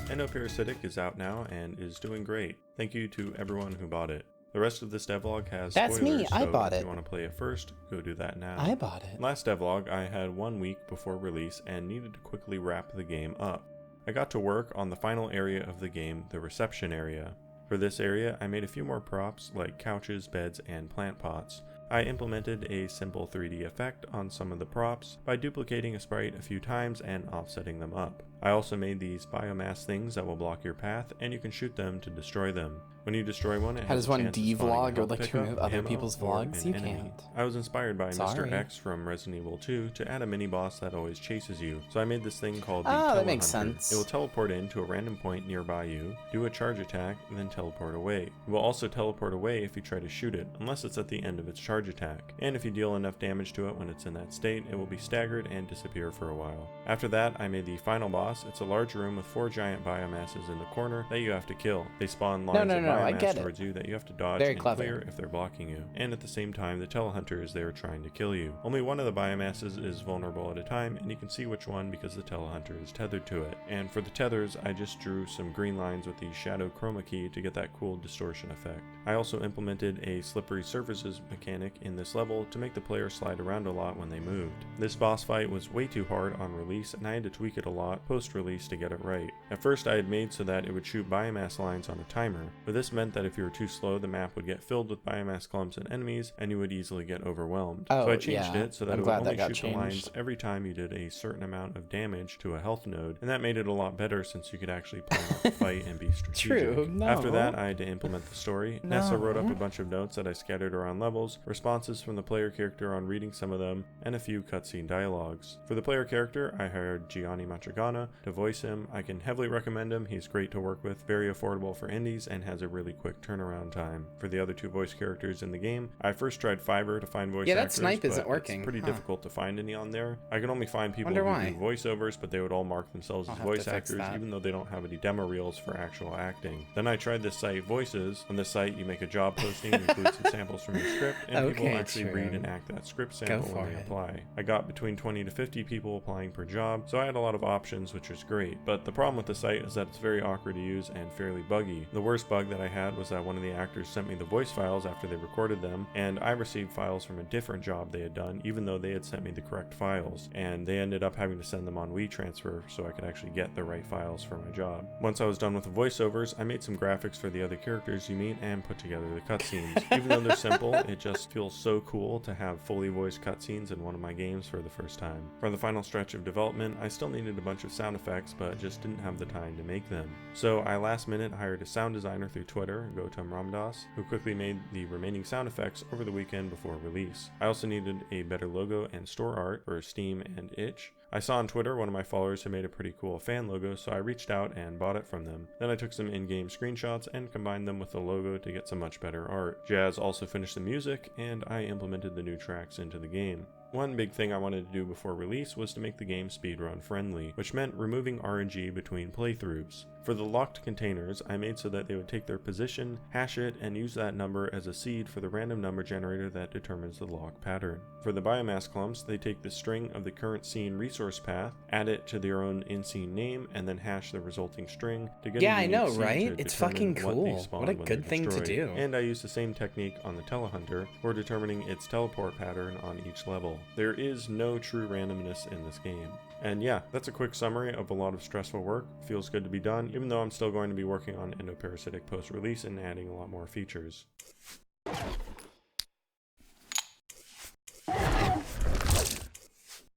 Endoparasitic is out now and is doing great. Thank you to everyone who bought it. The rest of this devlog has That's spoilers, me. I so bought if it. you want to play it first, go do that now. I bought it. Last devlog, I had 1 week before release and needed to quickly wrap the game up. I got to work on the final area of the game, the reception area. For this area, I made a few more props like couches, beds, and plant pots. I implemented a simple 3D effect on some of the props by duplicating a sprite a few times and offsetting them up. I also made these biomass things that will block your path, and you can shoot them to destroy them. When you destroy one, it How has does a one chance of spawning devlog a or like to pickup, remove other ammo, people's or vlogs? an You enemy. can't. I was inspired by Sorry. Mr. X from Resident Evil 2 to add a mini-boss that always chases you, so I made this thing called the that makes Telehunter. sense. It will teleport in to a random point nearby you, do a charge attack, and then teleport away. It will also teleport away if you try to shoot it, unless it's at the end of its charge attack. And if you deal enough damage to it when it's in that state, it will be staggered and disappear for a while. After that, I made the final boss. It's a large room with 4 giant biomasses in the corner that you have to kill. They spawn lines of biomass towards you that you have to dodge Very and clever. clear if they're blocking you. And at the same time, the Telehunter is there trying to kill you. Only one of the biomasses is vulnerable at a time, and you can see which one because the Telehunter is tethered to it. And for the tethers, I just drew some green lines with the shadow chroma key to get that cool distortion effect. I also implemented a slippery surfaces mechanic in this level to make the player slide around a lot when they moved. This boss fight was way too hard on release, and I had to tweak it a lot post-release to get it right. At first I had made so that it would shoot biomass lines on a timer, but this meant that if you were too slow, the map would get filled with biomass clumps and enemies, and you would easily get overwhelmed. Oh, so I changed yeah. it so that I'm it would glad only that got shoot the lines changed. every time you did a certain amount of damage to a health node, and that made it a lot better since you could actually plan out the fight and be strategic. True, no. After that, I had to implement the story. No. Nessa wrote up a bunch of notes that I scattered around levels, responses from the player character on reading some of them, and a few cutscene dialogues. For the player character, I hired Gianni Machagana to voice him. I can heavily recommend him. He's great to work with, very affordable for indies, and has a really quick turnaround time. For the other two voice characters in the game, I first tried Fiverr to find voice actors. Yeah, that snipe isn't but working. It's pretty difficult to find any on there. I can only find people Wonder who why. do voiceovers, but they would all mark themselves I'll as have to voice fix actors, that. even though they don't have any demo reels for actual acting. Then I tried this site Voices. On this site, you make a job posting, includes some samples from your script, and people Okay, actually true. read and act that script sample for when they it. apply. I got between 20 to 50 people applying per job, so I had a lot of options, which was great. But the problem with the site is that it's very awkward to use and fairly buggy. The worst bug that I had was that one of the actors sent me the voice files after they recorded them, and I received files from a different job they had done, even though they had sent me the correct files, and they ended up having to send them on WeTransfer so I could actually get the right files for my job. Once I was done with the voiceovers, I made some graphics for the other characters you meet and put together the cutscenes. Even though they're simple, it just feels so cool to have fully voiced cutscenes in one of my games for the first time. For the final stretch of development, I still needed a bunch of sound effects, but just didn't have the time to make them. So I last minute hired a sound designer through Twitter, Gautam Ramdas, who quickly made the remaining sound effects over the weekend before release. I also needed a better logo and store art for Steam and Itch. I saw on Twitter one of my followers had made a pretty cool fan logo, so I reached out and bought it from them. Then I took some in-game screenshots and combined them with the logo to get some much better art. Jazz also finished the music, and I implemented the new tracks into the game. One big thing I wanted to do before release was to make the game speedrun friendly, which meant removing RNG between playthroughs. For the locked containers, I made so that they would take their position, hash it, and use that number as a seed for the random number generator that determines the lock pattern. For the biomass clumps, they take the string of the current scene resource path, add it to their own in-scene name, and then hash the resulting string to get Yeah, a I unique know, scene right? to It's determine fucking what they cool. spawn What a when good they're thing to destroyed. do. And I used the same technique on the Telehunter for determining its teleport pattern on each level. There is no true randomness in this game. And yeah, that's a quick summary of a lot of stressful work. Feels good to be done, even though I'm still going to be working on Endoparasitic post-release and adding a lot more features.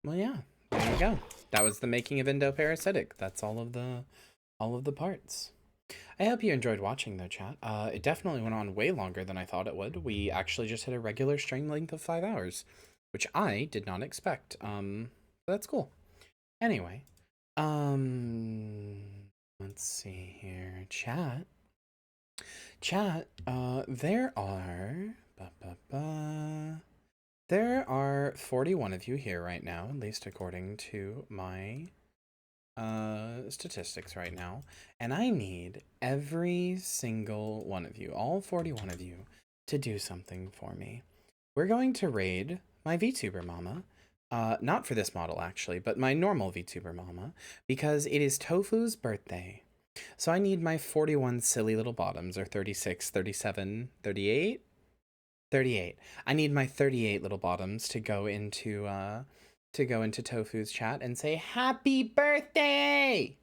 Well, yeah, there you go. That was the making of Endoparasitic. That's all of the parts. I hope you enjoyed watching though, chat. It definitely went on way longer than I thought it would. We actually just hit a regular stream length of 5 hours, which I did not expect. That's cool. Anyway, let's see here. Chat, there are 41 of you here right now, at least according to my statistics right now, and I need every single one of you, all 41 of you, to do something for me. We're going to raid my VTuber mama. Not for this model, actually, but my normal VTuber mama, because it is Tofu's birthday. So I need my 41 silly little bottoms, or 36, 37, 38? 38. I need my 38 little bottoms to go into Tofu's chat and say, "Happy birthday!"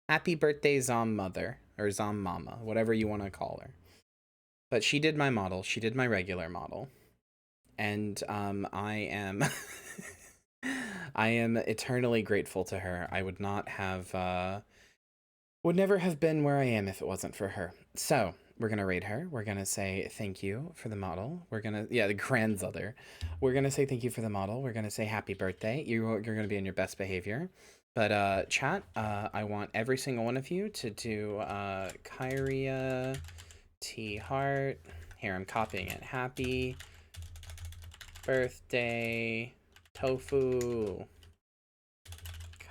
Happy birthday, Zom Mother, or Zom Mama, whatever you want to call her. But she did my model, she did my regular model. And I am I am eternally grateful to her. I would not have would never have been where I am if it wasn't for her. So we're gonna raid her. We're gonna say thank you for the model. We're gonna, yeah, the grandmother. We're gonna say thank you for the model. We're gonna say happy birthday. You're gonna be in your best behavior. But chat, I want every single one of you to do Kyria T Heart. Here, I'm copying it. Happy birthday, Tofu.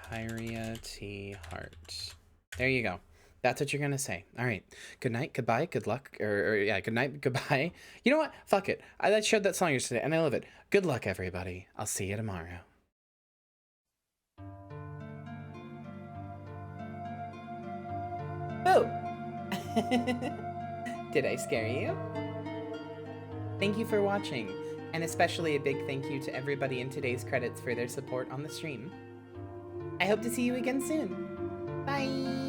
Kyria T Heart. There you go. That's what you're gonna say. All right. Good night, goodbye, good luck, or yeah, good night, goodbye. You know what? Fuck it. I showed that song yesterday, and I love it. Good luck, everybody. I'll see you tomorrow. Boo! Did I scare you? Thank you for watching, and especially a big thank you to everybody in today's credits for their support on the stream. I hope to see you again soon. Bye.